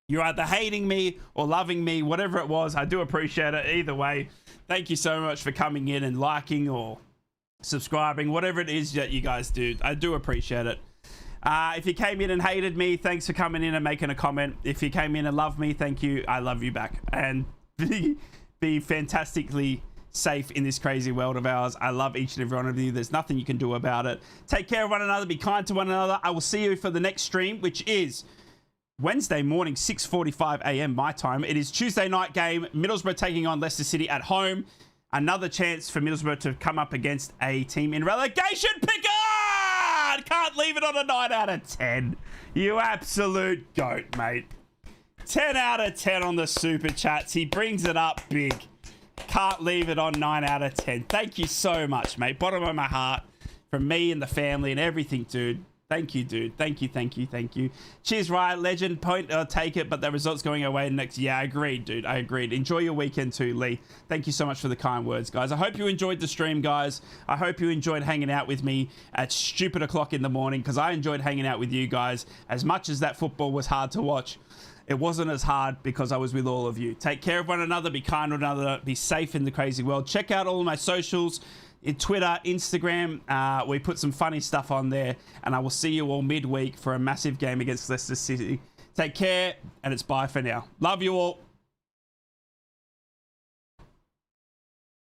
You're either hating me or loving me, whatever it was. I do appreciate it either way. Thank you so much for coming in and liking or subscribing, whatever it is that you guys do. I do appreciate it. If you came in and hated me, thanks for coming in and making a comment. If you came in and loved me, thank you. I love you back. And be fantastically safe in this crazy world of ours. I love each and every one of you. There's nothing you can do about it. Take care of one another. Be kind to one another. I will see you for the next stream, which is Wednesday morning, 6:45 a.m. my time. It is Tuesday night game. Middlesbrough taking on Leicester City at home. Another chance for Middlesbrough to come up against a team in relegation. Pickard! Can't leave it on a 9 out of 10. You absolute goat, mate. 10 out of 10 on the super chats. He brings it up big. Can't leave it on 9 out of 10. Thank you so much, mate. Bottom of my heart. From me and the family and everything, dude. Thank you, dude. Thank you. Cheers, Riot. Legend. Point, take it, but the results going away next. Yeah, I agreed, dude. I agreed. Enjoy your weekend too, Lee. Thank you so much for the kind words, guys. I hope you enjoyed the stream, guys. I hope you enjoyed hanging out with me at stupid o'clock in the morning, because I enjoyed hanging out with you guys. As much as that football was hard to watch, it wasn't as hard because I was with all of you. Take care of one another. Be kind to one another. Be safe in the crazy world. Check out all of my socials. In Twitter, Instagram, we put some funny stuff on there, and I will see you all midweek for a massive game against Leicester City. Take care, and it's bye for now. Love you all.